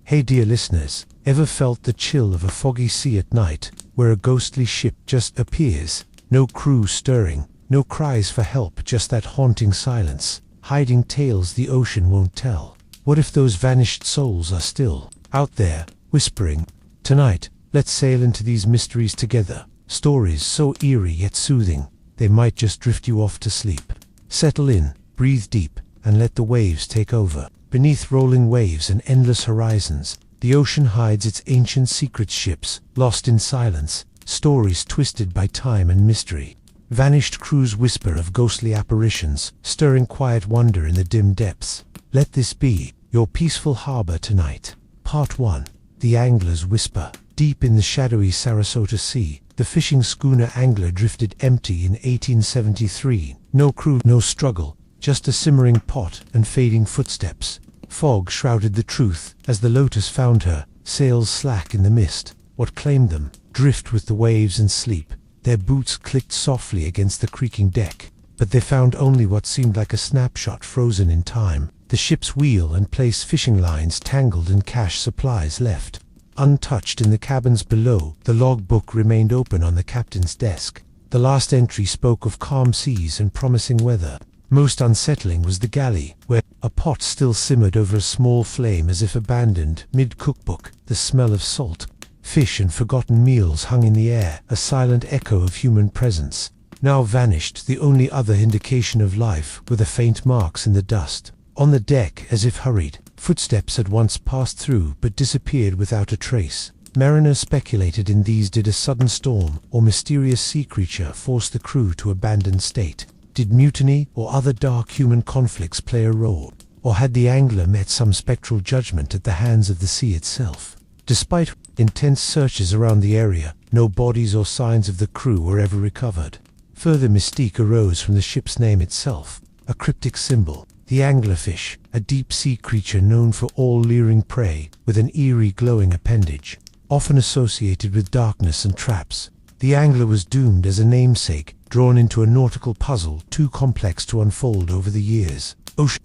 Hey dear listeners, ever felt the chill of a foggy sea at night, where a ghostly ship just appears? No crew stirring, no cries for help, just that haunting silence, hiding tales the ocean won't tell. What if those vanished souls are still out there, whispering? Tonight, let's sail into these mysteries together. Stories so eerie yet soothing, they might just drift you off to sleep. Settle in, breathe deep, and let the waves take over. Beneath rolling waves and endless horizons, the ocean hides its ancient secret ships, lost in silence, stories twisted by time and mystery. Vanished crews whisper of ghostly apparitions, stirring quiet wonder in the dim depths. Let this be your peaceful harbor tonight. Part 1. The Angler's Whisper. Deep in the shadowy Sarasota Sea, the fishing schooner Angler drifted empty in 1873. No crew, no struggle, just a simmering pot and fading footsteps. Fog shrouded the truth as the Lotus found her, sails slack in the mist. What claimed them? Drift with the waves and sleep. Their boots clicked softly against the creaking deck, but they found only what seemed like a snapshot frozen in time. The ship's wheel and place fishing lines tangled and cache supplies left untouched in the cabins below. The logbook remained open on the captain's desk. The last entry spoke of calm seas and promising weather. Most unsettling was the galley, where a pot still simmered over a small flame as if abandoned mid-cookbook. The smell of salt, fish and forgotten meals hung in the air, a silent echo of human presence. Now vanished, the only other indication of life were the faint marks in the dust. On the deck, as if hurried, footsteps had once passed through but disappeared without a trace. Mariners speculated in these. Did a sudden storm or mysterious sea creature force the crew to abandon state? Did mutiny or other dark human conflicts play a role? Or had the angler met some spectral judgment at the hands of the sea itself? Despite intense searches around the area, no bodies or signs of the crew were ever recovered. Further mystique arose from the ship's name itself, a cryptic symbol. The anglerfish, a deep-sea creature known for all luring prey, with an eerie glowing appendage, often associated with darkness and traps. The angler was doomed as a namesake, drawn into a nautical puzzle too complex to unfold over the years.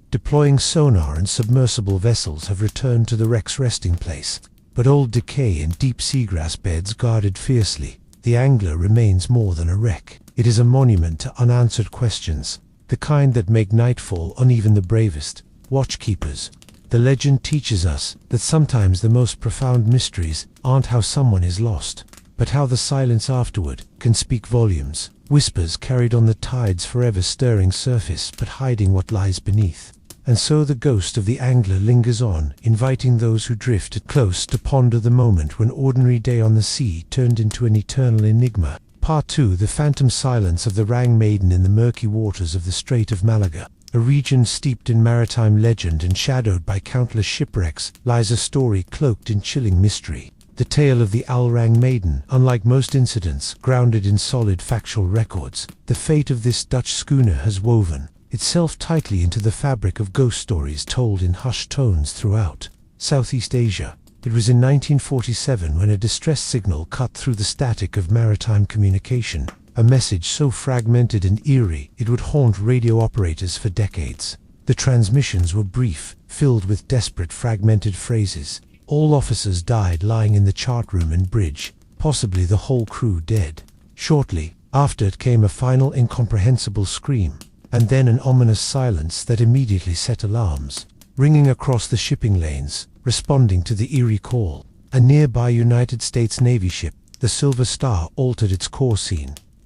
Deploying sonar and submersible vessels have returned to the wreck's resting place, but old decay and deep seagrass beds guarded fiercely. The angler remains more than a wreck. It is a monument to unanswered questions, the kind that make nightfall on even the bravest watchkeepers. The legend teaches us that sometimes the most profound mysteries aren't how someone is lost, but how the silence afterward can speak volumes. Whispers carried on the tide's forever stirring surface but hiding what lies beneath. And so the ghost of the angler lingers on, inviting those who drifted close to ponder the moment when ordinary day on the sea turned into an eternal enigma. Part 2. The phantom silence of the Rang Maiden. In the murky waters of the Strait of Malaga, a region steeped in maritime legend and shadowed by countless shipwrecks, lies a story cloaked in chilling mystery. The tale of the Rang Maiden, unlike most incidents grounded in solid factual records, the fate of this Dutch schooner has woven itself tightly into the fabric of ghost stories told in hushed tones throughout Southeast Asia. It was in 1947 when a distress signal cut through the static of maritime communication, a message so fragmented and eerie it would haunt radio operators for decades. The transmissions were brief, filled with desperate fragmented phrases. All officers died lying in the chart room and bridge, possibly the whole crew dead. Shortly after it came a final incomprehensible scream, and then an ominous silence that immediately set alarms ringing across the shipping lanes, responding to the eerie call. A nearby United States Navy ship, the Silver Star, altered its course,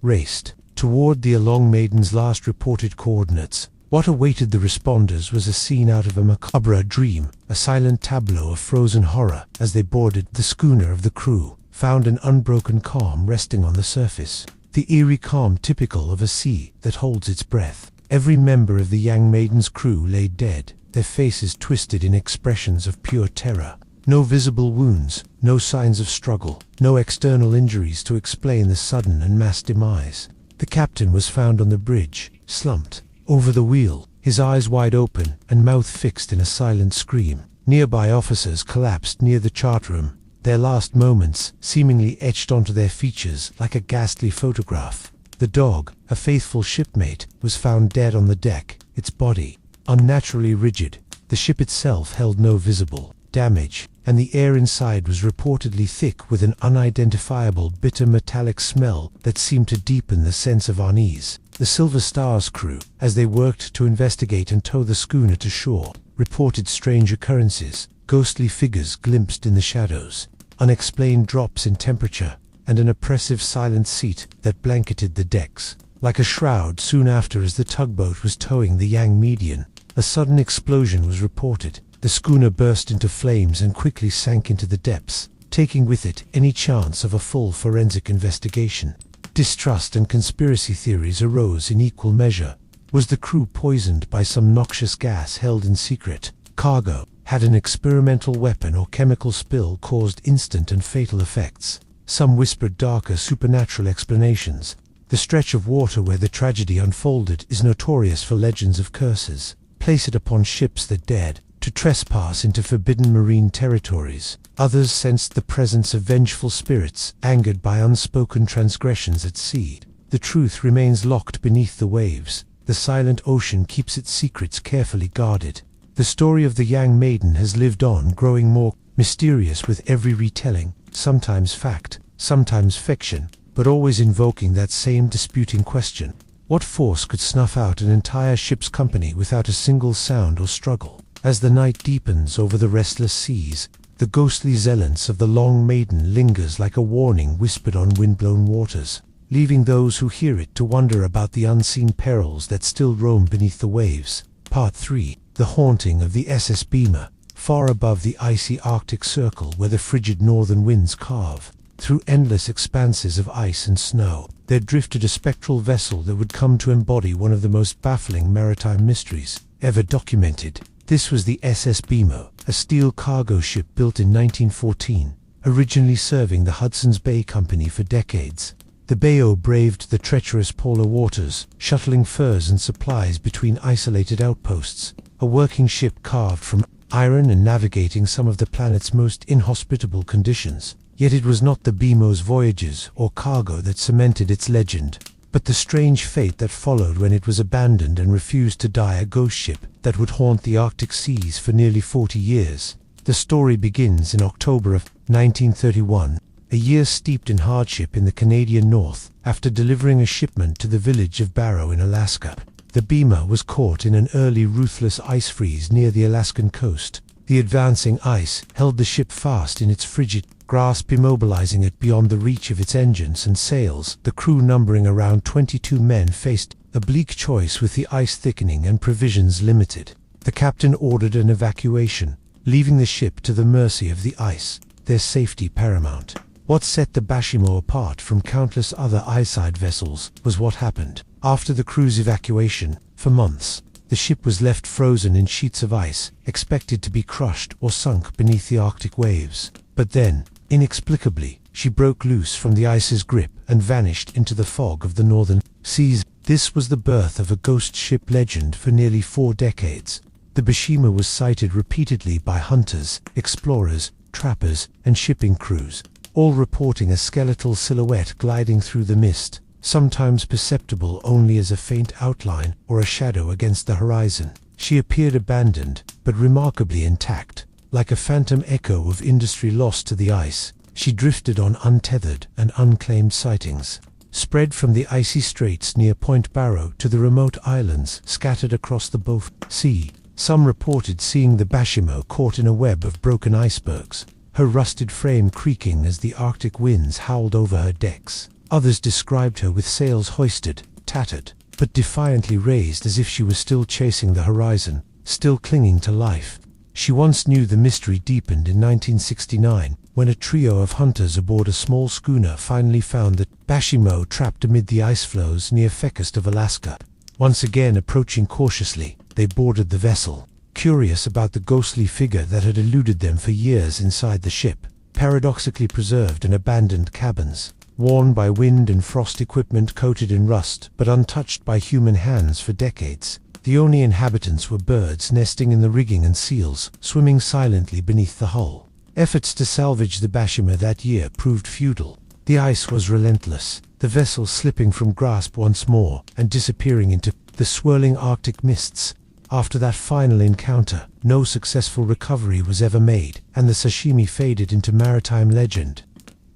raced toward the Rang Maiden's last reported coordinates. What awaited the responders was a scene out of a macabre dream, a silent tableau of frozen horror. As they boarded, the schooner of the crew found an unbroken calm resting on the surface, the eerie calm typical of a sea that holds its breath. Every member of the Rang Maiden's crew lay dead, their faces twisted in expressions of pure terror. No visible wounds, no signs of struggle, no external injuries to explain the sudden and mass demise. The captain was found on the bridge, slumped over the wheel, his eyes wide open and mouth fixed in a silent scream. Nearby officers collapsed near the chart room, their last moments seemingly etched onto their features like a ghastly photograph. The dog, a faithful shipmate, was found dead on the deck, its body unnaturally rigid. The ship itself held no visible damage, and the air inside was reportedly thick with an unidentifiable bitter metallic smell that seemed to deepen the sense of unease. The Silver Star's crew, as they worked to investigate and tow the schooner to shore, reported strange occurrences, ghostly figures glimpsed in the shadows, unexplained drops in temperature, and an oppressive silent seat that blanketed the decks. Like a shroud soon after, as the tugboat was towing the Yang Median, a sudden explosion was reported. The schooner burst into flames and quickly sank into the depths, taking with it any chance of a full forensic investigation. Distrust and conspiracy theories arose in equal measure. Was the crew poisoned by some noxious gas held in secret? Cargo had an experimental weapon or chemical spill caused instant and fatal effects. Some whispered darker supernatural explanations. The stretch of water where the tragedy unfolded is notorious for legends of curses. Place it upon ships that dared to trespass into forbidden marine territories. Others sensed the presence of vengeful spirits, angered by unspoken transgressions at sea. The truth remains locked beneath the waves. The silent ocean keeps its secrets carefully guarded. The story of the Yang Maiden has lived on, growing more mysterious with every retelling, sometimes fact, sometimes fiction, but always invoking that same disputing question. What force could snuff out an entire ship's company without a single sound or struggle? As the night deepens over the restless seas, the ghostly zealance of the Long Maiden lingers like a warning whispered on windblown waters, leaving those who hear it to wonder about the unseen perils that still roam beneath the waves. Part 3. The haunting of the SS Beamer. Far above the icy Arctic Circle, where the frigid northern winds carve through endless expanses of ice and snow, there drifted a spectral vessel that would come to embody one of the most baffling maritime mysteries ever documented. This was the SS Beamer, a steel cargo ship built in 1914, originally serving the Hudson's Bay Company for decades. The Bayou braved the treacherous polar waters, shuttling furs and supplies between isolated outposts, a working ship carved from iron and navigating some of the planet's most inhospitable conditions. Yet it was not the Beamer's voyages or cargo that cemented its legend, but the strange fate that followed when it was abandoned and refused to die, a ghost ship that would haunt the Arctic seas for nearly 40 years. The story begins in October of 1931, a year steeped in hardship in the Canadian North. After delivering a shipment to the village of Barrow in Alaska, the Beamer was caught in an early ruthless ice freeze near the Alaskan coast. The advancing ice held the ship fast in its frigid grasp, immobilizing it beyond the reach of its engines and sails. The crew, numbering around 22 men, faced a bleak choice with the ice thickening and provisions limited. The captain ordered an evacuation, leaving the ship to the mercy of the ice, their safety paramount. What set the Bashimo apart from countless other ice-side vessels was what happened. After the crew's evacuation, for months, the ship was left frozen in sheets of ice, expected to be crushed or sunk beneath the Arctic waves. But then, inexplicably, she broke loose from the ice's grip and vanished into the fog of the northern seas. This was the birth of a ghost ship legend for nearly 4 decades. The Bashima was sighted repeatedly by hunters, explorers, trappers, and shipping crews, all reporting a skeletal silhouette gliding through the mist, sometimes perceptible only as a faint outline or a shadow against the horizon. She appeared abandoned, but remarkably intact. Like a phantom echo of industry lost to the ice, she drifted on untethered and unclaimed sightings, spread from the icy straits near Point Barrow to the remote islands scattered across the Beaufort Sea. Some reported seeing the Bashimo caught in a web of broken icebergs, her rusted frame creaking as the Arctic winds howled over her decks. Others described her with sails hoisted, tattered, but defiantly raised, as if she was still chasing the horizon, still clinging to life. She once knew the mystery deepened in 1969, when a trio of hunters aboard a small schooner finally found the Bashimo trapped amid the ice floes near Fekist of Alaska. Once again approaching cautiously, they boarded the vessel, curious about the ghostly figure that had eluded them for years inside the ship, paradoxically preserved in abandoned cabins, worn by wind and frost, equipment coated in rust but untouched by human hands for decades. The only inhabitants were birds nesting in the rigging and seals swimming silently beneath the hull. Efforts to salvage the Bashima that year proved futile. The ice was relentless, the vessel slipping from grasp once more and disappearing into the swirling Arctic mists. After that final encounter, no successful recovery was ever made, and the sashimi faded into maritime legend,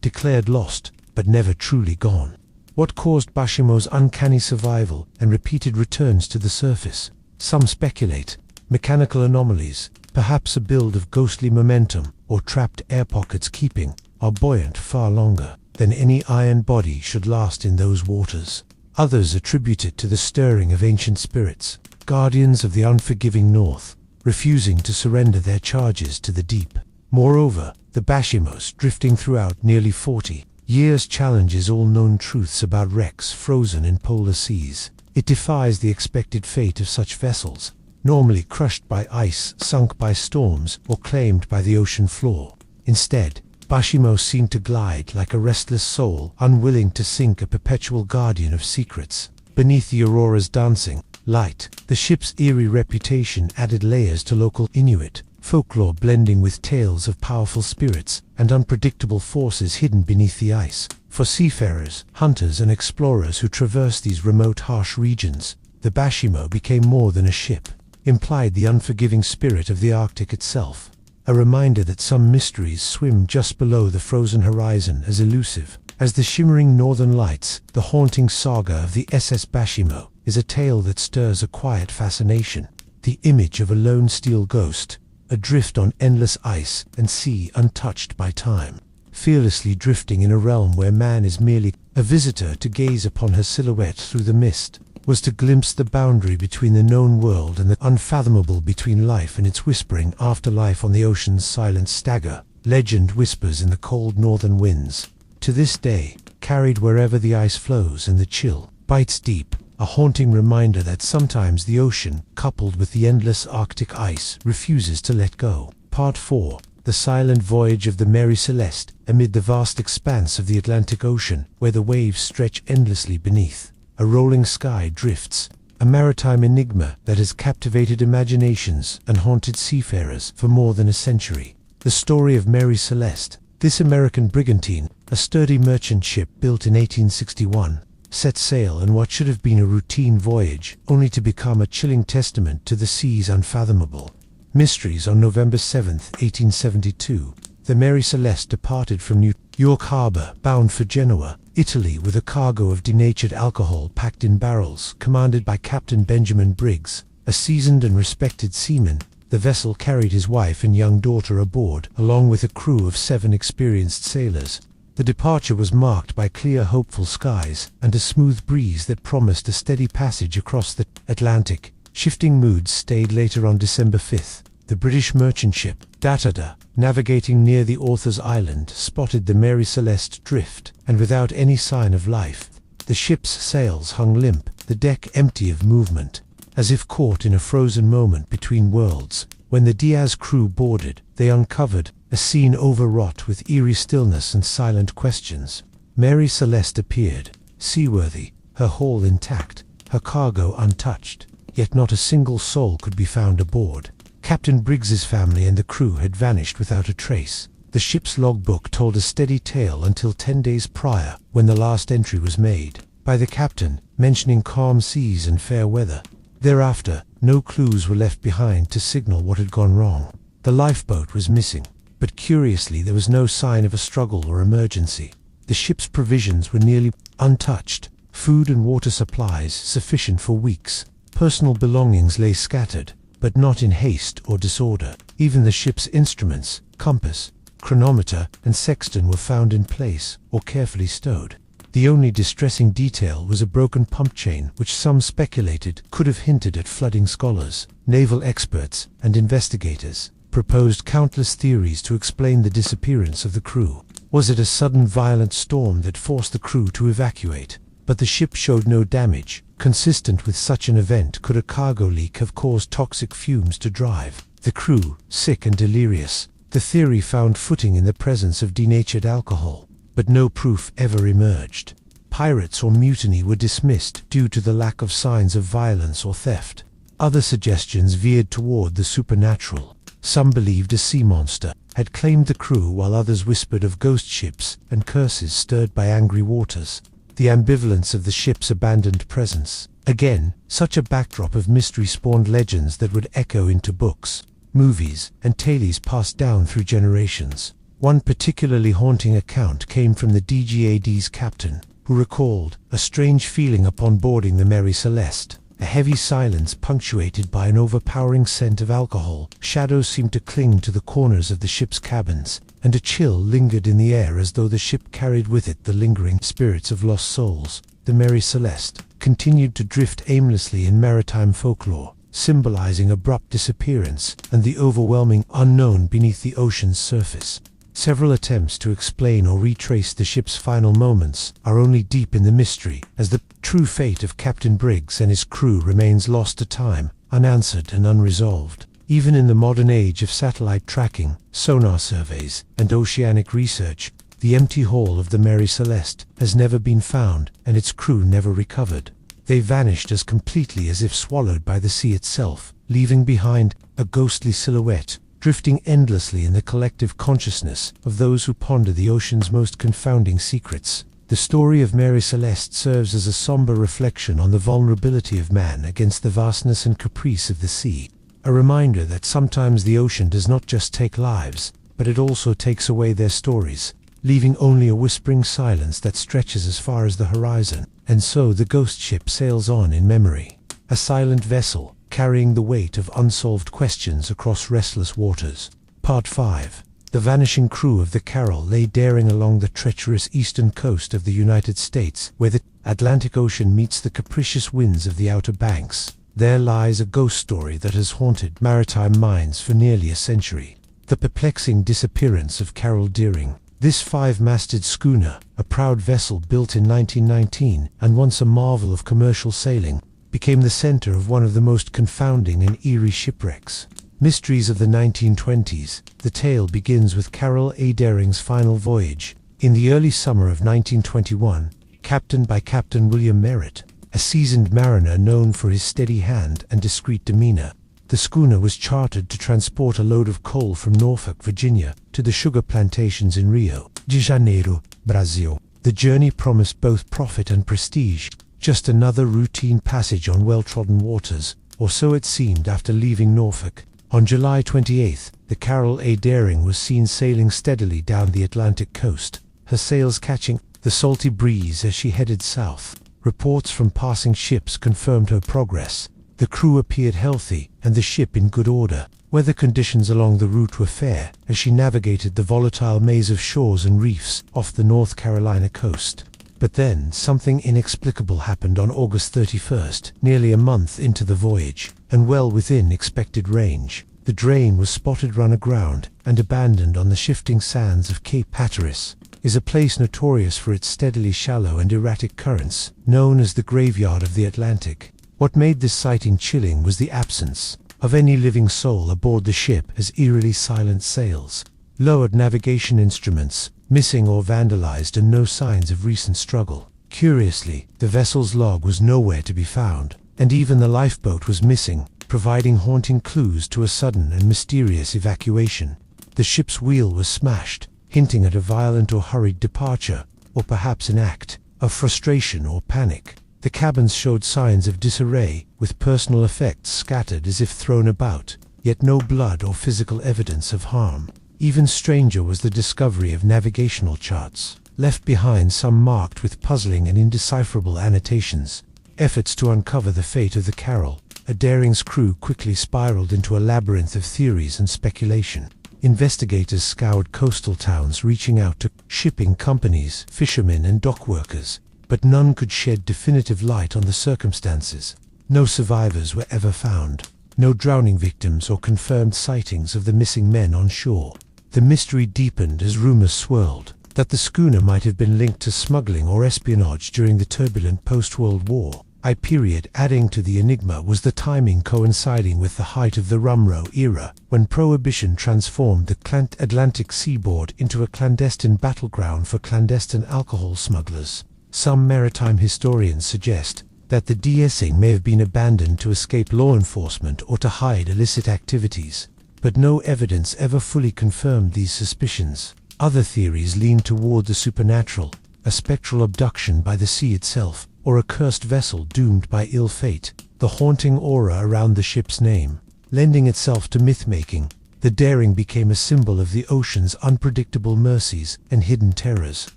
declared lost, but never truly gone. What caused Bashimo's uncanny survival and repeated returns to the surface? Some speculate mechanical anomalies, perhaps a build of ghostly momentum, or trapped air pockets keeping our buoyant far longer than any iron body should last in those waters. Others attribute it to the stirring of ancient spirits, guardians of the unforgiving north, refusing to surrender their charges to the deep. Moreover, the Bashimos, drifting throughout nearly 40 years, challenges all known truths about wrecks frozen in polar seas. It defies the expected fate of such vessels, normally crushed by ice, sunk by storms, or claimed by the ocean floor. Instead, Bashimo seemed to glide like a restless soul, unwilling to sink, a perpetual guardian of secrets. Beneath the aurora's dancing light, the ship's eerie reputation added layers to local Inuit folklore, blending with tales of powerful spirits and unpredictable forces hidden beneath the ice. For seafarers, hunters, and explorers who traverse these remote, harsh regions, the Bashimo became more than a ship, implied the unforgiving spirit of the Arctic itself. A reminder that some mysteries swim just below the frozen horizon, as elusive as the shimmering northern lights. The haunting saga of the SS Bashimo is a tale that stirs a quiet fascination. The image of a lone steel ghost, adrift on endless ice and sea, untouched by time, fearlessly drifting in a realm where man is merely a visitor. To gaze upon her silhouette through the mist was to glimpse the boundary between the known world and the unfathomable, between life and its whispering afterlife on the ocean's silent stagger. Legend whispers in the cold northern winds, to this day, carried wherever the ice flows and the chill bites deep, a haunting reminder that sometimes the ocean, coupled with the endless Arctic ice, refuses to let go. Part 4. The silent voyage of the Mary Celeste, amid the vast expanse of the Atlantic Ocean, where the waves stretch endlessly beneath. A rolling sky drifts, a maritime enigma that has captivated imaginations and haunted seafarers for more than a century. The story of Mary Celeste. This American brigantine, a sturdy merchant ship built in 1861, set sail on what should have been a routine voyage, only to become a chilling testament to the sea's unfathomable mysteries. On November 7, 1872, the Mary Celeste departed from New York Harbor, bound for Genoa, Italy, with a cargo of denatured alcohol packed in barrels, commanded by Captain Benjamin Briggs, a seasoned and respected seaman. The vessel carried his wife and young daughter aboard, along with a crew of 7 experienced sailors. The departure was marked by clear, hopeful skies and a smooth breeze that promised a steady passage across the Atlantic. Shifting moods stayed later. On December 5th, the British merchant ship Datada, navigating near the Author's Island, spotted the Mary Celeste drift, and without any sign of life. The ship's sails hung limp, the deck empty of movement, as if caught in a frozen moment between worlds. When the Diaz crew boarded, they uncovered a scene overwrought with eerie stillness and silent questions. Mary Celeste appeared, seaworthy, her hull intact, her cargo untouched, yet not a single soul could be found aboard. Captain Briggs's family and the crew had vanished without a trace. The ship's logbook told a steady tale until 10 days prior, when the last entry was made by the captain, mentioning calm seas and fair weather. Thereafter, no clues were left behind to signal what had gone wrong. The lifeboat was missing, but curiously there was no sign of a struggle or emergency. The ship's provisions were nearly untouched, food and water supplies sufficient for weeks. Personal belongings lay scattered, but not in haste or disorder. Even the ship's instruments, compass, chronometer, and sextant were found in place or carefully stowed. The only distressing detail was a broken pump chain, which some speculated could have hinted at flooding. Scholars, naval experts, and investigators proposed countless theories to explain the disappearance of the crew. Was it a sudden violent storm that forced the crew to evacuate? But the ship showed no damage. Consistent with such an event, could a cargo leak have caused toxic fumes to drive the crew, sick and delirious? The theory found footing in the presence of denatured alcohol, but no proof ever emerged. Pirates or mutiny were dismissed due to the lack of signs of violence or theft. Other suggestions veered toward the supernatural. Some believed a sea monster had claimed the crew, while others whispered of ghost ships and curses stirred by angry waters. The ambivalence of the ship's abandoned presence Again, such a backdrop of mystery spawned legends that would echo into books, movies, and tales passed down through generations. One particularly haunting account came from the DGAD's captain, who recalled a strange feeling upon boarding the Mary Celeste. A heavy silence punctuated by an overpowering scent of alcohol. Shadows seemed to cling to the corners of the ship's cabins, and a chill lingered in the air as though the ship carried with it the lingering spirits of lost souls. The Mary Celeste continued to drift aimlessly in maritime folklore, symbolizing abrupt disappearance and the overwhelming unknown beneath the ocean's surface. Several attempts to explain or retrace the ship's final moments are only deep in the mystery, as the true fate of Captain Briggs and his crew remains lost to time, unanswered and unresolved. Even in the modern age of satellite tracking, sonar surveys, and oceanic research, the empty hull of the Mary Celeste has never been found, and its crew never recovered. They vanished as completely as if swallowed by the sea itself, leaving behind a ghostly silhouette, drifting endlessly in the collective consciousness of those who ponder the ocean's most confounding secrets. The story of Mary Celeste serves as a somber reflection on the vulnerability of man against the vastness and caprice of the sea, a reminder that sometimes the ocean does not just take lives, but it also takes away their stories, leaving only a whispering silence that stretches as far as the horizon. And so the ghost ship sails on in memory, a silent vessel, carrying the weight of unsolved questions across restless waters. Part 5. The vanishing crew of the Carol lay daring along the treacherous eastern coast of the United States, where the Atlantic Ocean meets the capricious winds of the Outer Banks. There lies a ghost story that has haunted maritime minds for nearly a century. The perplexing disappearance of Carol Deering. This 5-masted schooner, a proud vessel built in 1919 and once a marvel of commercial sailing, became the center of one of the most confounding and eerie shipwrecks. Mysteries of the 1920s. The tale begins with Carol A. Deering's final voyage. In the early summer of 1921, captained by Captain William Merritt, a seasoned mariner known for his steady hand and discreet demeanor, the schooner was chartered to transport a load of coal from Norfolk, Virginia, to the sugar plantations in Rio de Janeiro, Brazil. The journey promised both profit and prestige, just another routine passage on well-trodden waters, or so it seemed after leaving Norfolk. On July 28th, the Carol A. Deering was seen sailing steadily down the Atlantic coast, her sails catching the salty breeze as she headed south. Reports from passing ships confirmed her progress. The crew appeared healthy, and the ship in good order. Weather conditions along the route were fair, as she navigated the volatile maze of shores and reefs off the North Carolina coast. But then, something inexplicable happened on August 31st, nearly a month into the voyage, and well within expected range. The drain was spotted run aground, and abandoned on the shifting sands of Cape Hatteras, is a place notorious for its steadily shallow and erratic currents, known as the graveyard of the Atlantic. What made this sighting chilling was the absence of any living soul aboard the ship, as eerily silent sails, lowered navigation instruments, missing or vandalized, and no signs of recent struggle. Curiously, the vessel's log was nowhere to be found, and even the lifeboat was missing, providing haunting clues to a sudden and mysterious evacuation. The ship's wheel was smashed, hinting at a violent or hurried departure, or perhaps an act of frustration or panic. The cabins showed signs of disarray, with personal effects scattered as if thrown about, yet no blood or physical evidence of harm. Even stranger was the discovery of navigational charts, left behind, some marked with puzzling and indecipherable annotations. Efforts to uncover the fate of the Carol A. Deering's crew quickly spiraled into a labyrinth of theories and speculation. Investigators scoured coastal towns, reaching out to shipping companies, fishermen, and dock workers, but none could shed definitive light on the circumstances. No survivors were ever found, no drowning victims or confirmed sightings of the missing men on shore. The mystery deepened as rumors swirled that the schooner might have been linked to smuggling or espionage during the turbulent post-World War I period. Adding to the enigma was the timing coinciding with the height of the Rumrow era, when Prohibition transformed the Atlantic seaboard into a clandestine battleground for clandestine alcohol smugglers. Some maritime historians suggest that the DSing may have been abandoned to escape law enforcement or to hide illicit activities, but no evidence ever fully confirmed these suspicions. Other theories lean toward the supernatural, a spectral abduction by the sea itself, or a cursed vessel doomed by ill fate. The haunting aura around the ship's name, lending itself to myth-making, the daring became a symbol of the ocean's unpredictable mercies and hidden terrors,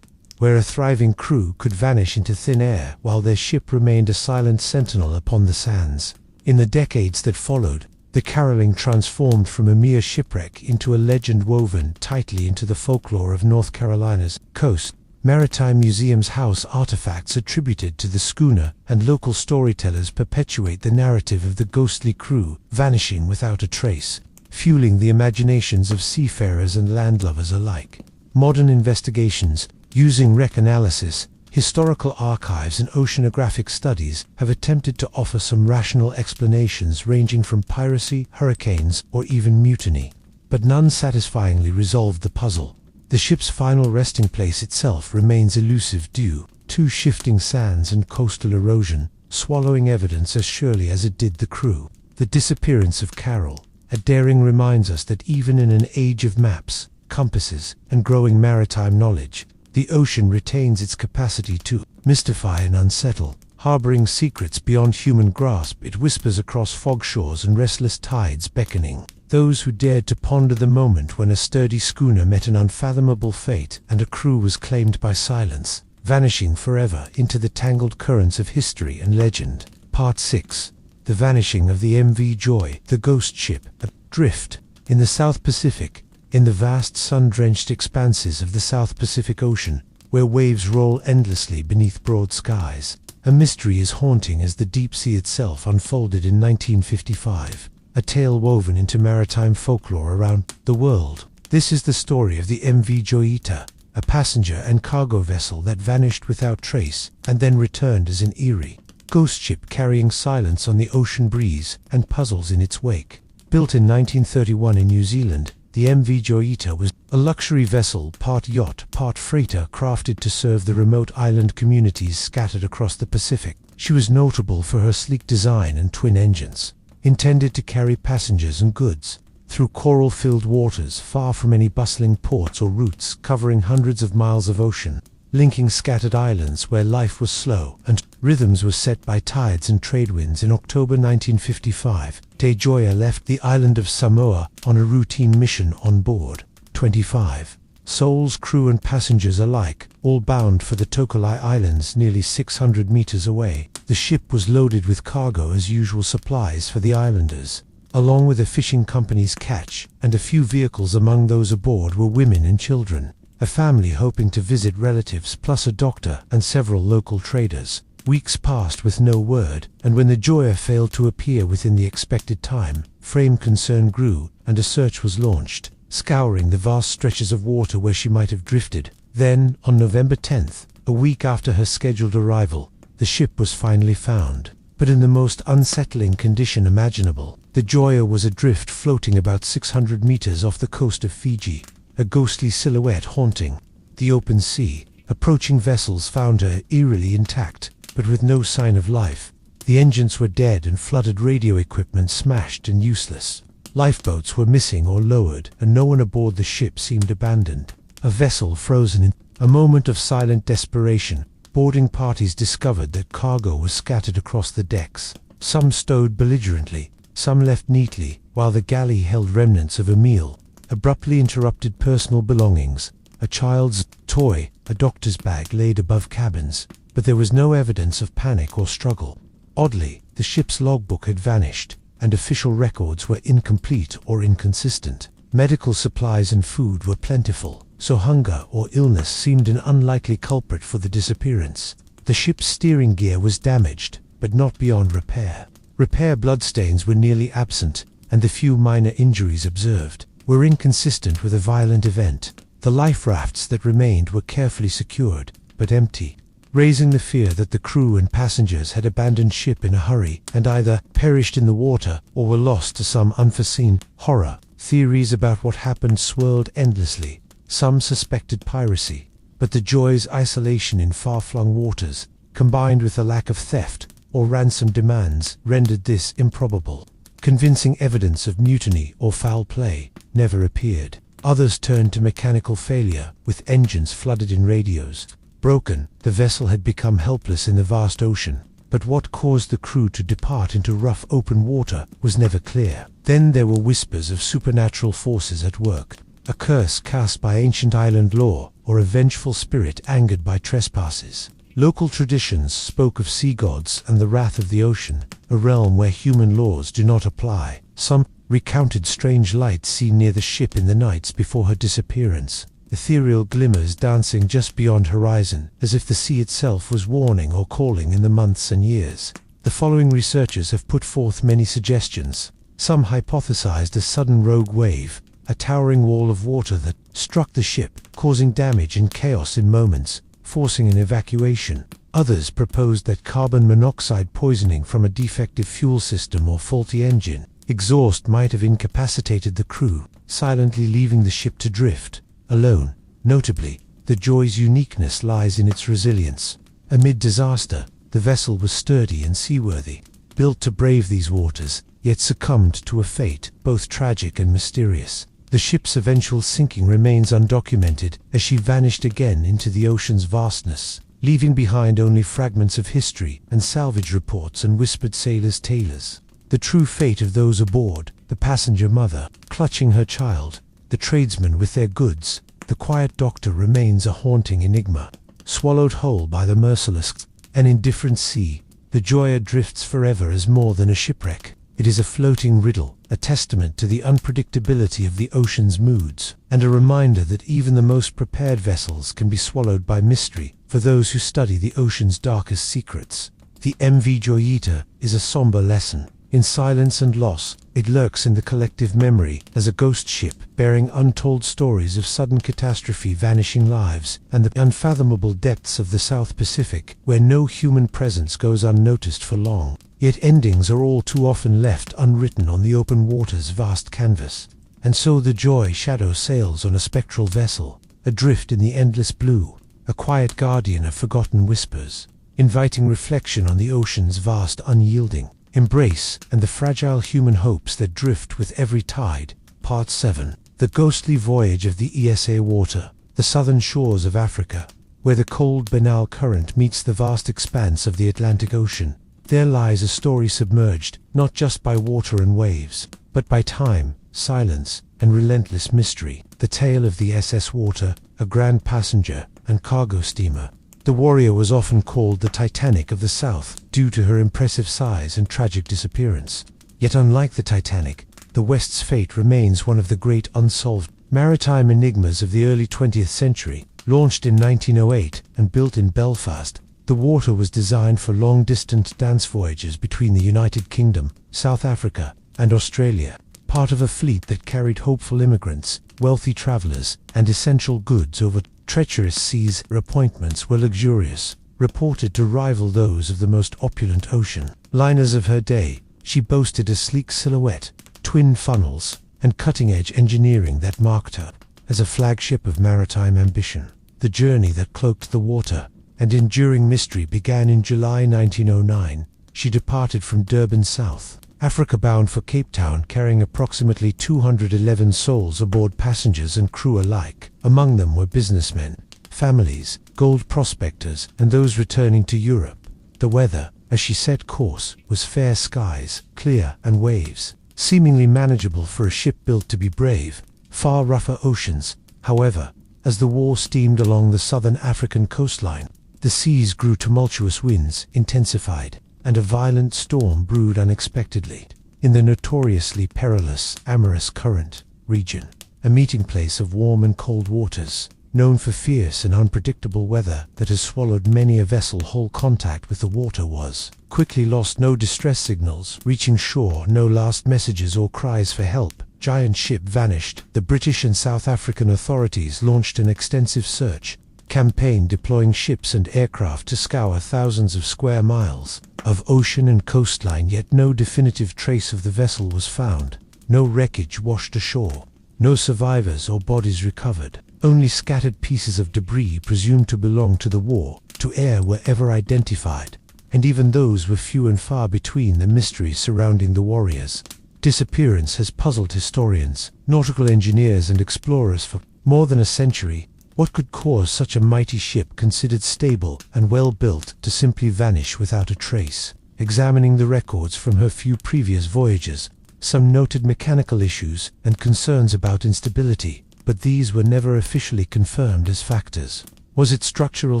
where a thriving crew could vanish into thin air while their ship remained a silent sentinel upon the sands. In the decades that followed, the caroling transformed from a mere shipwreck into a legend woven tightly into the folklore of North Carolina's coast. Maritime museums house artifacts attributed to the schooner, and local storytellers perpetuate the narrative of the ghostly crew vanishing without a trace, fueling the imaginations of seafarers and landlubbers alike. Modern investigations, using wreck analysis, historical archives and oceanographic studies, have attempted to offer some rational explanations ranging from piracy, hurricanes, or even mutiny. But none satisfyingly resolved the puzzle. The ship's final resting place itself remains elusive due to shifting sands and coastal erosion, swallowing evidence as surely as it did the crew. The disappearance of Carol, a daring, reminds us that even in an age of maps, compasses, and growing maritime knowledge, the ocean retains its capacity to mystify and unsettle. Harboring secrets beyond human grasp, it whispers across fog shores and restless tides, beckoning those who dared to ponder the moment when a sturdy schooner met an unfathomable fate and a crew was claimed by silence, vanishing forever into the tangled currents of history and legend. Part 6. The vanishing of the MV Joy, the ghost ship, adrift in the South Pacific. In the vast sun-drenched expanses of the South Pacific Ocean, where waves roll endlessly beneath broad skies, a mystery is haunting as the deep sea itself unfolded in 1955. A tale woven into maritime folklore around the world. This is the story of the MV Joyita, a passenger and cargo vessel that vanished without trace and then returned as an eerie ghost ship carrying silence on the ocean breeze and puzzles in its wake. Built in 1931 in New Zealand, the MV Joyita was a luxury vessel, part yacht, part freighter, crafted to serve the remote island communities scattered across the Pacific. She was notable for her sleek design and twin engines, intended to carry passengers and goods through coral-filled waters far from any bustling ports or routes, covering hundreds of miles of ocean, linking scattered islands where life was slow and rhythms were set by tides and trade winds. In October 1955, De Joya left the island of Samoa on a routine mission on board 25 souls, crew and passengers alike, all bound for the Tokolai Islands nearly 600 meters away. The ship was loaded with cargo as usual, supplies for the islanders, along with a fishing company's catch, and a few vehicles. Among those aboard were women and children, a family hoping to visit relatives, plus a doctor and several local traders. Weeks passed with no word, and when the Joya failed to appear within the expected time frame, concern grew, and a search was launched, scouring the vast stretches of water where she might have drifted. Then, on November 10th, a week after her scheduled arrival, the ship was finally found, but in the most unsettling condition imaginable. The Joya was adrift, floating about 600 meters off the coast of Fiji, a ghostly silhouette haunting the open sea. Approaching vessels found her eerily intact, but with no sign of life. The engines were dead and flooded radio equipment smashed and useless. Lifeboats were missing or lowered, and no one aboard the ship seemed abandoned. A vessel frozen in a moment of silent desperation. Boarding parties discovered that cargo was scattered across the decks, some stowed belligerently, some left neatly, while the galley held remnants of a meal. Abruptly interrupted personal belongings, a child's toy, a doctor's bag laid above cabins, but there was no evidence of panic or struggle. Oddly, the ship's logbook had vanished, and official records were incomplete or inconsistent. Medical supplies and food were plentiful, so hunger or illness seemed an unlikely culprit for the disappearance. The ship's steering gear was damaged, but not beyond repair. Repair bloodstains were nearly absent, and the few minor injuries observed were inconsistent with a violent event. The life rafts that remained were carefully secured, but empty, raising the fear that the crew and passengers had abandoned ship in a hurry and either perished in the water or were lost to some unforeseen horror. Theories about what happened swirled endlessly. Some suspected piracy, but the Joy's isolation in far-flung waters, combined with a lack of theft or ransom demands, rendered this improbable. Convincing evidence of mutiny or foul play never appeared. Others turned to mechanical failure, with engines flooded in radios, Broken, the vessel had become helpless in the vast ocean. But what caused the crew to depart into rough open water was never clear. Then there were whispers of supernatural forces at work, a curse cast by ancient island law, or a vengeful spirit angered by trespasses. Local traditions spoke of sea gods and the wrath of the ocean, a realm where human laws do not apply. Some recounted strange lights seen near the ship in the nights before her disappearance, ethereal glimmers dancing just beyond horizon, as if the sea itself was warning or calling in the months and years. The following researchers have put forth many suggestions. Some hypothesized a sudden rogue wave, a towering wall of water that struck the ship, causing damage and chaos in moments, forcing an evacuation. Others proposed that carbon monoxide poisoning from a defective fuel system or faulty engine exhaust might have incapacitated the crew, silently leaving the ship to drift alone. Notably, the Joy's uniqueness lies in its resilience. Amid disaster, the vessel was sturdy and seaworthy, built to brave these waters, yet succumbed to a fate both tragic and mysterious. The ship's eventual sinking remains undocumented, as she vanished again into the ocean's vastness, leaving behind only fragments of history and salvage reports and whispered sailors' tales. The true fate of those aboard, the passenger mother clutching her child, the tradesmen with their goods, the quiet doctor, remains a haunting enigma. Swallowed whole by the merciless and indifferent sea, the Joy drifts forever as more than a shipwreck. It is a floating riddle, a testament to the unpredictability of the ocean's moods, and a reminder that even the most prepared vessels can be swallowed by mystery for those who study the ocean's darkest secrets. The MV Joyita is a somber lesson. In silence and loss, it lurks in the collective memory as a ghost ship, bearing untold stories of sudden catastrophe, vanishing lives, and the unfathomable depths of the South Pacific, where no human presence goes unnoticed for long. Yet endings are all too often left unwritten on the open water's vast canvas. And so the Joy shadow sails on a spectral vessel, adrift in the endless blue, a quiet guardian of forgotten whispers, inviting reflection on the ocean's vast unyielding embrace and the fragile human hopes that drift with every tide. Part 7. The ghostly voyage of the ESA water, the southern shores of Africa, where the cold banal current meets the vast expanse of the Atlantic Ocean. There lies a story submerged, not just by water and waves, but by time, silence, and relentless mystery. The tale of the SS Water, a grand passenger and cargo steamer. The Warrior was often called the Titanic of the South due to her impressive size and tragic disappearance. Yet unlike the Titanic, the West's fate remains one of the great unsolved maritime enigmas of the early 20th century. Launched in 1908 and built in Belfast, the Water was designed for long-distance dance voyages between the United Kingdom, South Africa, and Australia, part of a fleet that carried hopeful immigrants, wealthy travelers, and essential goods over treacherous seas. Her appointments were luxurious, reported to rival those of the most opulent ocean liners of her day. She boasted a sleek silhouette, twin funnels, and cutting-edge engineering that marked her as a flagship of maritime ambition. The journey that cloaked the water and enduring mystery began in July 1909. She departed from Durban, South Africa, bound for Cape Town, carrying approximately 211 souls aboard, passengers and crew alike. Among them were businessmen, families, gold prospectors, and those returning to Europe. The weather, as she set course, was fair skies, clear, and waves seemingly manageable for a ship built to be brave. Far rougher oceans, however, as the war steamed along the southern African coastline. The seas grew tumultuous, winds intensified, and a violent storm brewed unexpectedly in the notoriously perilous Amorous Current region, a meeting place of warm and cold waters, known for fierce and unpredictable weather that has swallowed many a vessel whole. Contact with the water was quickly lost. No distress signals reaching shore, no last messages or cries for help. Giant ship vanished. The British and South African authorities launched an extensive search campaign, deploying ships and aircraft to scour thousands of square miles of ocean and coastline, yet no definitive trace of the vessel was found. No wreckage washed ashore, no survivors or bodies recovered. Only scattered pieces of debris presumed to belong to the war to air were ever identified, and even those were few and far between. The mysteries surrounding the Warrior's disappearance has puzzled historians, nautical engineers, and explorers for more than a century. What could cause such a mighty ship considered stable and well built to simply vanish without a trace? Examining the records from her few previous voyages, some noted mechanical issues and concerns about instability, but these were never officially confirmed as factors. Was it structural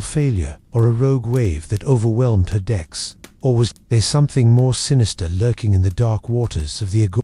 failure or a rogue wave that overwhelmed her decks? Or was there something more sinister lurking in the dark waters of the Agora?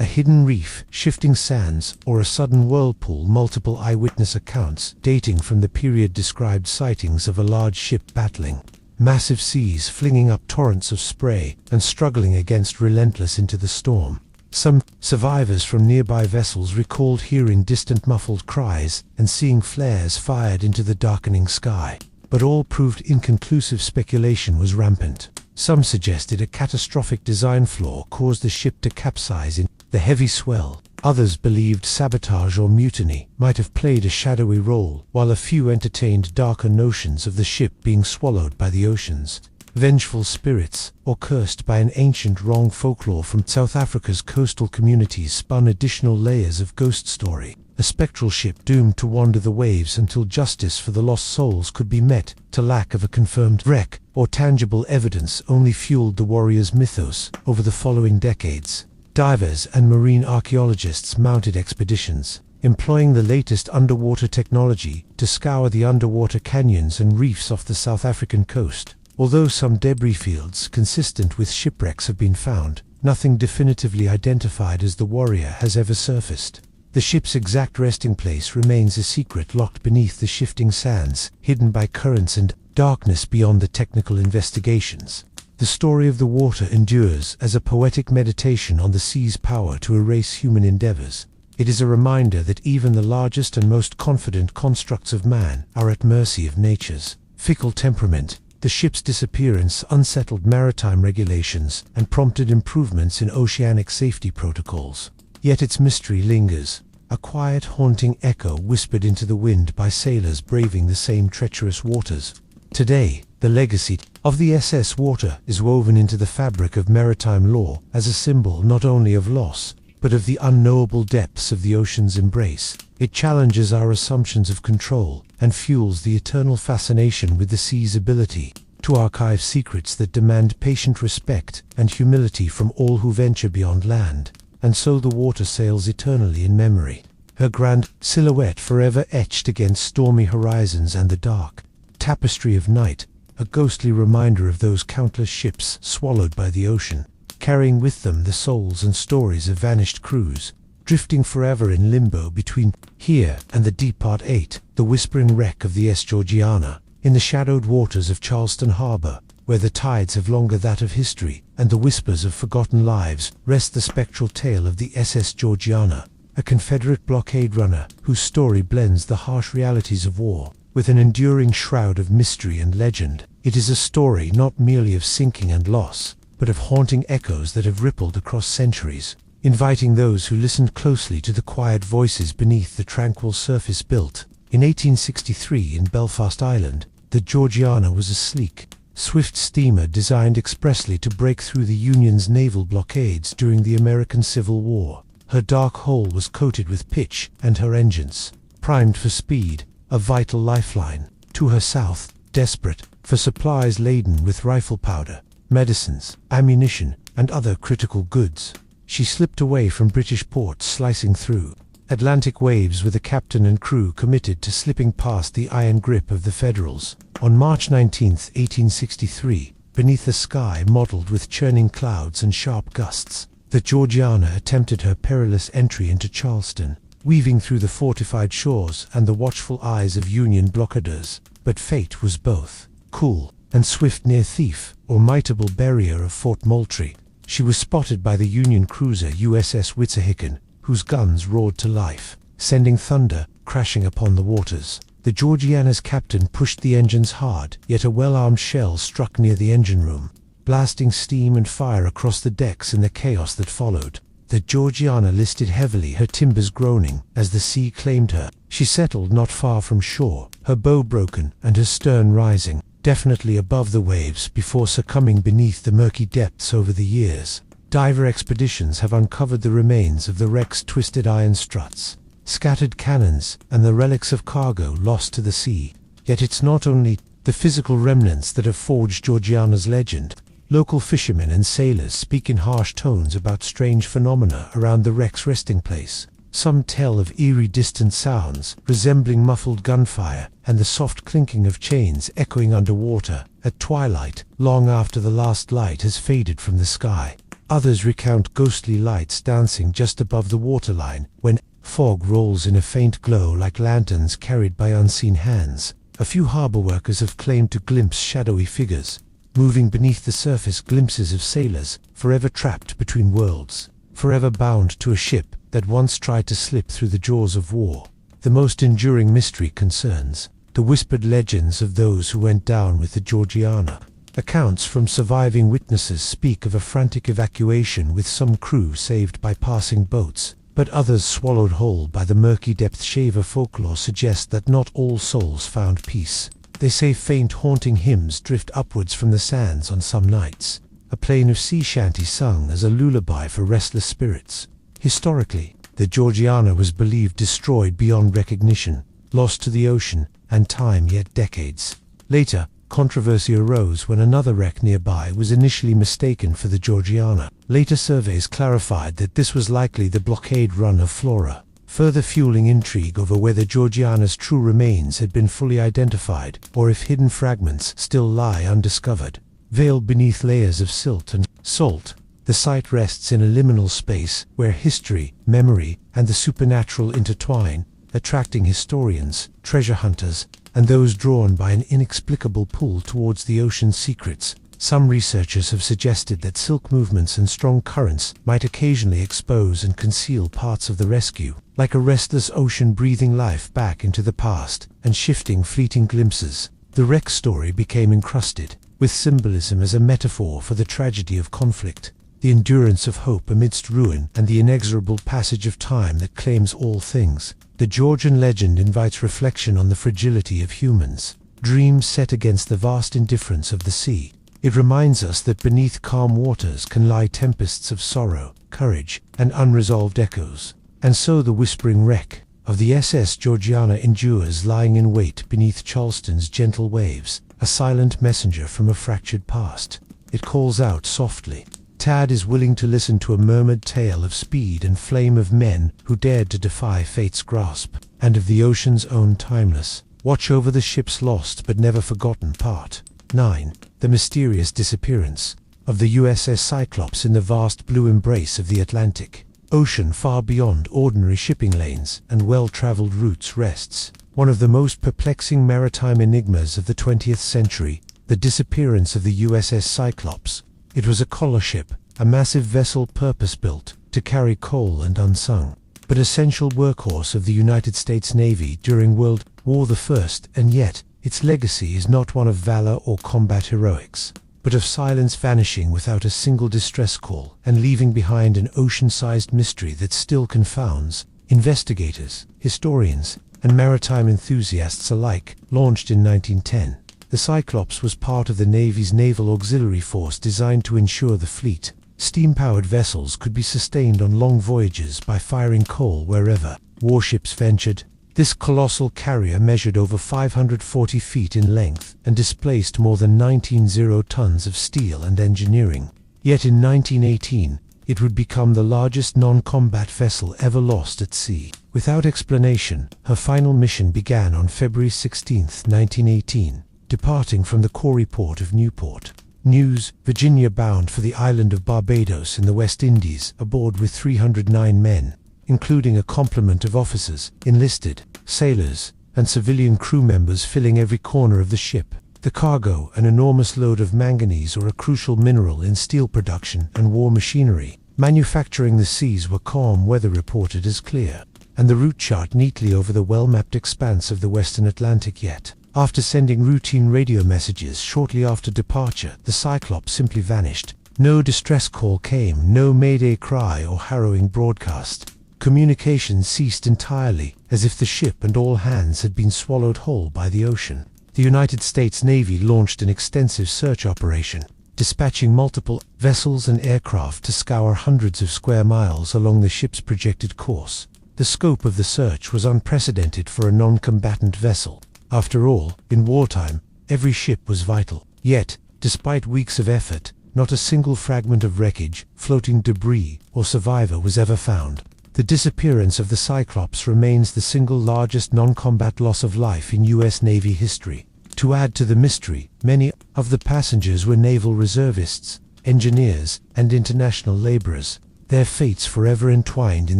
A hidden reef, shifting sands, or a sudden whirlpool? Multiple eyewitness accounts dating from the period described sightings of a large ship battling massive seas, flinging up torrents of spray and struggling against relentless into the storm. Some survivors from nearby vessels recalled hearing distant muffled cries and seeing flares fired into the darkening sky, but all proved inconclusive. Speculation was rampant. Some suggested a catastrophic design flaw caused the ship to capsize in the heavy swell. Others believed sabotage or mutiny might have played a shadowy role, while a few entertained darker notions of the ship being swallowed by the oceans. Vengeful spirits, or cursed by an ancient wrong folklore from South Africa's coastal communities, spun additional layers of ghost story. A spectral ship doomed to wander the waves until justice for the lost souls could be met, to lack of a confirmed wreck or tangible evidence only fueled the warrior's mythos. Over the following decades, divers and marine archaeologists mounted expeditions, employing the latest underwater technology to scour the underwater canyons and reefs off the South African coast. Although some debris fields consistent with shipwrecks have been found, nothing definitively identified as the warrior has ever surfaced. The ship's exact resting place remains a secret, locked beneath the shifting sands, hidden by currents and darkness beyond the technical investigations. The story of the water endures as a poetic meditation on the sea's power to erase human endeavors. It is a reminder that even the largest and most confident constructs of man are at mercy of nature's fickle temperament. The ship's disappearance unsettled maritime regulations and prompted improvements in oceanic safety protocols. Yet its mystery lingers, a quiet, haunting echo whispered into the wind by sailors braving the same treacherous waters. Today, the legacy of the SS Water is woven into the fabric of maritime lore as a symbol not only of loss, but of the unknowable depths of the ocean's embrace. It challenges our assumptions of control and fuels the eternal fascination with the sea's ability to archive secrets that demand patient respect and humility from all who venture beyond land. And so the water sails eternally in memory, her grand silhouette forever etched against stormy horizons and the dark tapestry of night, a ghostly reminder of those countless ships swallowed by the ocean, carrying with them the souls and stories of vanished crews, drifting forever in limbo between here and the deep. Part 8, the whispering wreck of the S. Georgiana. In the shadowed waters of Charleston Harbor, where the tides have longer that of history and the whispers of forgotten lives, rests the spectral tale of the SS Georgiana, a Confederate blockade runner whose story blends the harsh realities of war with an enduring shroud of mystery and legend. It is a story not merely of sinking and loss, but of haunting echoes that have rippled across centuries, inviting those who listened closely to the quiet voices beneath the tranquil surface. Built in 1863 in Belfast, Ireland, the Georgiana was a sleek, swift steamer designed expressly to break through the Union's naval blockades during the American Civil War. Her dark hull was coated with pitch, and her engines, primed for speed, a vital lifeline to her south, desperate for supplies laden with rifle powder, medicines, ammunition, and other critical goods. She slipped away from British ports, slicing through Atlantic waves with a captain and crew committed to slipping past the iron grip of the Federals. On March 19, 1863, beneath a sky mottled with churning clouds and sharp gusts, the Georgiana attempted her perilous entry into Charleston, weaving through the fortified shores and the watchful eyes of Union blockaders. But fate was both cool and swift. Near Thief, or Mightable barrier of Fort Moultrie, she was spotted by the Union cruiser USS Wissahickon, whose guns roared to life, sending thunder crashing upon the waters. The Georgiana's captain pushed the engines hard, yet a well-armed shell struck near the engine room, blasting steam and fire across the decks in the chaos that followed. The Georgiana listed heavily, her timbers groaning as the sea claimed her. She settled not far from shore, her bow broken and her stern rising, definitely above the waves, before succumbing beneath the murky depths. Over the years, diver expeditions have uncovered the remains of the wreck's twisted iron struts, scattered cannons, and the relics of cargo lost to the sea. Yet it's not only the physical remnants that have forged Georgiana's legend. Local fishermen and sailors speak in harsh tones about strange phenomena around the wreck's resting place. Some tell of eerie distant sounds, resembling muffled gunfire, and the soft clinking of chains echoing underwater at twilight, long after the last light has faded from the sky. Others recount ghostly lights dancing just above the waterline, when fog rolls in a faint glow like lanterns carried by unseen hands. A few harbor workers have claimed to glimpse shadowy figures, moving beneath the surface, glimpses of sailors, forever trapped between worlds, forever bound to a ship that once tried to slip through the jaws of war. The most enduring mystery concerns the whispered legends of those who went down with the Georgiana. Accounts from surviving witnesses speak of a frantic evacuation with some crew saved by passing boats, but others swallowed whole by the murky depth. Shaver folklore suggests that not all souls found peace. They say faint haunting hymns drift upwards from the sands on some nights, a plain of sea shanties sung as a lullaby for restless spirits. Historically, the Georgiana was believed destroyed beyond recognition, lost to the ocean and time, yet decades later, controversy arose when another wreck nearby was initially mistaken for the Georgiana. Later surveys clarified that this was likely the blockade run of Flora, further fueling intrigue over whether Georgiana's true remains had been fully identified or if hidden fragments still lie undiscovered. Veiled beneath layers of silt and salt, the site rests in a liminal space where history, memory, and the supernatural intertwine, attracting historians, treasure hunters, and those drawn by an inexplicable pull towards the ocean's secrets. Some researchers have suggested that silk movements and strong currents might occasionally expose and conceal parts of the rescue, like a restless ocean breathing life back into the past and shifting fleeting glimpses. The wreck story became encrusted with symbolism as a metaphor for the tragedy of conflict, the endurance of hope amidst ruin, and the inexorable passage of time that claims all things. The Georgian legend invites reflection on the fragility of humans, dreams set against the vast indifference of the sea. It reminds us that beneath calm waters can lie tempests of sorrow, courage, and unresolved echoes. And so the whispering wreck of the SS Georgiana endures, lying in wait beneath Charleston's gentle waves, a silent messenger from a fractured past. It calls out softly. Tad is willing to listen to a murmured tale of speed and flame, of men who dared to defy fate's grasp, and of the ocean's own timeless watch over the ship's lost but never forgotten part. 9. The mysterious disappearance of the USS Cyclops in the vast blue embrace of the Atlantic Ocean, far beyond ordinary shipping lanes and well-traveled routes, rests one of the most perplexing maritime enigmas of the 20th century, the disappearance of the USS Cyclops. It was a collar ship, a massive vessel purpose-built to carry coal and unsung, but essential workhorse of the United States Navy during World War I, and yet its legacy is not one of valor or combat heroics, but of silence, vanishing without a single distress call and leaving behind an ocean-sized mystery that still confounds investigators, historians, and maritime enthusiasts alike. Launched in 1910, the Cyclops was part of the Navy's Naval Auxiliary Force, designed to ensure the fleet, steam-powered vessels, could be sustained on long voyages by firing coal wherever warships ventured. This colossal carrier measured over 540 feet in length and displaced more than 19 tons of steel and engineering. Yet in 1918, it would become the largest non-combat vessel ever lost at sea. Without explanation, her final mission began on February 16, 1918. Departing from the Corey port of Newport News, Virginia, bound for the island of Barbados in the West Indies, aboard with 309 men, including a complement of officers, enlisted, sailors, and civilian crew members filling every corner of the ship. The cargo, an enormous load of manganese, or a crucial mineral in steel production and war machinery. Manufacturing the seas were calm, weather reported as clear, and the route chart neatly over the well-mapped expanse of the western Atlantic. Yet, after sending routine radio messages shortly after departure, the Cyclops simply vanished. No distress call came, no mayday cry or harrowing broadcast. Communication ceased entirely, as if the ship and all hands had been swallowed whole by the ocean. The United States Navy launched an extensive search operation, dispatching multiple vessels and aircraft to scour hundreds of square miles along the ship's projected course. The scope of the search was unprecedented for a non-combatant vessel. After all, in wartime, every ship was vital. Yet, despite weeks of effort, not a single fragment of wreckage, floating debris, or survivor was ever found. The disappearance of the Cyclops remains the single largest non-combat loss of life in U.S. Navy history. To add to the mystery, many of the passengers were naval reservists, engineers, and international laborers, their fates forever entwined in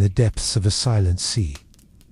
the depths of a silent sea.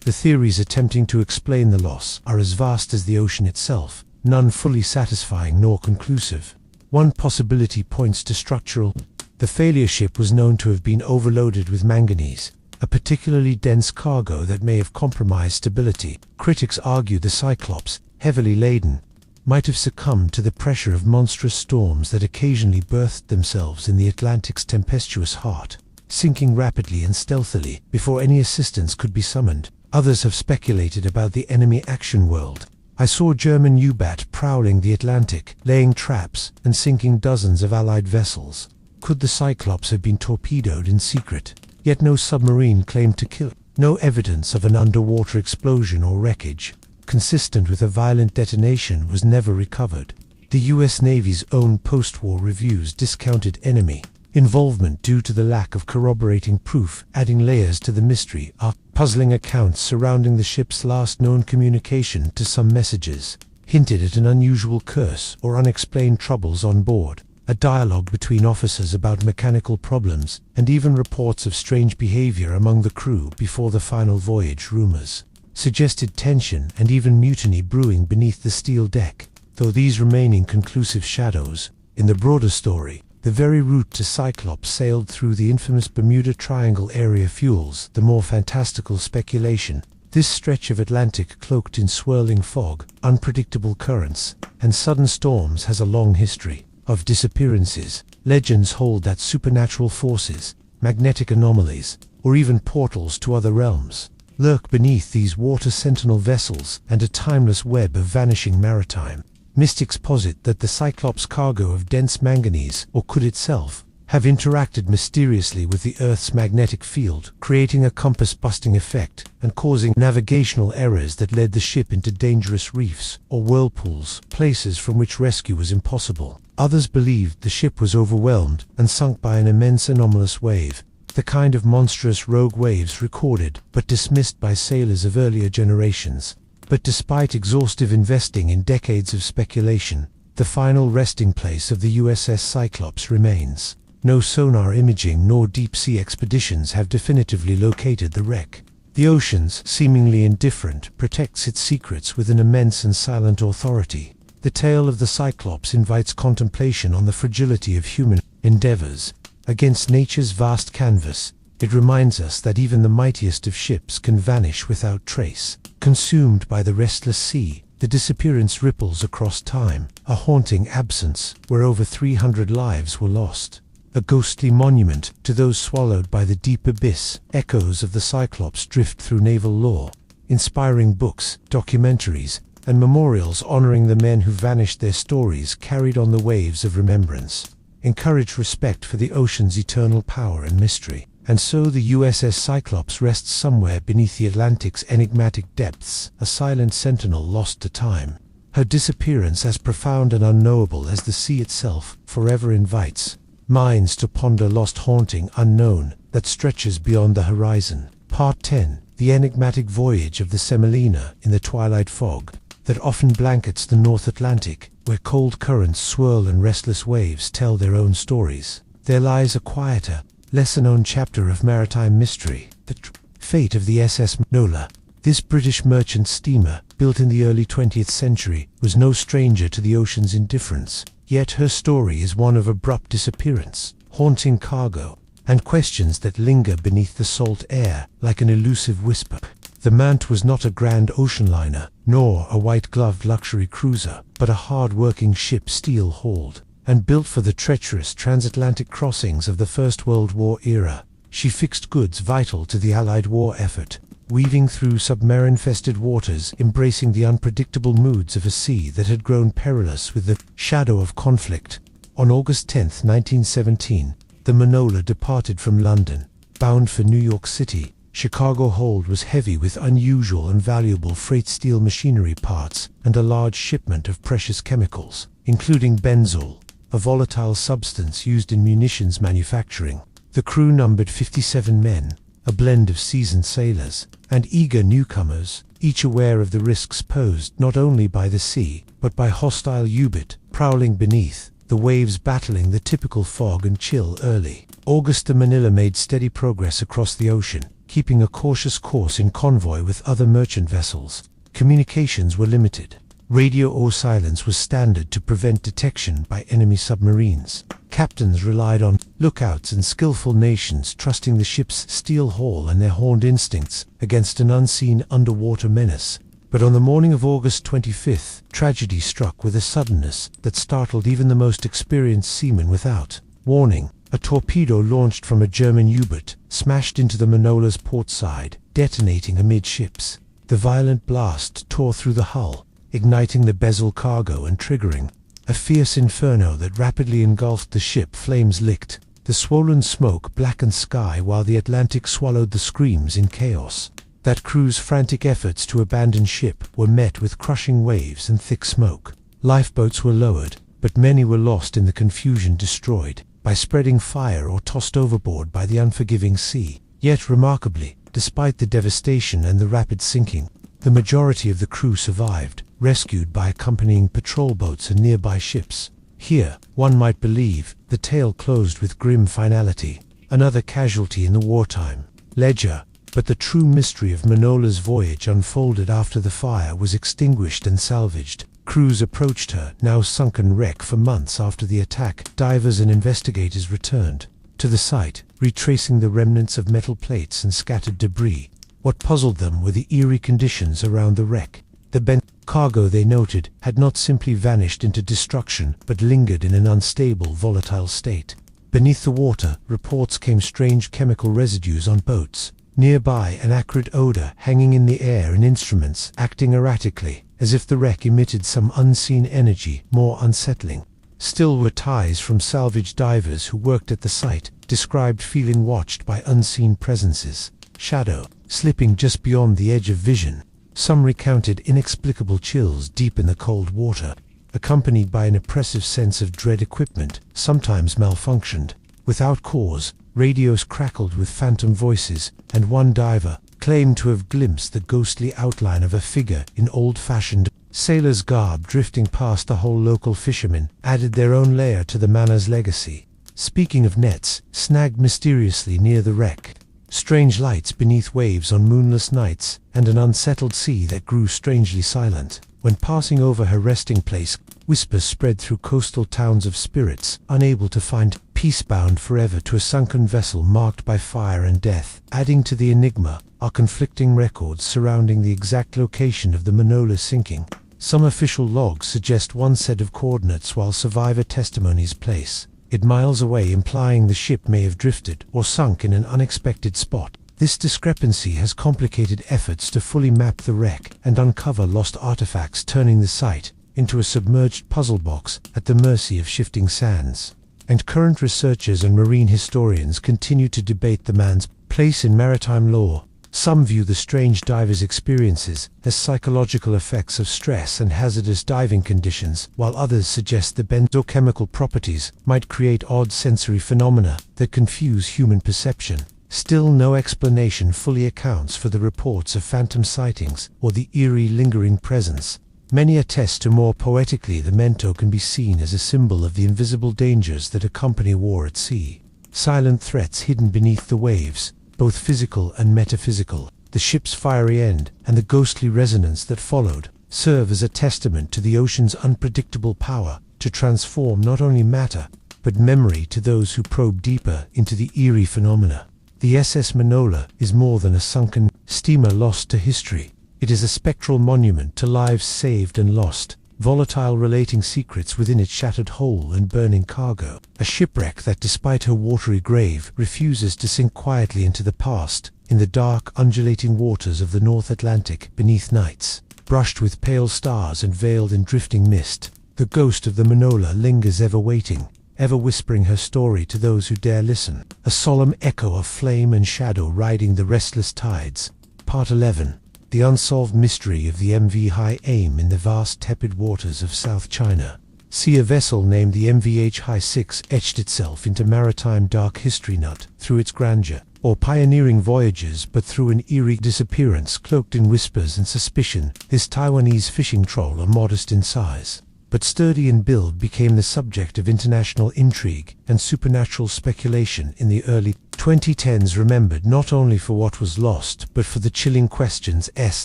The theories attempting to explain the loss are as vast as the ocean itself, none fully satisfying nor conclusive. One possibility points to structural. The failure ship was known to have been overloaded with manganese, a particularly dense cargo that may have compromised stability. Critics argue the Cyclops, heavily laden, might have succumbed to the pressure of monstrous storms that occasionally birthed themselves in the Atlantic's tempestuous heart, sinking rapidly and stealthily before any assistance could be summoned. Others have speculated about the enemy action world. I saw German U-boat prowling the Atlantic, laying traps and sinking dozens of Allied vessels. Could the Cyclops have been torpedoed in secret? Yet no submarine claimed to kill. No evidence of an underwater explosion or wreckage, consistent with a violent detonation, was never recovered. The U.S. Navy's own post-war reviews discounted enemy involvement due to the lack of corroborating proof, adding layers to the mystery. Puzzling accounts surrounding the ship's last known communication to some messages hinted at an unusual curse or unexplained troubles on board. A dialogue between officers about mechanical problems, and even reports of strange behavior among the crew before the final voyage. Rumors suggested tension and even mutiny brewing beneath the steel deck, though these remain inconclusive shadows. In the broader story, the very route to Cyclops sailed through the infamous Bermuda Triangle area fuels the more fantastical speculation. This stretch of Atlantic cloaked in swirling fog, unpredictable currents, and sudden storms has a long history of disappearances. Legends hold that supernatural forces, magnetic anomalies, or even portals to other realms lurk beneath these water sentinel vessels, and a timeless web of vanishing maritime. Mystics posit that the Cyclops' cargo of dense manganese, or could itself, have interacted mysteriously with the Earth's magnetic field, creating a compass-busting effect and causing navigational errors that led the ship into dangerous reefs or whirlpools, places from which rescue was impossible. Others believed the ship was overwhelmed and sunk by an immense anomalous wave, the kind of monstrous rogue waves recorded but dismissed by sailors of earlier generations. But despite exhaustive investing in decades of speculation, the final resting place of the USS Cyclops remains. No sonar imaging nor deep-sea expeditions have definitively located the wreck. The oceans, seemingly indifferent, protects its secrets with an immense and silent authority. The tale of the Cyclops invites contemplation on the fragility of human endeavors. Against nature's vast canvas, it reminds us that even the mightiest of ships can vanish without trace. Consumed by the restless sea, the disappearance ripples across time, a haunting absence where over 300 lives were lost. A ghostly monument to those swallowed by the deep abyss. Echoes of the Cyclops drift through naval lore, inspiring books, documentaries, and memorials honoring the men who vanished. Their stories, carried on the waves of remembrance, encourage respect for the ocean's eternal power and mystery. And so the USS Cyclops rests somewhere beneath the Atlantic's enigmatic depths, a silent sentinel lost to time. Her disappearance as profound and unknowable as the sea itself, forever invites minds to ponder lost haunting unknown that stretches beyond the horizon. Part 10. The enigmatic voyage of the Semolina in the twilight fog that often blankets the North Atlantic, where cold currents swirl and restless waves tell their own stories. There lies a quieter, lesser-known chapter of maritime mystery, the fate of the SS Nola. This British merchant steamer, built in the early 20th century, was no stranger to the ocean's indifference. Yet her story is one of abrupt disappearance, haunting cargo, and questions that linger beneath the salt air like an elusive whisper. The Mant was not a grand ocean liner, nor a white-gloved luxury cruiser, but a hard-working ship steel-hauled and built for the treacherous transatlantic crossings of the First World War era. She fixed goods vital to the Allied war effort, weaving through submarine-infested waters, embracing the unpredictable moods of a sea that had grown perilous with the shadow of conflict. On August 10, 1917, the Manola departed from London, bound for New York City. Chicago hold was heavy with unusual and valuable freight steel machinery parts and a large shipment of precious chemicals, including benzol, a volatile substance used in munitions manufacturing. The crew numbered 57 men, a blend of seasoned sailors and eager newcomers, each aware of the risks posed not only by the sea, but by hostile U-boat prowling beneath, the waves battling the typical fog and chill early. August to Manila made steady progress across the ocean, keeping a cautious course in convoy with other merchant vessels. Communications were limited. Radio silence was standard to prevent detection by enemy submarines. Captains relied on lookouts and skillful nations, trusting the ship's steel hull and their horned instincts against an unseen underwater menace. But on the morning of August 25th, tragedy struck with a suddenness that startled even the most experienced seamen without warning. A torpedo launched from a German U-boat smashed into the Manola's port side, detonating amidships. The violent blast tore through the hull, igniting the bezel cargo and triggering a fierce inferno that rapidly engulfed the ship. Flames licked the swollen smoke blackened sky while the Atlantic swallowed the screams in chaos. That crew's frantic efforts to abandon ship were met with crushing waves and thick smoke. Lifeboats were lowered, but many were lost in the confusion, destroyed by spreading fire or tossed overboard by the unforgiving sea. Yet remarkably, despite the devastation and the rapid sinking, the majority of the crew survived, rescued by accompanying patrol boats and nearby ships. Here, one might believe, the tale closed with grim finality, another casualty in the wartime ledger. But the true mystery of Manola's voyage unfolded after the fire was extinguished and salvaged. Crews approached her now sunken wreck for months after the attack. Divers and investigators returned to the site, retracing the remnants of metal plates and scattered debris. What puzzled them were the eerie conditions around the wreck. The bent cargo, they noted, had not simply vanished into destruction, but lingered in an unstable, volatile state. Beneath the water, reports came strange chemical residues on boats. Nearby, an acrid odor hanging in the air and instruments acting erratically, as if the wreck emitted some unseen energy more unsettling. Still were ties from salvage divers who worked at the site, described feeling watched by unseen presences, shadow slipping just beyond the edge of vision. Some recounted inexplicable chills deep in the cold water, accompanied by an oppressive sense of dread. Equipment sometimes malfunctioned without cause. Radios crackled with phantom voices, and one diver claimed to have glimpsed the ghostly outline of a figure in old-fashioned sailor's garb drifting past. The whole local fishermen added their own layer to the Mana's legacy, speaking of nets snagged mysteriously near the wreck, strange lights beneath waves on moonless nights, and an unsettled sea that grew strangely silent. When passing over her resting place, whispers spread through coastal towns of spirits unable to find peace, bound forever to a sunken vessel marked by fire and death. Adding to the enigma are conflicting records surrounding the exact location of the Manola sinking. Some official logs suggest one set of coordinates, while survivor testimonies place it miles away, implying the ship may have drifted or sunk in an unexpected spot. This discrepancy has complicated efforts to fully map the wreck and uncover lost artifacts, turning the site into a submerged puzzle box at the mercy of shifting sands. And current researchers and marine historians continue to debate the man's place in maritime lore. Some view the strange diver's experiences as psychological effects of stress and hazardous diving conditions, while others suggest the benzochemical properties might create odd sensory phenomena that confuse human perception. Still, no explanation fully accounts for the reports of phantom sightings or the eerie lingering presence. Many attest to more poetically the Mento can be seen as a symbol of the invisible dangers that accompany war at sea. Silent threats hidden beneath the waves, both physical and metaphysical. The ship's fiery end and the ghostly resonance that followed serve as a testament to the ocean's unpredictable power to transform not only matter, but memory to those who probe deeper into the eerie phenomena. The SS Manola is more than a sunken steamer lost to history. It is a spectral monument to lives saved and lost, volatile relating secrets within its shattered hull and burning cargo. A shipwreck that, despite her watery grave, refuses to sink quietly into the past, in the dark, undulating waters of the North Atlantic, beneath nights brushed with pale stars and veiled in drifting mist. The ghost of the Manola lingers, ever waiting, ever whispering her story to those who dare listen. A solemn echo of flame and shadow riding the restless tides. Part 11. The unsolved mystery of the MV High Aim in the vast tepid waters of South China. See, a vessel named the MVH High 6 etched itself into maritime dark history not through its grandeur or pioneering voyages, but through an eerie disappearance cloaked in whispers and suspicion. This Taiwanese fishing trawler, modest in size but sturdy in build, became the subject of international intrigue and supernatural speculation in the early 2010s, remembered not only for what was lost but for the chilling questions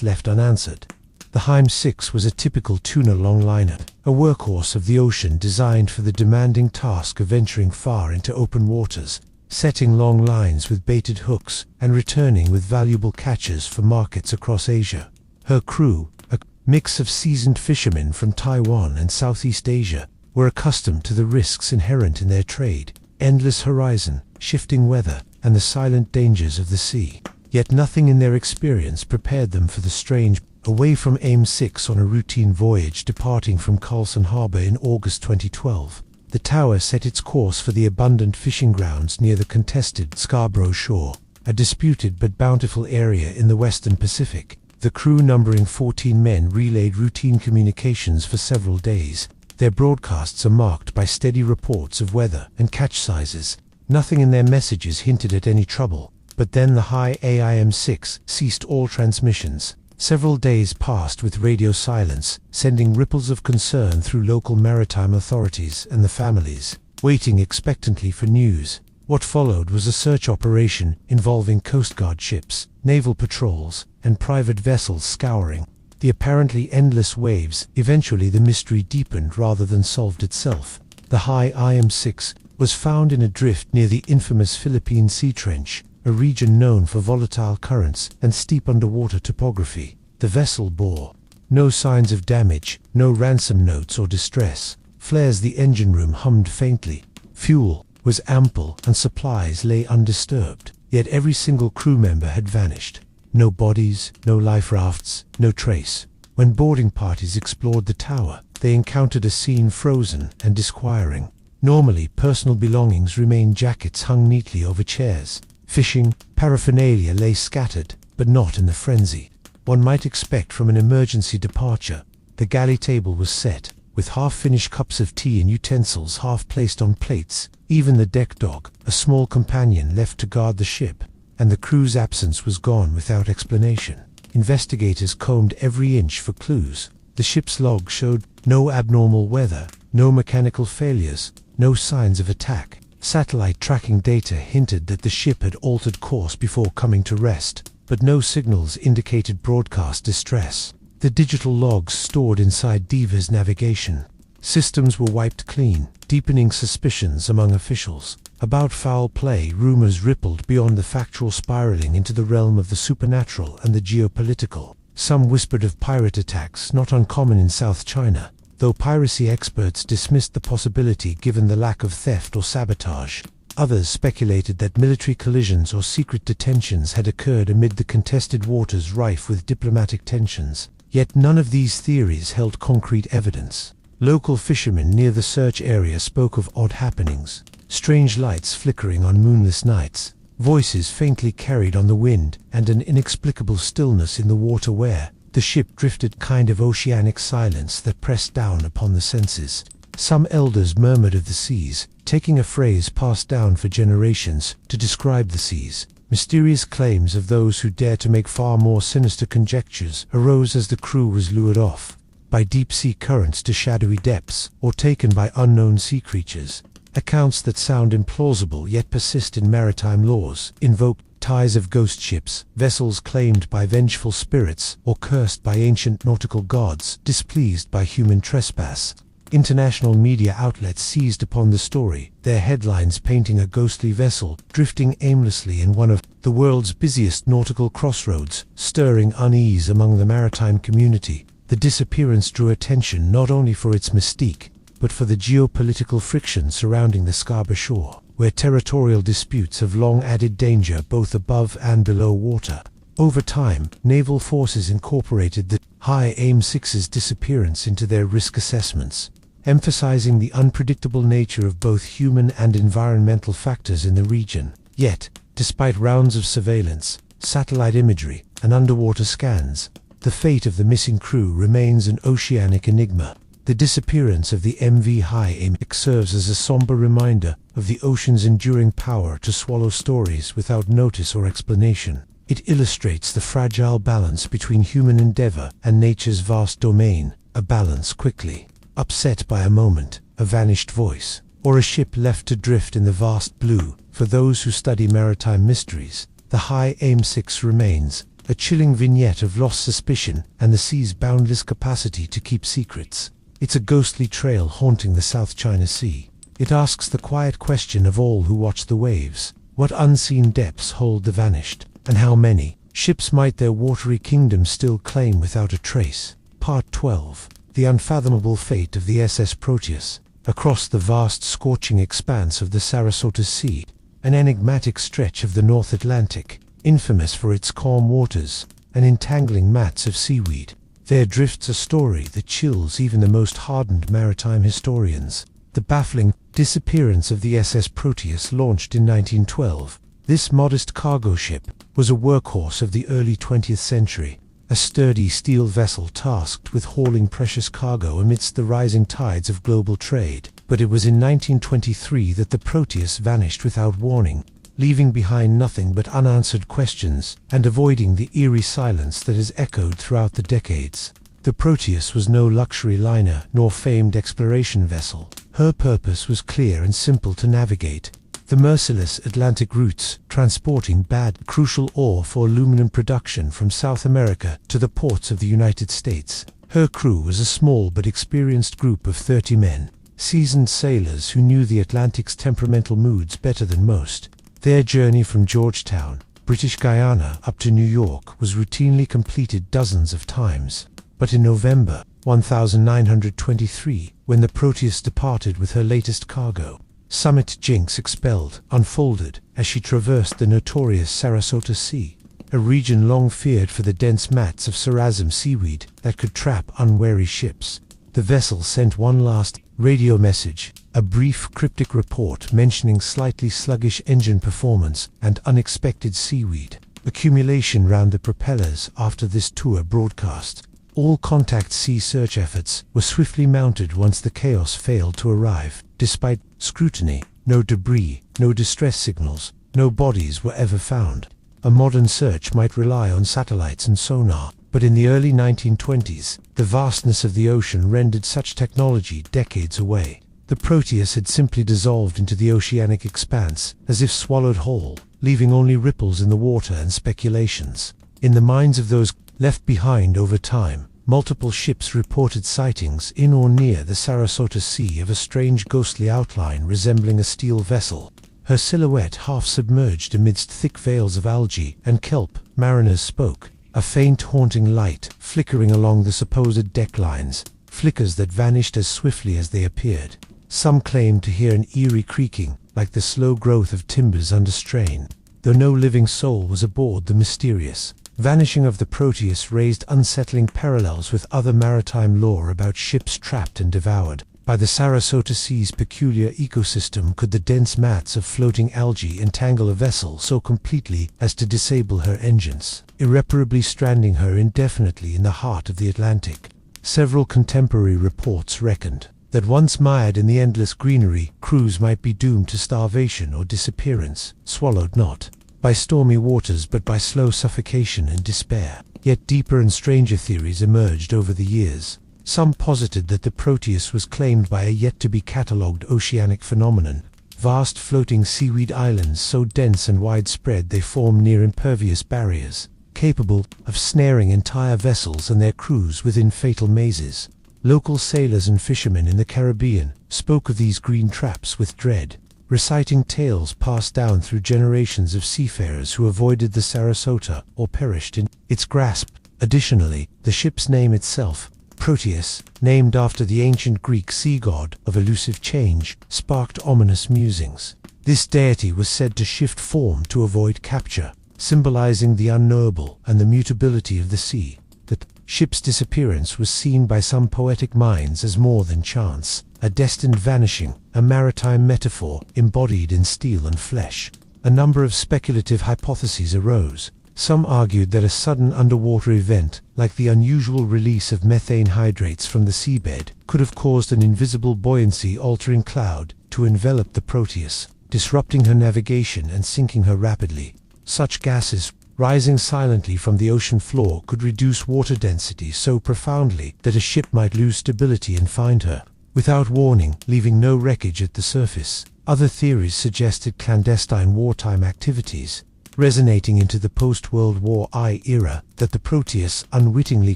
left unanswered. The Haim 6 was a typical tuna longliner, a workhorse of the ocean designed for the demanding task of venturing far into open waters, setting long lines with baited hooks and returning with valuable catches for markets across Asia. Her crew, a mix of seasoned fishermen from Taiwan and Southeast Asia, were accustomed to the risks inherent in their trade: endless horizon, shifting weather, and the silent dangers of the sea. Yet nothing in their experience prepared them for the strange. Away from AIM 6 on a routine voyage departing from Carlson Harbor in August 2012, the tower set its course for the abundant fishing grounds near the contested Scarborough shore, a disputed but bountiful area in the Western Pacific. The crew, numbering 14 men, relayed routine communications for several days. Their broadcasts are marked by steady reports of weather and catch sizes. Nothing in their messages hinted at any trouble, but then the High AIM 6 ceased all transmissions. Several days passed with radio silence, sending ripples of concern through local maritime authorities and the families, waiting expectantly for news. What followed was a search operation involving Coast Guard ships, naval patrols, and private vessels scouring the apparently endless waves. Eventually the mystery deepened rather than solved itself. The High IM 6 was found in a drift near the infamous Philippine Sea Trench, a region known for volatile currents and steep underwater topography. The vessel bore no signs of damage, no ransom notes or distress. Flares the engine room hummed faintly. Fuel was ample and supplies lay undisturbed. Yet every single crew member had vanished. No bodies, no life rafts, no trace. When boarding parties explored the tower, they encountered a scene frozen and disquieting. Normally, personal belongings remained. Jackets hung neatly over chairs. Fishing paraphernalia lay scattered, but not in the frenzy one might expect from an emergency departure. The galley table was set, with half-finished cups of tea and utensils half placed on plates. Even the deck dog, a small companion, left to guard the ship, and the crew's absence was gone without explanation. Investigators combed every inch for clues. The ship's log showed no abnormal weather, no mechanical failures, no signs of attack. Satellite tracking data hinted that the ship had altered course before coming to rest, but no signals indicated broadcast distress. The digital logs stored inside Diva's navigation systems were wiped clean, deepening suspicions among officials. About foul play, rumors rippled beyond the factual, spiraling into the realm of the supernatural and the geopolitical. Some whispered of pirate attacks, not uncommon in South China, though piracy experts dismissed the possibility given the lack of theft or sabotage. Others speculated that military collisions or secret detentions had occurred amid the contested waters rife with diplomatic tensions. Yet none of these theories held concrete evidence. Local fishermen near the search area spoke of odd happenings, strange lights flickering on moonless nights, voices faintly carried on the wind, and an inexplicable stillness in the water where the ship drifted, kind of oceanic silence that pressed down upon the senses. Some elders murmured of the seas, taking a phrase passed down for generations to describe the seas. Mysterious claims of those who dared to make far more sinister conjectures arose as the crew was lured off by deep-sea currents to shadowy depths, or taken by unknown sea creatures. Accounts that sound implausible yet persist in maritime laws invoke ties of ghost ships, vessels claimed by vengeful spirits or cursed by ancient nautical gods, displeased by human trespass. International media outlets seized upon the story, their headlines painting a ghostly vessel drifting aimlessly in one of the world's busiest nautical crossroads, stirring unease among the maritime community. The disappearance drew attention not only for its mystique, but for the geopolitical friction surrounding the Scarborough shore, where territorial disputes have long added danger both above and below water. Over time, naval forces incorporated the High AIM 6's disappearance into their risk assessments. emphasizing the unpredictable nature of both human and environmental factors in the region. Yet, despite rounds of surveillance, satellite imagery, and underwater scans, the fate of the missing crew remains an oceanic enigma. The disappearance of the MV Shipwrecks serves as a somber reminder of the ocean's enduring power to swallow stories without notice or explanation. It illustrates the fragile balance between human endeavor and nature's vast domain, a balance quickly upset by a moment, a vanished voice, or a ship left to drift in the vast blue. For those who study maritime mysteries, the Shipwrecks remains a chilling vignette of lost suspicion and the sea's boundless capacity to keep secrets. It's a ghostly trail haunting the South China Sea. It asks the quiet question of all who watch the waves: what unseen depths hold the vanished, and how many ships might their watery kingdom still claim without a trace? Part 12. The unfathomable fate of the SS Proteus. Across the vast scorching expanse of the Sarasota Sea, an enigmatic stretch of the North Atlantic, infamous for its calm waters and entangling mats of seaweed, there drifts a story that chills even the most hardened maritime historians. The baffling disappearance of the SS Proteus, launched in 1912. This modest cargo ship was a workhorse of the early 20th century, a sturdy steel vessel tasked with hauling precious cargo amidst the rising tides of global trade. But it was in 1923 that the Proteus vanished without warning, leaving behind nothing but unanswered questions and avoiding the eerie silence that has echoed throughout the decades. The Proteus was no luxury liner nor famed exploration vessel. Her purpose was clear and simple to navigate: the merciless Atlantic routes, transporting crucial ore for aluminum production from South America to the ports of the United States. Her crew was a small but experienced group of 30 men, seasoned sailors who knew the Atlantic's temperamental moods better than most. Their journey from Georgetown, British Guiana, up to New York was routinely completed dozens of times. But in November 1923, when the Proteus departed with her latest cargo, Summit Jinx expelled, unfolded as she traversed the notorious Sarasota Sea, a region long feared for the dense mats of sargassum seaweed that could trap unwary ships. The vessel sent one last radio message, a brief cryptic report mentioning slightly sluggish engine performance and unexpected seaweed accumulation round the propellers. After this tour broadcast, all contact sea search efforts were swiftly mounted once the chaos failed to arrive. Despite scrutiny, no debris, no distress signals, no bodies were ever found. A modern search might rely on satellites and sonar, but in the early 1920s, the vastness of the ocean rendered such technology decades away. The Proteus had simply dissolved into the oceanic expanse, as if swallowed whole, leaving only ripples in the water and speculations. In the minds of those left behind over time, multiple ships reported sightings in or near the Sarasota Sea of a strange ghostly outline resembling a steel vessel, her silhouette half submerged amidst thick veils of algae and kelp. Mariners spoke, a faint haunting light flickering along the supposed deck lines, flickers that vanished as swiftly as they appeared. Some claimed to hear an eerie creaking, like the slow growth of timbers under strain. Though no living soul was aboard, the mysterious vanishing of the Proteus raised unsettling parallels with other maritime lore about ships trapped and devoured by the Sarasota Sea's peculiar ecosystem. Could the dense mats of floating algae entangle a vessel so completely as to disable her engines, irreparably stranding her indefinitely in the heart of the Atlantic? Several contemporary reports reckoned that once mired in the endless greenery, crews might be doomed to starvation or disappearance, swallowed not by stormy waters but by slow suffocation and despair. Yet deeper and stranger theories emerged over the years. Some posited that the Proteus was claimed by a yet-to-be-catalogued oceanic phenomenon, vast floating seaweed islands so dense and widespread they form near impervious barriers, capable of snaring entire vessels and their crews within fatal mazes. Local sailors and fishermen in the Caribbean spoke of these green traps with dread, reciting tales passed down through generations of seafarers who avoided the Sarasota or perished in its grasp. Additionally, the ship's name itself, Proteus, named after the ancient Greek sea god of elusive change, sparked ominous musings. This deity was said to shift form to avoid capture, symbolizing the unknowable and the mutability of the sea. The ship's disappearance was seen by some poetic minds as more than chance, a destined vanishing, a maritime metaphor embodied in steel and flesh. A number of speculative hypotheses arose. Some argued that a sudden underwater event, like the unusual release of methane hydrates from the seabed, could have caused an invisible buoyancy-altering cloud to envelop the Proteus, disrupting her navigation and sinking her rapidly. Such gases, rising silently from the ocean floor, could reduce water density so profoundly that a ship might lose stability and find her, without warning, leaving no wreckage at the surface. Other theories suggested clandestine wartime activities, resonating into the post-World War I era, that the Proteus unwittingly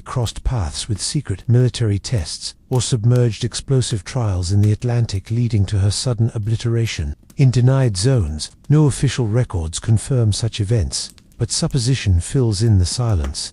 crossed paths with secret military tests or submerged explosive trials in the Atlantic, leading to her sudden obliteration. In denied zones, no official records confirm such events, but supposition fills in the silence.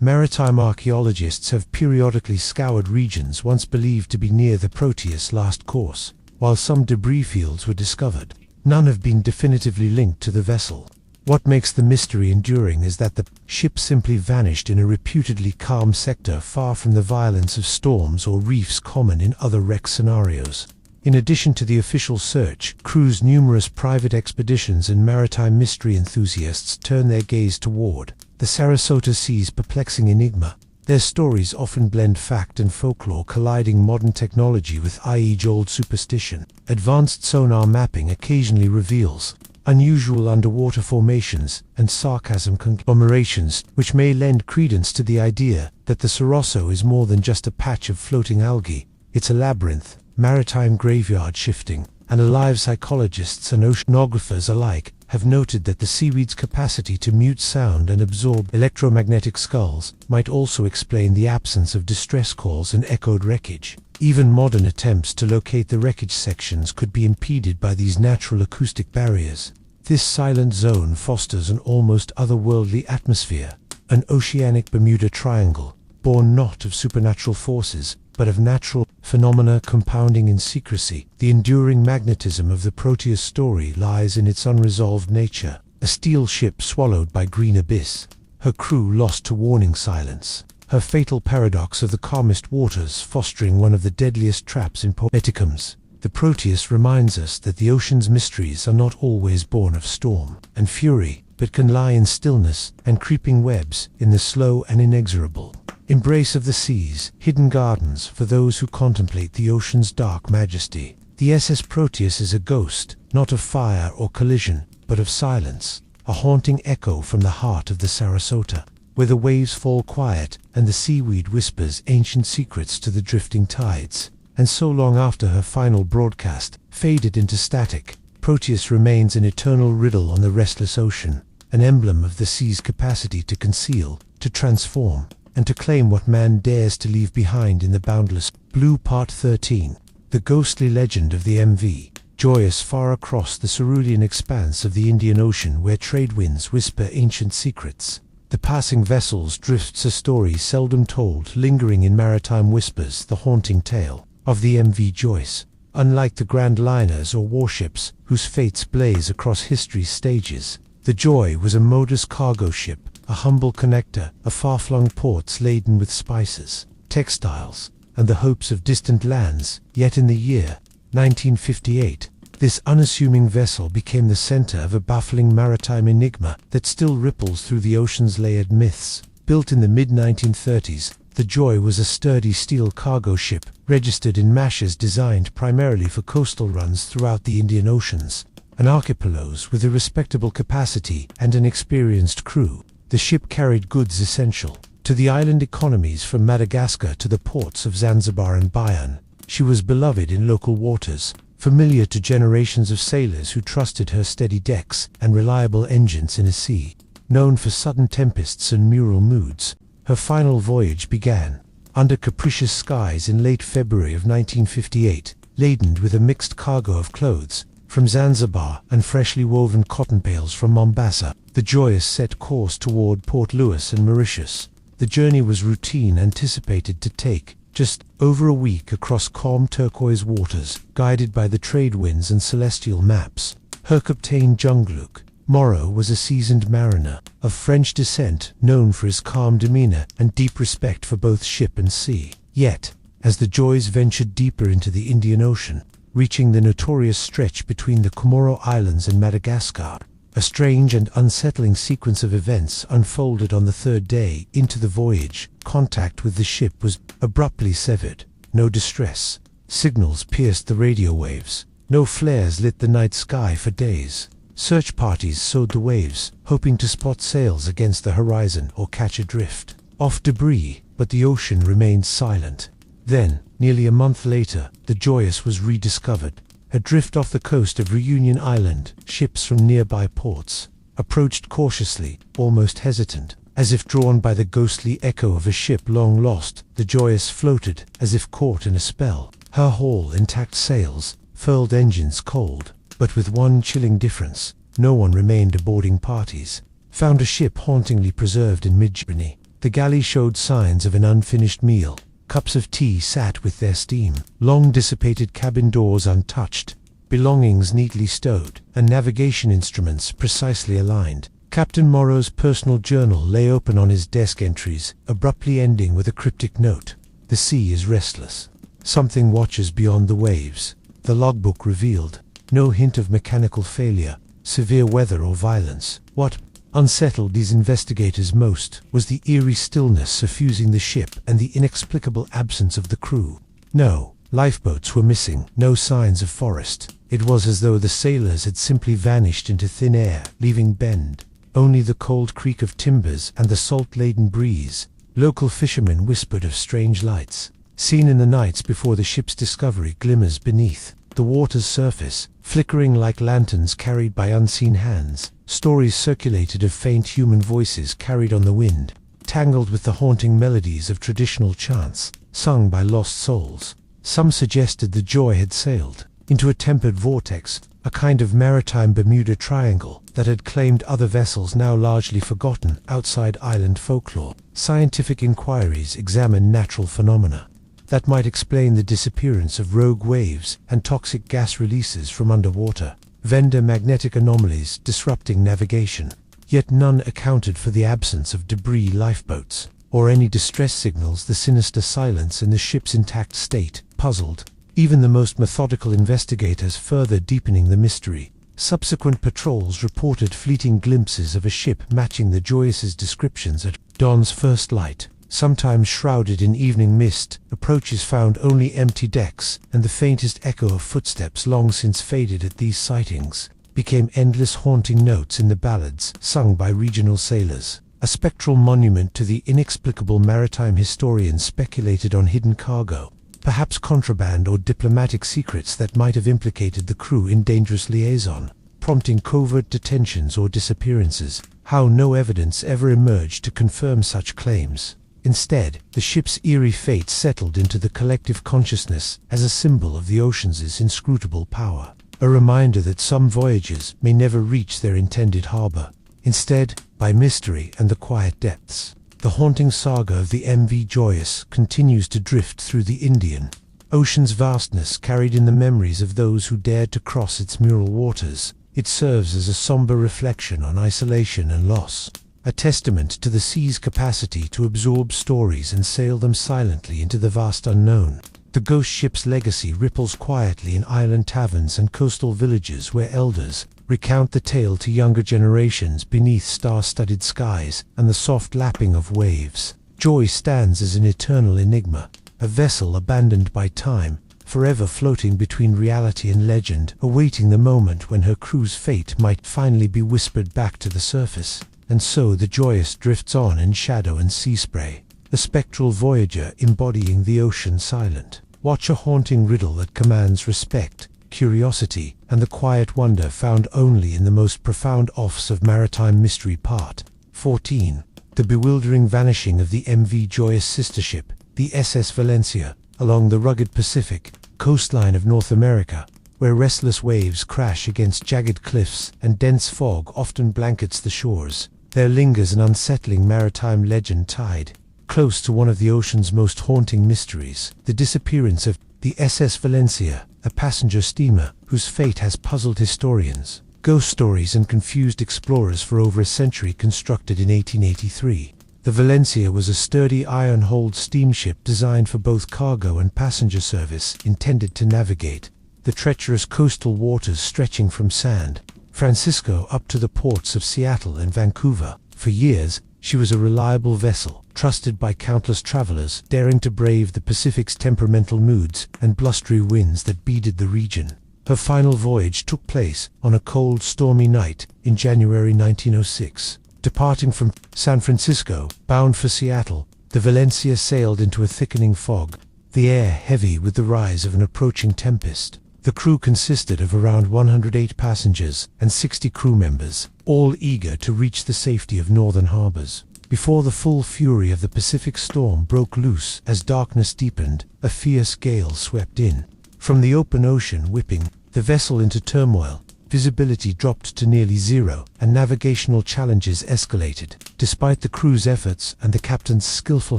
Maritime archaeologists have periodically scoured regions once believed to be near the Proteus' last course. While some debris fields were discovered, none have been definitively linked to the vessel. What makes the mystery enduring is that the ship simply vanished in a reputedly calm sector far from the violence of storms or reefs common in other wreck scenarios. In addition to the official search, crews, numerous private expeditions and maritime mystery enthusiasts turn their gaze toward the Sarasota Sea's perplexing enigma. Their stories often blend fact and folklore, colliding modern technology with age-old superstition. Advanced sonar mapping occasionally reveals unusual underwater formations and sarcasm conglomerations, which may lend credence to the idea that the Sargasso is more than just a patch of floating algae. It's a labyrinth, maritime graveyard shifting, and alive. Psychologists and oceanographers alike have noted that the seaweed's capacity to mute sound and absorb electromagnetic skulls might also explain the absence of distress calls and echoed wreckage. Even modern attempts to locate the wreckage sections could be impeded by these natural acoustic barriers. This silent zone fosters an almost otherworldly atmosphere, an oceanic Bermuda Triangle, born not of supernatural forces, but of natural phenomena compounding in secrecy. The enduring magnetism of the Proteus story lies in its unresolved nature. A steel ship swallowed by green abyss, her crew lost to warning silence, her fatal paradox of the calmest waters fostering one of the deadliest traps in poeticums. The Proteus reminds us that the ocean's mysteries are not always born of storm and fury, but can lie in stillness and creeping webs in the slow and inexorable embrace of the seas, hidden gardens for those who contemplate the ocean's dark majesty. The SS Proteus is a ghost, not of fire or collision, but of silence, a haunting echo from the heart of the Sarasota, where the waves fall quiet and the seaweed whispers ancient secrets to the drifting tides. And so long after her final broadcast faded into static, Proteus remains an eternal riddle on the restless ocean, an emblem of the sea's capacity to conceal, to transform, and to claim what man dares to leave behind in the boundless blue. Part 13. The ghostly legend of the MV, joyous far across the cerulean expanse of the Indian Ocean, where trade winds whisper ancient secrets. The passing vessels drifts a story seldom told, lingering in maritime whispers, the haunting tale of the MV Joyce. Unlike the grand liners or warships whose fates blaze across history's stages, the Joy was a modest cargo ship, a humble connector of far-flung ports laden with spices, textiles, and the hopes of distant lands. Yet in the year 1958, this unassuming vessel became the center of a baffling maritime enigma that still ripples through the ocean's layered myths. Built in the mid-1930s, the Joy was a sturdy steel cargo ship, registered in mashes designed primarily for coastal runs throughout the Indian Oceans, an archipelagos with a respectable capacity and an experienced crew. The ship carried goods essential to the island economies from Madagascar to the ports of Zanzibar and Bayan. She was beloved in local waters, familiar to generations of sailors who trusted her steady decks and reliable engines in a sea known for sudden tempests and mural moods. Her final voyage began under capricious skies in late February of 1958, laden with a mixed cargo of clothes from Zanzibar and freshly woven cotton bales from Mombasa. The Joyous set course toward Port Louis and Mauritius. The journey was routine, anticipated to take just over a week across calm turquoise waters, guided by the trade winds and celestial maps. Her captain Junglook, Moreau was a seasoned mariner, of French descent, known for his calm demeanor and deep respect for both ship and sea. Yet, as the Joyce ventured deeper into the Indian Ocean, reaching the notorious stretch between the Comoro Islands and Madagascar, a strange and unsettling sequence of events unfolded on the third day into the voyage. Contact with the ship was abruptly severed. No distress signals pierced the radio waves. No flares lit the night sky for days. Search parties sowed the waves, hoping to spot sails against the horizon or catch a drift off debris, but the ocean remained silent. Then, nearly a month later, the Joyous was rediscovered. Adrift off the coast of Reunion Island, ships from nearby ports approached cautiously, almost hesitant. As if drawn by the ghostly echo of a ship long lost, the Joyous floated, as if caught in a spell. Her hull intact, sails, furled, engines cold. But with one chilling difference: no one remained aboarding parties. Found a ship hauntingly preserved in mid-journey. The galley showed signs of an unfinished meal. Cups of tea sat with their steam. Long dissipated cabin doors untouched. Belongings neatly stowed, and navigation instruments precisely aligned. Captain Moreau's personal journal lay open on his desk, entries abruptly ending with a cryptic note: "The sea is restless. Something watches beyond the waves." The logbook revealed no hint of mechanical failure, severe weather, or violence. What unsettled these investigators most was the eerie stillness suffusing the ship and the inexplicable absence of the crew. No lifeboats were missing, no signs of forest. It was as though the sailors had simply vanished into thin air, leaving Bend only the cold creak of timbers and the salt-laden breeze. Local fishermen whispered of strange lights seen in the nights before the ship's discovery. Glimmers beneath the water's surface, flickering like lanterns carried by unseen hands. Stories circulated of faint human voices carried on the wind, tangled with the haunting melodies of traditional chants, sung by lost souls. Some suggested the Joy had sailed into a tempered vortex, a kind of maritime Bermuda Triangle that had claimed other vessels now largely forgotten outside island folklore. Scientific inquiries examined natural phenomena that might explain the disappearance of rogue waves and toxic gas releases from underwater. Vendor magnetic anomalies disrupting navigation. Yet none accounted for the absence of debris, lifeboats, or any distress signals. The sinister silence in the ship's intact state puzzled even the most methodical investigators, further deepening the mystery. Subsequent patrols reported fleeting glimpses of a ship matching the Joyce's descriptions at dawn's first light, sometimes shrouded in evening mist. Approaches found only empty decks, and the faintest echo of footsteps, long since faded at these sightings, became endless haunting notes in the ballads sung by regional sailors. A spectral monument to the inexplicable. Maritime historians speculated on hidden cargo, perhaps contraband or diplomatic secrets that might have implicated the crew in dangerous liaison, prompting covert detentions or disappearances. How no evidence ever emerged to confirm such claims. Instead, the ship's eerie fate settled into the collective consciousness as a symbol of the ocean's inscrutable power, a reminder that some voyages may never reach their intended harbor. Instead, by mystery and the quiet depths, the haunting saga of the MV Joyous continues to drift through the Indian Ocean's vastness, carried in the memories of those who dared to cross its mural waters. It serves as a somber reflection on isolation and loss, a testament to the sea's capacity to absorb stories and sail them silently into the vast unknown. The ghost ship's legacy ripples quietly in island taverns and coastal villages, where elders recount the tale to younger generations beneath star-studded skies and the soft lapping of waves. Joy stands as an eternal enigma, a vessel abandoned by time, forever floating between reality and legend, awaiting the moment when her crew's fate might finally be whispered back to the surface. And so the Joyous drifts on in shadow and sea spray, the spectral voyager embodying the ocean silent. Watch a haunting riddle that commands respect, curiosity, and the quiet wonder found only in the most profound offs of maritime mystery. Part 14. The bewildering vanishing of the MV Joyous sister ship, the SS Valencia, along the rugged Pacific coastline of North America, where restless waves crash against jagged cliffs and dense fog often blankets the shores. There lingers an unsettling maritime legend tied close to one of the ocean's most haunting mysteries: the disappearance of the SS Valencia, a passenger steamer whose fate has puzzled historians Ghost stories and confused explorers for over a century. Constructed in 1883, the Valencia was a sturdy iron-hulled steamship designed for both cargo and passenger service, intended to navigate the treacherous coastal waters stretching from San Francisco up to the ports of Seattle and Vancouver. For years, she was a reliable vessel, trusted by countless travelers, daring to brave the Pacific's temperamental moods and blustery winds that beaded the region. Her final voyage took place on a cold, stormy night in January 1906. Departing from San Francisco, bound for Seattle, the Valencia sailed into a thickening fog, the air heavy with the rise of an approaching tempest. The crew consisted of around 108 passengers and 60 crew members, all eager to reach the safety of northern harbors. Before the full fury of the Pacific storm broke loose, as darkness deepened, a fierce gale swept in from the open ocean, whipping the vessel into turmoil. Visibility dropped to nearly zero, and navigational challenges escalated. Despite the crew's efforts and the captain's skillful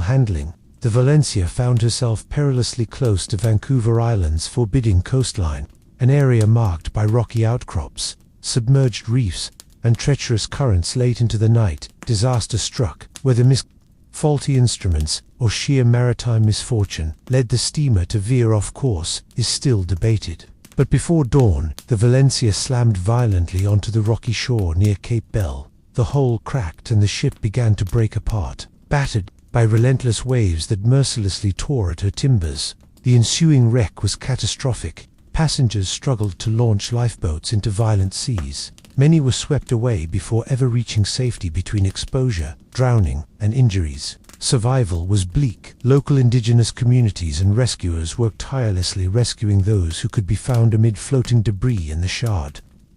handling, the Valencia found herself perilously close to Vancouver Island's forbidding coastline, an area marked by rocky outcrops, submerged reefs, and treacherous currents. Late into the night, disaster struck. Whether faulty instruments or sheer maritime misfortune led the steamer to veer off course is still debated. But before dawn, the Valencia slammed violently onto the rocky shore near Cape Bell. The hull cracked and the ship began to break apart, battered by relentless waves that mercilessly tore at her timbers. The ensuing wreck was catastrophic. Passengers struggled to launch lifeboats into violent seas. Many were swept away before ever reaching safety between exposure, drowning, and injuries. Survival was bleak. Local indigenous communities and rescuers worked tirelessly, rescuing those who could be found amid floating debris in the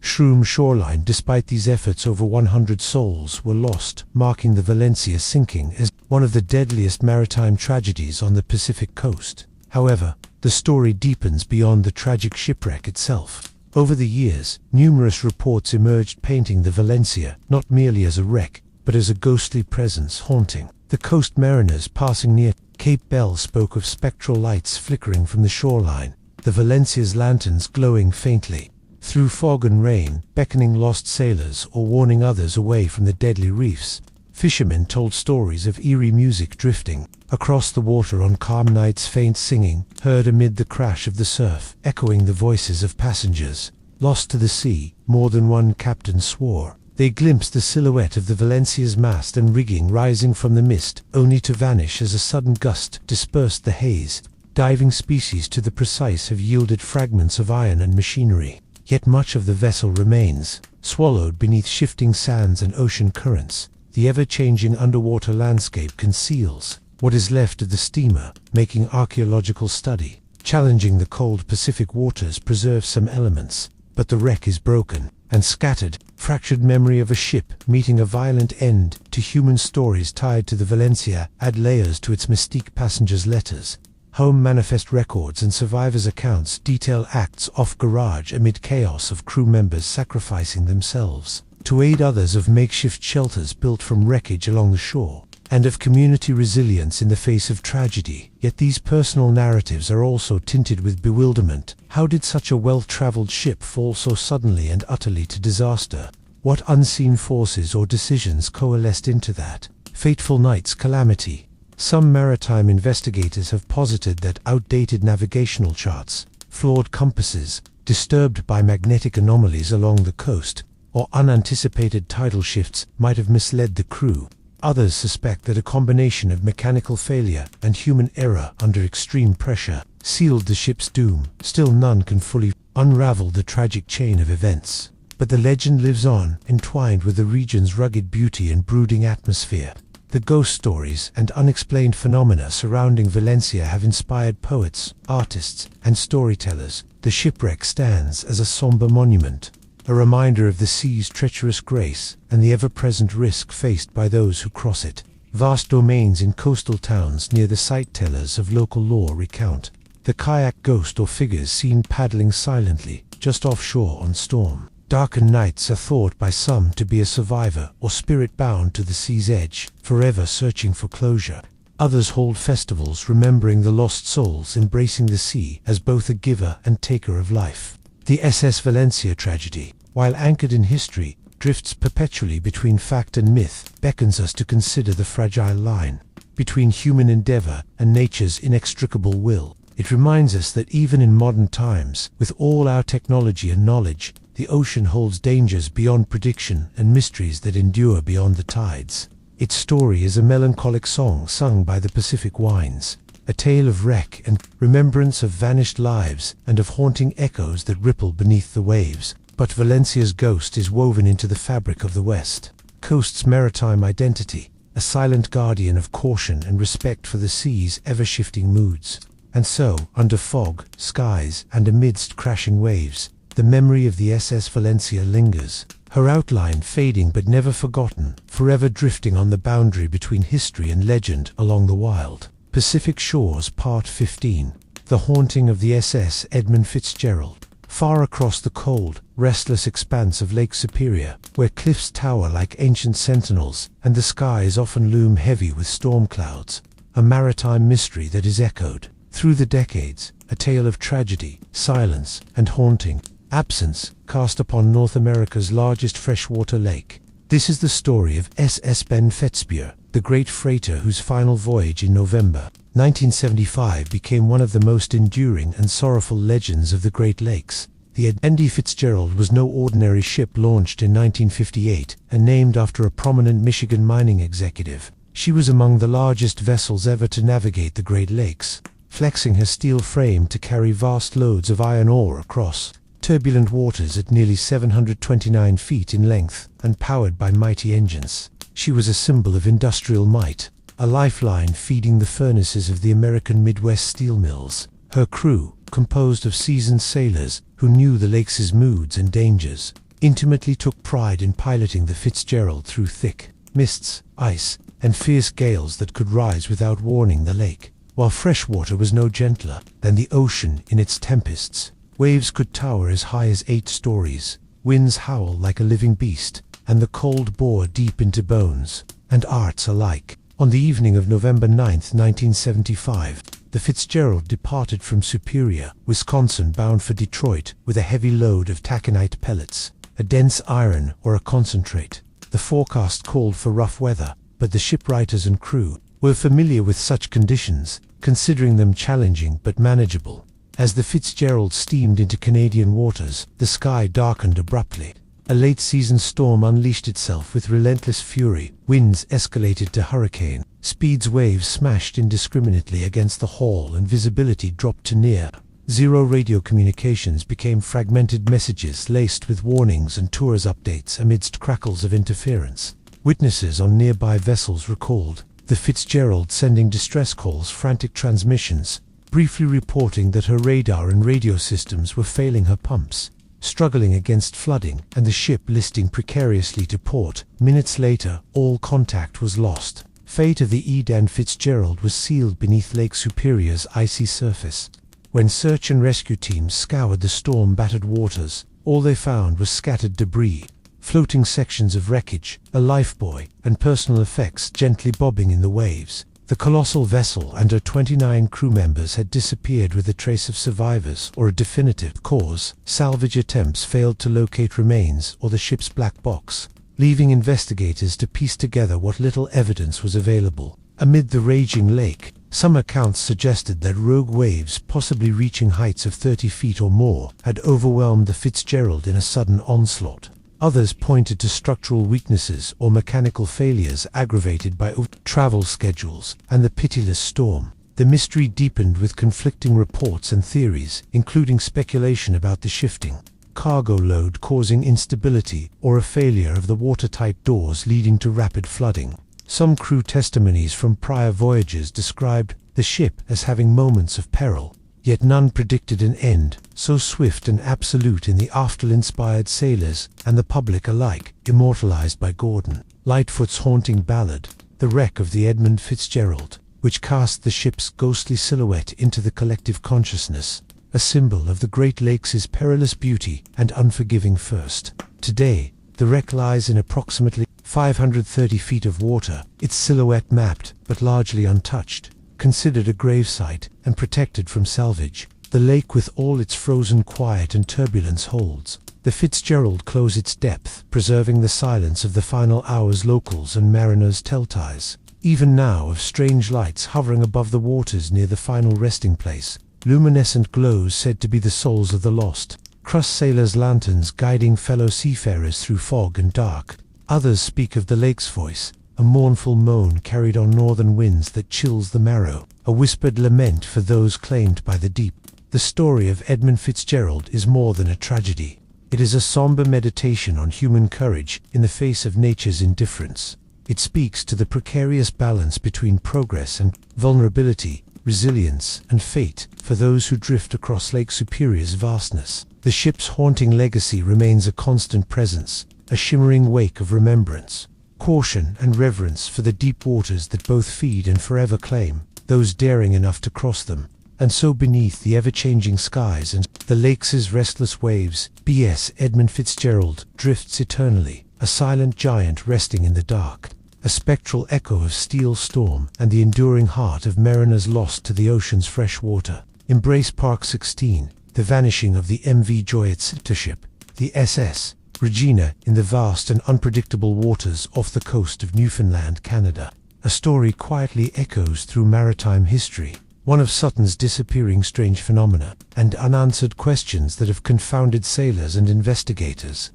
shroom shoreline. Despite these efforts, over 100 souls were lost, marking the Valencia sinking as one of the deadliest maritime tragedies on the Pacific coast. However, the story deepens beyond the tragic shipwreck itself. Over the years, numerous reports emerged painting the Valencia not merely as a wreck, but as a ghostly presence haunting the coast. Mariners passing near Cape Bell spoke of spectral lights flickering from the shoreline, the Valencia's lanterns glowing faintly through fog and rain, beckoning lost sailors or warning others away from the deadly reefs. Fishermen told stories of eerie music drifting across the water on calm nights, faint singing heard amid the crash of the surf, echoing the voices of passengers lost to the sea. More than one captain swore they glimpsed the silhouette of the Valencia's mast and rigging rising from the mist, only to vanish as a sudden gust dispersed the haze. Diving species to the precise have yielded fragments of iron and machinery, yet much of the vessel remains, swallowed beneath shifting sands and ocean currents. The ever-changing underwater landscape conceals what is left of the steamer, making archaeological study challenging. The cold Pacific waters preserve some elements, but the wreck is broken and scattered, fractured memory of a ship meeting a violent end. To human stories tied to the Valencia add layers to its mystique. Passengers' letters, home manifest records, and survivors' accounts detail acts off garage amid chaos of crew members sacrificing themselves to aid others, of makeshift shelters built from wreckage along the shore, and of community resilience in the face of tragedy. Yet these personal narratives are also tinted with bewilderment. How did such a well-traveled ship fall so suddenly and utterly to disaster? What unseen forces or decisions coalesced into that fateful night's calamity? Some maritime investigators have posited that outdated navigational charts, flawed compasses, disturbed by magnetic anomalies along the coast, or unanticipated tidal shifts might have misled the crew. Others suspect that a combination of mechanical failure and human error under extreme pressure sealed the ship's doom. Still, none can fully unravel the tragic chain of events. But the legend lives on, entwined with the region's rugged beauty and brooding atmosphere. The ghost stories and unexplained phenomena surrounding Valencia have inspired poets, artists, and storytellers. The shipwreck stands as a somber monument, a reminder of the sea's treacherous grace and the ever-present risk faced by those who cross it. Vast domains in coastal towns near the site, tellers of local lore recount the kayak ghost or figures seen paddling silently just offshore on storm. Darkened nights are thought by some to be a survivor or spirit bound to the sea's edge, forever searching for closure. Others hold festivals remembering the lost souls, embracing the sea as both a giver and taker of life. The SS Valencia tragedy, while anchored in history, drifts perpetually between fact and myth, beckons us to consider the fragile line between human endeavor and nature's inextricable will. It reminds us that even in modern times, with all our technology and knowledge, the ocean holds dangers beyond prediction and mysteries that endure beyond the tides. Its story is a melancholic song sung by the Pacific winds, a tale of wreck and remembrance of vanished lives and of haunting echoes that ripple beneath the waves. But Valencia's ghost is woven into the fabric of the West Coast's maritime identity, a silent guardian of caution and respect for the sea's ever-shifting moods. And so, under fog, skies, and amidst crashing waves, the memory of the SS Valencia lingers, her outline fading but never forgotten, forever drifting on the boundary between history and legend along the wild Pacific shores. Part 15. The haunting of the SS Edmund Fitzgerald. Far across the cold, restless expanse of Lake Superior, where cliffs tower like ancient sentinels, and the skies often loom heavy with storm clouds, a maritime mystery that is echoed through the decades, a tale of tragedy, silence, and haunting absence cast upon North America's largest freshwater lake. This is the story of SS Ben Fitzgerald, the great freighter whose final voyage in November 1975 became one of the most enduring and sorrowful legends of the Great Lakes. The Edmund Fitzgerald was no ordinary ship launched in 1958 and named after a prominent Michigan mining executive. She was among the largest vessels ever to navigate the Great Lakes, flexing her steel frame to carry vast loads of iron ore across turbulent waters at nearly 729 feet in length and powered by mighty engines. She was a symbol of industrial might, a lifeline feeding the furnaces of the American Midwest steel mills. Her crew, composed of seasoned sailors who knew the lake's moods and dangers, intimately took pride in piloting the Fitzgerald through thick mists, ice, and fierce gales that could rise without warning the lake. While freshwater was no gentler than the ocean in its tempests, waves could tower as high as 8 stories, winds howl like a living beast, and the cold bore deep into bones and hearts alike. On the evening of November 9, 1975, the Fitzgerald departed from Superior, Wisconsin, bound for Detroit with a heavy load of taconite pellets, a dense iron or a concentrate. The forecast called for rough weather, but the shipwriters and crew were familiar with such conditions, considering them challenging but manageable. As the Fitzgerald steamed into Canadian waters, the sky darkened abruptly. A late-season storm unleashed itself with relentless fury. Winds escalated to hurricane speeds, waves smashed indiscriminately against the hull, and visibility dropped to near zero. Radio communications became fragmented messages laced with warnings and tours updates amidst crackles of interference. Witnesses on nearby vessels recalled the Fitzgerald sending distress calls, frantic transmissions, briefly reporting that her radar and radio systems were failing, her pumps struggling against flooding, and the ship listing precariously to port. Minutes later, all contact was lost. Fate of the Edmund Fitzgerald was sealed beneath Lake Superior's icy surface. When search and rescue teams scoured the storm-battered waters, all they found was scattered debris, floating sections of wreckage, a lifebuoy, and personal effects gently bobbing in the waves. The colossal vessel and her 29 crew members had disappeared with a trace of survivors or a definitive cause. Salvage attempts failed to locate remains or the ship's black box, leaving investigators to piece together what little evidence was available. Amid the raging lake, some accounts suggested that rogue waves, possibly reaching heights of 30 feet or more, had overwhelmed the Fitzgerald in a sudden onslaught. Others pointed to structural weaknesses or mechanical failures aggravated by travel schedules and the pitiless storm. The mystery deepened with conflicting reports and theories, including speculation about the shifting cargo load causing instability or a failure of the watertight doors leading to rapid flooding. Some crew testimonies from prior voyages described the ship as having moments of peril, yet none predicted an end so swift and absolute in the after-inspired sailors and the public alike, immortalized by Gordon Lightfoot's haunting ballad, The Wreck of the Edmund Fitzgerald, which cast the ship's ghostly silhouette into the collective consciousness, a symbol of the Great Lakes' perilous beauty and unforgiving thirst. Today, the wreck lies in approximately 530 feet of water, its silhouette mapped but largely untouched, considered a gravesite and protected from salvage. The lake with all its frozen quiet and turbulence holds The Fitzgerald closed its depth, preserving the silence of the final hours locals and mariners tell ties. Even now, of strange lights hovering above the waters near the final resting place, luminescent glows said to be the souls of the lost, crust sailors' lanterns guiding fellow seafarers through fog and dark. Others speak of the lake's voice, a mournful moan carried on northern winds that chills the marrow, a whispered lament for those claimed by the deep. The story of Edmund Fitzgerald is more than a tragedy. It is a somber meditation on human courage in the face of nature's indifference. It speaks to the precarious balance between progress and vulnerability, resilience and fate for those who drift across Lake Superior's vastness. The ship's haunting legacy remains a constant presence, a shimmering wake of remembrance, caution and reverence for the deep waters that both feed and forever claim those daring enough to cross them. And so beneath the ever-changing skies and the lake's restless waves, B.S. Edmund Fitzgerald drifts eternally, a silent giant resting in the dark, a spectral echo of steel storm and the enduring heart of mariners lost to the ocean's fresh water. Embrace Park 16, the vanishing of the MV Joyet's ship, the SS Regina, in the vast and unpredictable waters off the coast of Newfoundland, Canada. A story quietly echoes through maritime history, one of Sutton's disappearing strange phenomena, and unanswered questions that have confounded sailors and investigators.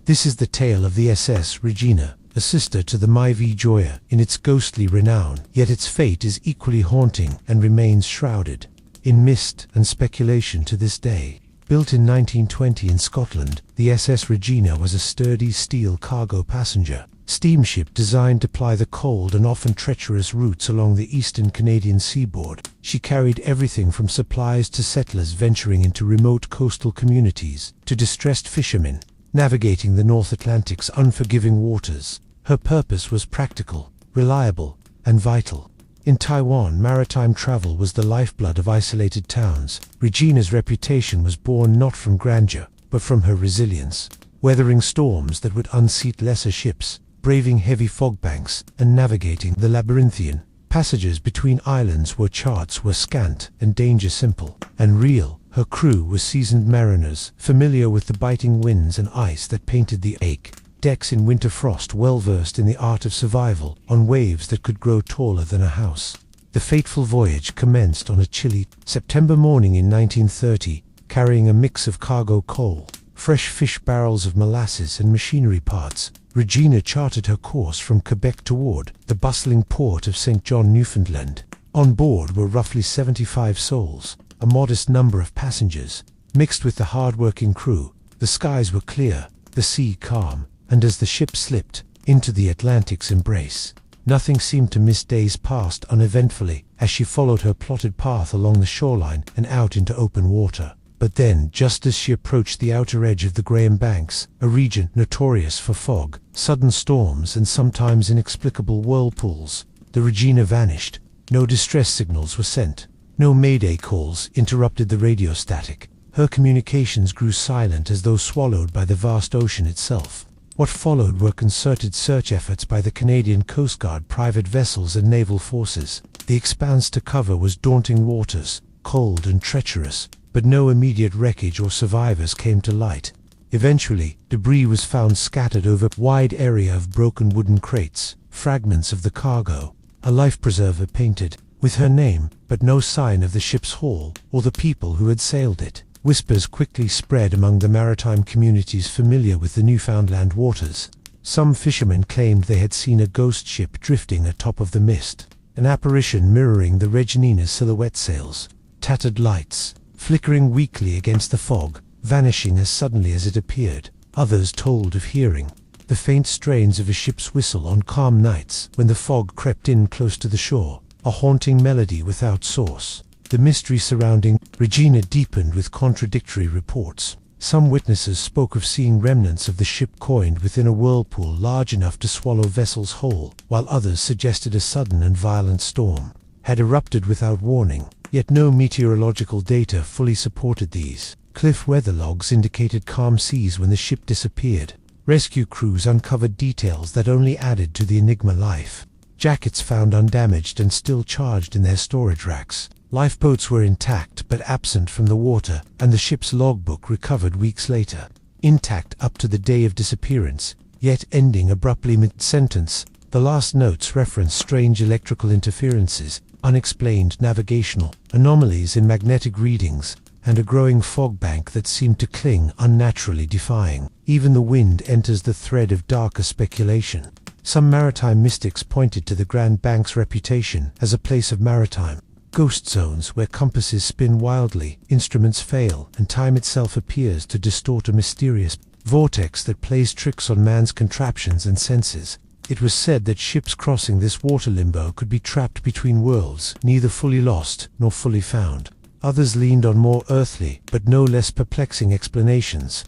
This is the tale of the SS Regina, a sister to the MV Joya in its ghostly renown, yet its fate is equally haunting and remains shrouded in mist and speculation to this day. Built in 1920 in Scotland, the SS Regina was a sturdy steel cargo passenger steamship designed to ply the cold and often treacherous routes along the eastern Canadian seaboard. She carried everything from supplies to settlers venturing into remote coastal communities, to distressed fishermen navigating the North Atlantic's unforgiving waters. Her purpose was practical, reliable, and vital. In Taiwan, maritime travel was the lifeblood of isolated towns. Regina's reputation was born not from grandeur, but from her resilience, weathering storms that would unseat lesser ships, braving heavy fog banks, and navigating the labyrinthian passages between islands where charts were scant and danger simple and real. Her crew was seasoned mariners, familiar with the biting winds and ice that painted the ache decks in winter frost, well versed in the art of survival on waves that could grow taller than a house. The fateful voyage commenced on a chilly September morning in 1930, carrying a mix of cargo coal, fresh fish barrels of molasses and machinery parts. Regina charted her course from Quebec toward the bustling port of St. John, Newfoundland. On board were roughly 75 souls, a modest number of passengers, mixed with the hard-working crew. The skies were clear, the sea calm, and as the ship slipped into the Atlantic's embrace, nothing seemed to miss days passed uneventfully as she followed her plotted path along the shoreline and out into open water. But then, just as she approached the outer edge of the Graham Banks, a region notorious for fog, sudden storms, and sometimes inexplicable whirlpools, the Regina vanished. No distress signals were sent. No mayday calls interrupted the radio static. Her communications grew silent as though swallowed by the vast ocean itself. What followed were concerted search efforts by the Canadian Coast Guard, private vessels and naval forces. The expanse to cover was daunting waters, cold and treacherous, but no immediate wreckage or survivors came to light. Eventually, debris was found scattered over a wide area of broken wooden crates, fragments of the cargo, a life preserver painted with her name, but no sign of the ship's hull or the people who had sailed it. Whispers quickly spread among the maritime communities familiar with the Newfoundland waters. Some fishermen claimed they had seen a ghost ship drifting atop of the mist, an apparition mirroring the Reginina's silhouette sails, tattered lights, flickering weakly against the fog, vanishing as suddenly as it appeared. Others told of hearing the faint strains of a ship's whistle on calm nights when the fog crept in close to the shore, a haunting melody without source. The mystery surrounding Regina deepened with contradictory reports. Some witnesses spoke of seeing remnants of the ship coiled within a whirlpool large enough to swallow vessels whole, while others suggested a sudden and violent storm had erupted without warning. Yet no meteorological data fully supported these. Cliff weather logs indicated calm seas when the ship disappeared. Rescue crews uncovered details that only added to the enigma. Life jackets found undamaged and still charged in their storage racks. Lifeboats were intact but absent from the water, and the ship's logbook recovered weeks later. intact up to the day of disappearance, yet ending abruptly mid-sentence. The last notes reference strange electrical interferences, unexplained navigational anomalies in magnetic readings, and a growing fog bank that seemed to cling unnaturally, defying. Even the wind enters the thread of darker speculation. Some maritime mystics pointed to the Grand Bank's reputation as a place of maritime ghost zones where compasses spin wildly, instruments fail, and time itself appears to distort, a mysterious vortex that plays tricks on man's contraptions and senses. It was said that ships crossing this water limbo could be trapped between worlds, neither fully lost nor fully found. Others leaned on more earthly, but no less perplexing explanations.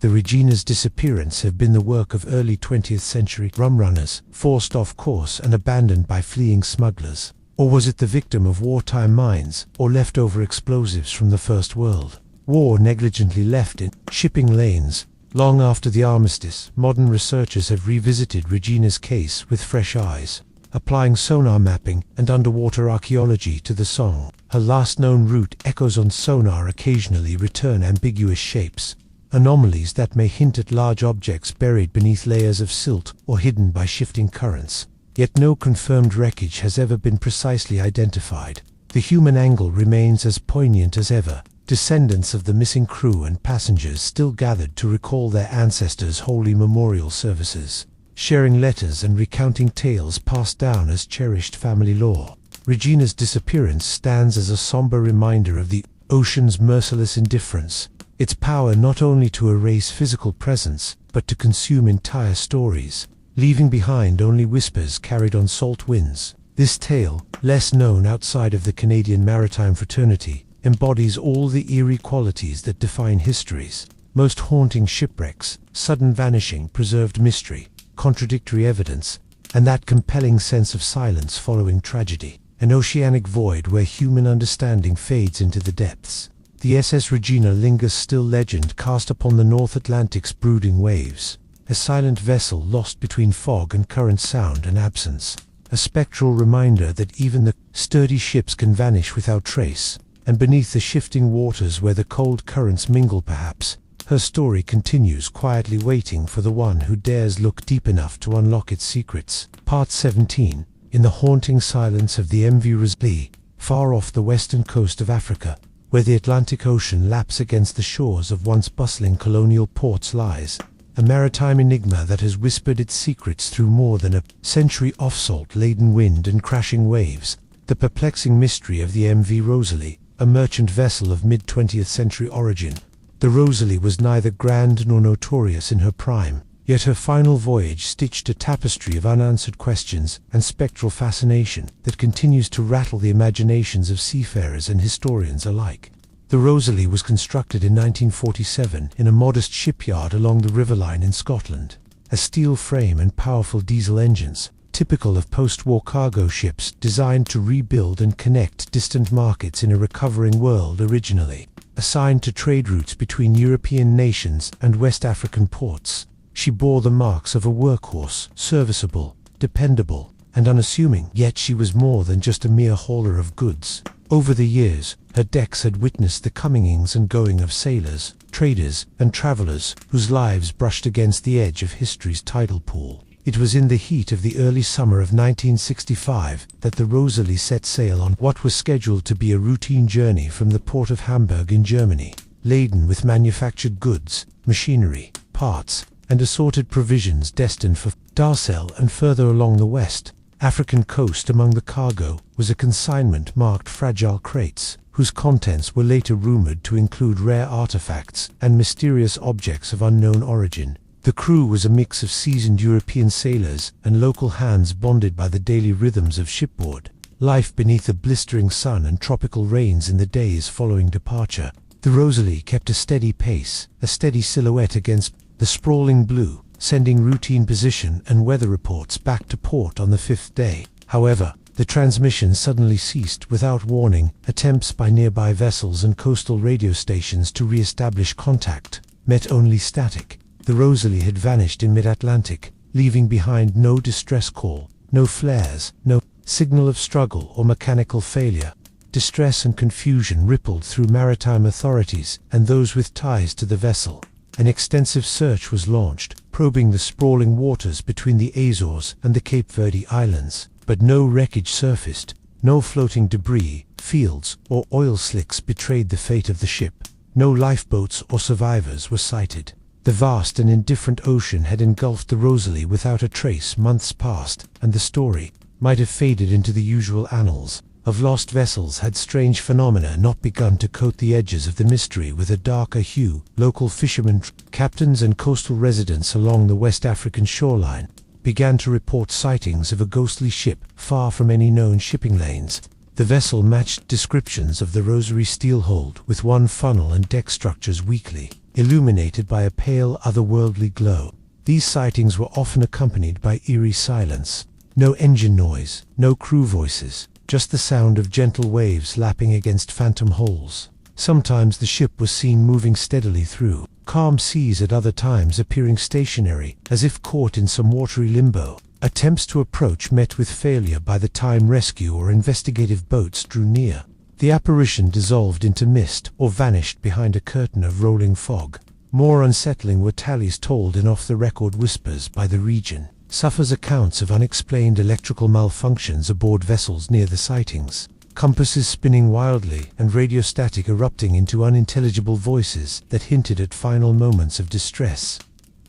The Regina's disappearance had been the work of early 20th century rum runners, forced off course and abandoned by fleeing smugglers. Or was it the victim of wartime mines, or leftover explosives from the First World War negligently left in shipping lanes? Long after the armistice, modern researchers have revisited Regina's case with fresh eyes, applying sonar mapping and underwater archaeology to the song. Her last known route echoes on sonar occasionally return ambiguous shapes, anomalies that may hint at large objects buried beneath layers of silt or hidden by shifting currents. Yet no confirmed wreckage has ever been precisely identified. The human angle remains as poignant as ever. Descendants of the missing crew and passengers still gathered to recall their ancestors' holy memorial services, sharing letters and recounting tales passed down as cherished family lore. Regina's disappearance stands as a somber reminder of the ocean's merciless indifference, its power not only to erase physical presence, but to consume entire stories, leaving behind only whispers carried on salt winds. This tale, less known outside of the Canadian maritime fraternity, embodies all the eerie qualities that define history's most haunting shipwrecks: sudden vanishing, preserved mystery, contradictory evidence, and that compelling sense of silence following tragedy. An oceanic void where human understanding fades into the depths. The SS Regina lingers, still legend cast upon the North Atlantic's brooding waves. A silent vessel lost between fog and current, sound and absence. A spectral reminder that even the sturdy ships can vanish without trace. And beneath the shifting waters where the cold currents mingle, perhaps, her story continues, quietly waiting for the one who dares look deep enough to unlock its secrets. Part 17. In the haunting silence of the MV Rosalie, far off the western coast of Africa, where the Atlantic Ocean laps against the shores of once bustling colonial ports, lies a maritime enigma that has whispered its secrets through more than a century of salt-laden wind and crashing waves. The perplexing mystery of the MV Rosalie, a merchant vessel of mid-20th century origin. The Rosalie was neither grand nor notorious in her prime, yet her final voyage stitched a tapestry of unanswered questions and spectral fascination that continues to rattle the imaginations of seafarers and historians alike. The Rosalie was constructed in 1947 in a modest shipyard along the River Line in Scotland. A steel frame and powerful diesel engines, typical of post-war cargo ships designed to rebuild and connect distant markets in a recovering world. Originally assigned to trade routes between European nations and West African ports, she bore the marks of a workhorse, serviceable, dependable, and unassuming. Yet she was more than just a mere hauler of goods. Over the years, her decks had witnessed the comings and going of sailors, traders, and travelers whose lives brushed against the edge of history's tidal pool. It was in the heat of the early summer of 1965 that the Rosalie set sail on what was scheduled to be a routine journey from the port of Hamburg in Germany, laden with manufactured goods, machinery, parts, and assorted provisions destined for Darcel and further along the West African coast. Among the cargo was a consignment marked fragile crates, whose contents were later rumored to include rare artifacts and mysterious objects of unknown origin. The crew was a mix of seasoned European sailors and local hands bonded by the daily rhythms of shipboard life beneath the blistering sun and tropical rains in the days following departure. The Rosalie kept a steady pace, a steady silhouette against the sprawling blue, sending routine position and weather reports back to port on the fifth day. However, the transmission suddenly ceased without warning. Attempts by nearby vessels and coastal radio stations to re-establish contact met only static. The Rosalie had vanished in mid-Atlantic, leaving behind no distress call, no flares, no signal of struggle or mechanical failure. Distress and confusion rippled through maritime authorities and those with ties to the vessel. An extensive search was launched, probing the sprawling waters between the Azores and the Cape Verde Islands, but no wreckage surfaced. No floating debris, fields, or oil slicks betrayed the fate of the ship. No lifeboats or survivors were sighted. The vast and indifferent ocean had engulfed the Rosalie without a trace months past, and the story might have faded into the usual annals of lost vessels had strange phenomena not begun to coat the edges of the mystery with a darker hue. Local fishermen, captains and coastal residents along the West African shoreline began to report sightings of a ghostly ship far from any known shipping lanes. The vessel matched descriptions of the Rosary steelhold, with one funnel and deck structures weakly illuminated by a pale, otherworldly glow. These sightings were often accompanied by eerie silence. No engine noise, no crew voices, just the sound of gentle waves lapping against phantom holes. Sometimes the ship was seen moving steadily through calm seas, at other times appearing stationary, as if caught in some watery limbo. Attempts to approach met with failure by the time rescue or investigative boats drew near. The apparition dissolved into mist or vanished behind a curtain of rolling fog. More unsettling were tallies told in off-the-record whispers by the region. Suffers accounts of unexplained electrical malfunctions aboard vessels near the sightings, compasses spinning wildly, and radio static erupting into unintelligible voices that hinted at final moments of distress.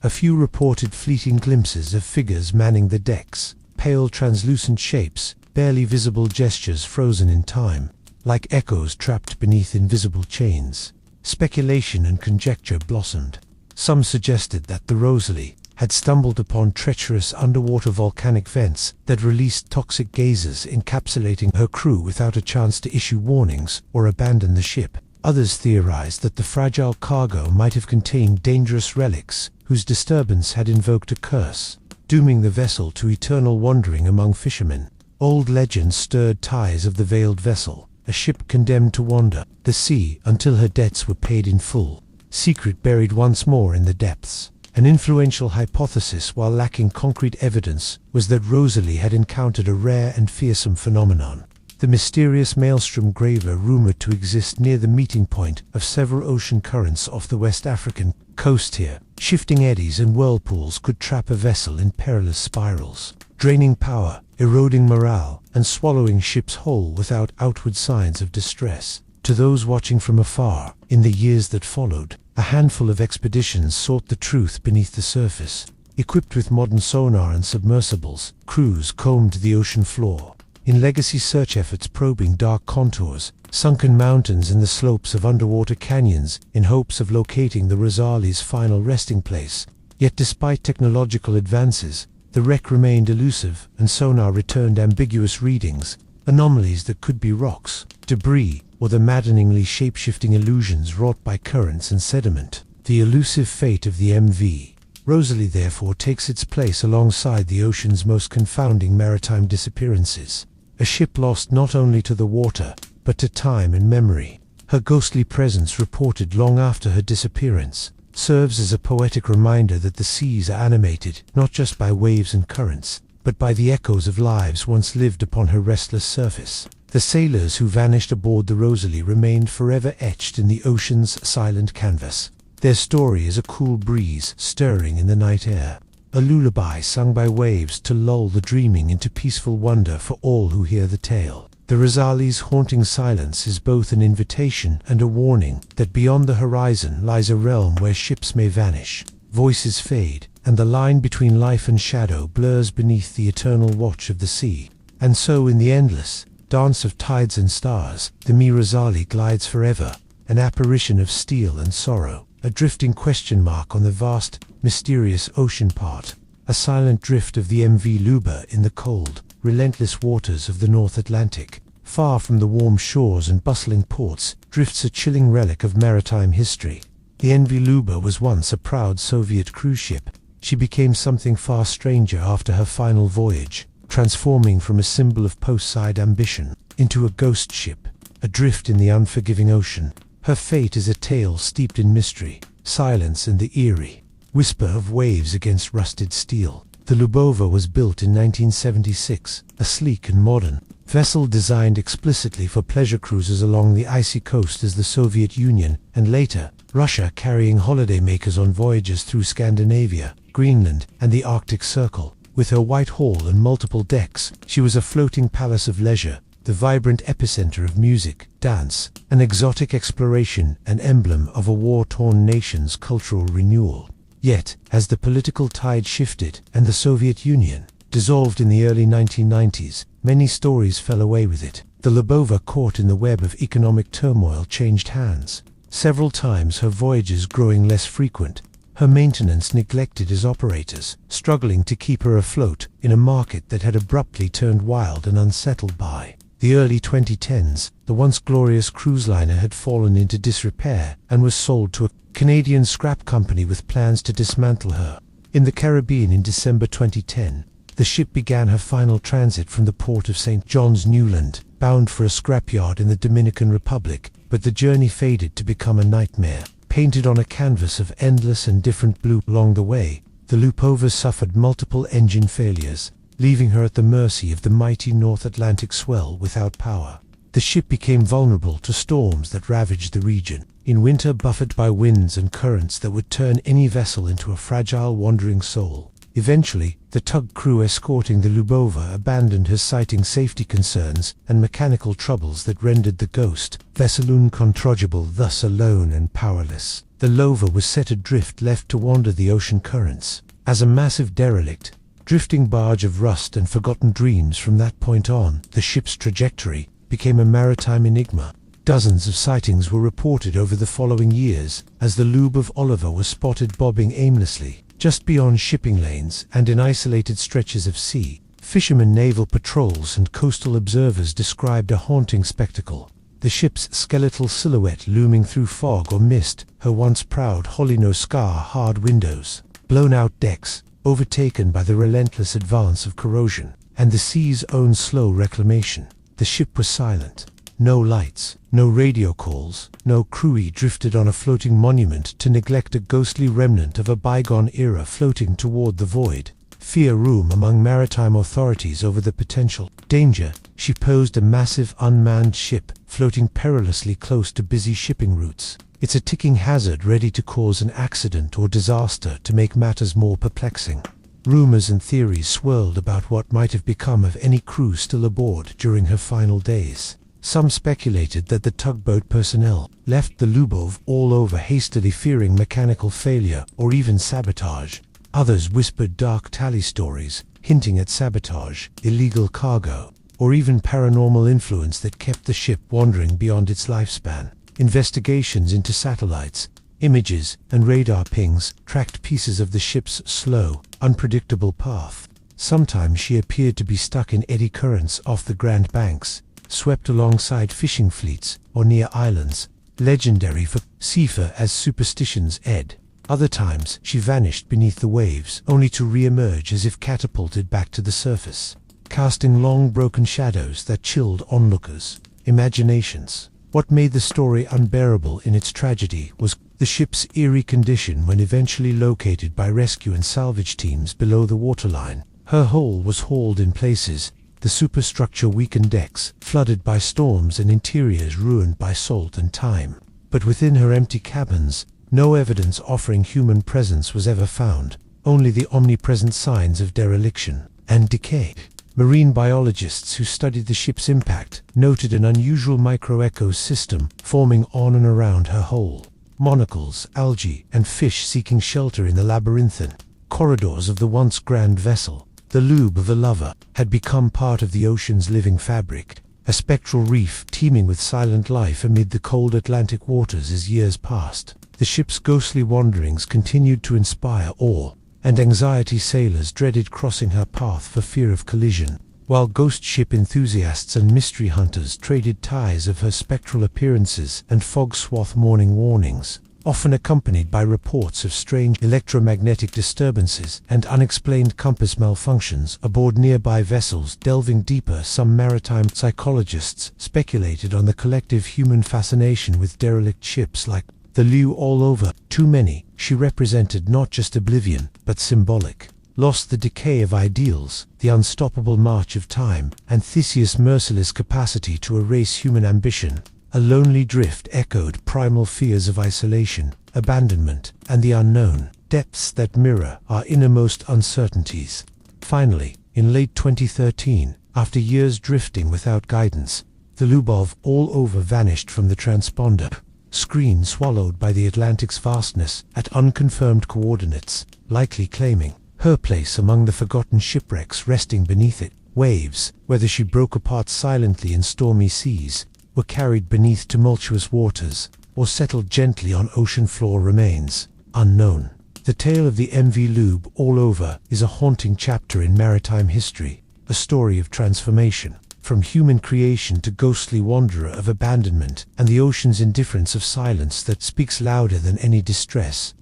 A few reported fleeting glimpses of figures manning the decks, pale translucent shapes, barely visible gestures frozen in time, like echoes trapped beneath invisible chains. Speculation and conjecture blossomed. Some suggested that the Rosalie had stumbled upon treacherous underwater volcanic vents that released toxic gases, encapsulating her crew without a chance to issue warnings or abandon the ship. Others theorized that the fragile cargo might have contained dangerous relics whose disturbance had invoked a curse, dooming the vessel to eternal wandering among fishermen. Old legends stirred ties of the veiled vessel, a ship condemned to wander the sea until her debts were paid in full. Secret buried once more in the depths. An influential hypothesis, while lacking concrete evidence, was that Rosalie had encountered a rare and fearsome phenomenon. The mysterious maelstrom graver rumored to exist near the meeting point of several ocean currents off the West African coast here. Shifting eddies and whirlpools could trap a vessel in perilous spirals, draining power, eroding morale, and swallowing ships whole without outward signs of distress. To those watching from afar, in the years that followed, a handful of expeditions sought the truth beneath the surface. Equipped with modern sonar and submersibles, crews combed the ocean floor. In legacy search efforts probing dark contours, sunken mountains and the slopes of underwater canyons in hopes of locating the Rosalie's final resting place. Yet despite technological advances, the wreck remained elusive, and sonar returned ambiguous readings, anomalies that could be rocks, debris, or the maddeningly shape-shifting illusions wrought by currents and sediment. The elusive fate of the MV Rosalie therefore takes its place alongside the ocean's most confounding maritime disappearances. A ship lost not only to the water, but to time and memory. Her ghostly presence, reported long after her disappearance, serves as a poetic reminder that the seas are animated not just by waves and currents, but by the echoes of lives once lived upon her restless surface. The sailors who vanished aboard the Rosalie remained forever etched in the ocean's silent canvas. Their story is a cool breeze stirring in the night air, a lullaby sung by waves to lull the dreaming into peaceful wonder for all who hear the tale. The Rosalie's haunting silence is both an invitation and a warning that beyond the horizon lies a realm where ships may vanish, voices fade, and the line between life and shadow blurs beneath the eternal watch of the sea. And so in the endless dance of tides and stars, the Rosalie glides forever, an apparition of steel and sorrow, a drifting question mark on the vast, mysterious ocean part, a silent drift of the MV Luba in the cold, relentless waters of the North Atlantic. Far from the warm shores and bustling ports drifts a chilling relic of maritime history. The MV Luba was once a proud Soviet cruise ship. She became something far stranger after her final voyage, transforming from a symbol of post-side ambition into a ghost ship, adrift in the unforgiving ocean. Her fate is a tale steeped in mystery, silence and the eerie whisper of waves against rusted steel. The Lubova was built in 1976, a sleek and modern, vessel designed explicitly for pleasure cruises along the icy coast as the Soviet Union, and later, Russia, carrying holidaymakers on voyages through Scandinavia, Greenland, and the Arctic Circle. With her white hull and multiple decks, she was a floating palace of leisure, the vibrant epicenter of music, dance, and exotic exploration, an emblem of a war-torn nation's cultural renewal. Yet, as the political tide shifted and the Soviet Union dissolved in the early 1990s, many stories fell away with it. The Lyubova, caught in the web of economic turmoil, changed hands. Several times, her voyages growing less frequent, her maintenance neglected as operators, struggling to keep her afloat in a market that had abruptly turned wild and unsettled by the early 2010s. The once glorious cruise liner had fallen into disrepair and was sold to a Canadian scrap company with plans to dismantle her. In the Caribbean in December 2010, the ship began her final transit from the port of St. John's, Newland, bound for a scrapyard in the Dominican Republic, but the journey faded to become a nightmare. Painted on a canvas of endless and different blue along the way, the Lyubova suffered multiple engine failures, leaving her at the mercy of the mighty North Atlantic swell without power. The ship became vulnerable to storms that ravaged the region, in winter buffeted by winds and currents that would turn any vessel into a fragile wandering soul. Eventually, the tug crew escorting the Lyubova abandoned her, citing safety concerns and mechanical troubles that rendered the ghost vessel uncontrollable, thus alone and powerless. The Lyubova was set adrift, left to wander the ocean currents. As a massive derelict, drifting barge of rust and forgotten dreams, from that point on, the ship's trajectory became a maritime enigma. Dozens of sightings were reported over the following years, as the Lyubova was spotted bobbing aimlessly just beyond shipping lanes and in isolated stretches of sea. Fishermen, naval patrols, and coastal observers described a haunting spectacle. The ship's skeletal silhouette looming through fog or mist, her once proud Holino scar-hard windows, blown-out decks, overtaken by the relentless advance of corrosion, and the sea's own slow reclamation. The ship was silent. No lights, no radio calls, no crew drifted on a floating monument to neglect a ghostly remnant of a bygone era floating toward the void. Fear roamed among maritime authorities over the potential danger. She posed a massive unmanned ship, floating perilously close to busy shipping routes. It's a ticking hazard ready to cause an accident or disaster. To make matters more perplexing, rumors and theories swirled about what might have become of any crew still aboard during her final days. Some speculated that the tugboat personnel left the Lyubova all over hastily, fearing mechanical failure or even sabotage. Others whispered dark tally stories, hinting at sabotage, illegal cargo, or even paranormal influence that kept the ship wandering beyond its lifespan. Investigations into satellites, images, and radar pings tracked pieces of the ship's slow, unpredictable path. Sometimes she appeared to be stuck in eddy currents off the Grand Banks, swept alongside fishing fleets or near islands, legendary for Sifa as superstitions ed. Other times she vanished beneath the waves, only to re-emerge as if catapulted back to the surface, casting long broken shadows that chilled onlookers' imaginations. What made the story unbearable in its tragedy was the ship's eerie condition when eventually located by rescue and salvage teams below the waterline. Her hull was hauled in places, the superstructure weakened, decks flooded by storms, and interiors ruined by salt and time. But within her empty cabins, no evidence offering human presence was ever found, only the omnipresent signs of dereliction and decay. Marine biologists who studied the ship's impact noted an unusual microecosystem forming on and around her hull. Monocles, algae, and fish seeking shelter in the labyrinthine corridors of the once grand vessel. The Lyubova had become part of the ocean's living fabric, a spectral reef teeming with silent life amid the cold Atlantic waters. As years passed, the ship's ghostly wanderings continued to inspire awe and anxiety. Sailors dreaded crossing her path for fear of collision, while ghost ship enthusiasts and mystery hunters traded ties of her spectral appearances and fog-swathed morning warnings, often accompanied by reports of strange electromagnetic disturbances and unexplained compass malfunctions aboard nearby vessels. Delving deeper, some maritime psychologists speculated on the collective human fascination with derelict ships like the Lyubova. Too many, she represented not just oblivion, but symbolic lost the decay of ideals, the unstoppable march of time, and Theseus' merciless capacity to erase human ambition. A lonely drift echoed primal fears of isolation, abandonment, and the unknown, depths that mirror our innermost uncertainties. Finally, in late 2013, after years drifting without guidance, the Lubov all over vanished from the transponder screen, swallowed by the Atlantic's vastness at unconfirmed coordinates, likely claiming her place among the forgotten shipwrecks resting beneath it. Waves, whether she broke apart silently in stormy seas, were carried beneath tumultuous waters, or settled gently on ocean floor remains, unknown. The tale of the MV Lube all over is a haunting chapter in maritime history, a story of transformation, from human creation to ghostly wanderer of abandonment, and the ocean's indifference of silence that speaks louder than any distress.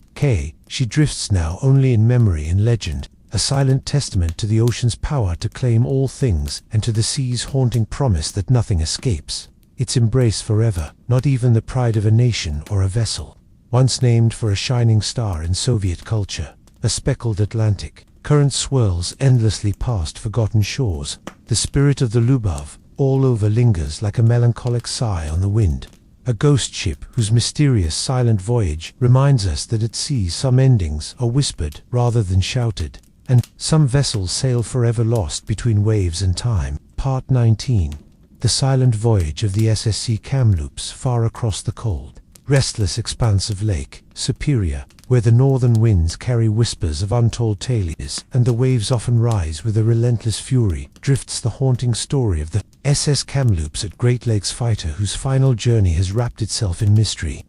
She drifts now only in memory and legend, a silent testament to the ocean's power to claim all things, and to the sea's haunting promise that nothing escapes its embrace forever, not even the pride of a nation or a vessel. Once named for a shining star in Soviet culture, a speckled Atlantic, current swirls endlessly past forgotten shores. The spirit of the Lubov all over lingers like a melancholic sigh on the wind. A ghost ship whose mysterious silent voyage reminds us that at sea some endings are whispered rather than shouted, and some vessels sail forever lost between waves and time. Part 19. The silent voyage of the SSC Kamloops far across the cold, restless expanse of Lake Superior, where the northern winds carry whispers of untold tales, and the waves often rise with a relentless fury, drifts the haunting story of the SS Kamloops, at Great Lakes fighter whose final journey has wrapped itself in mystery,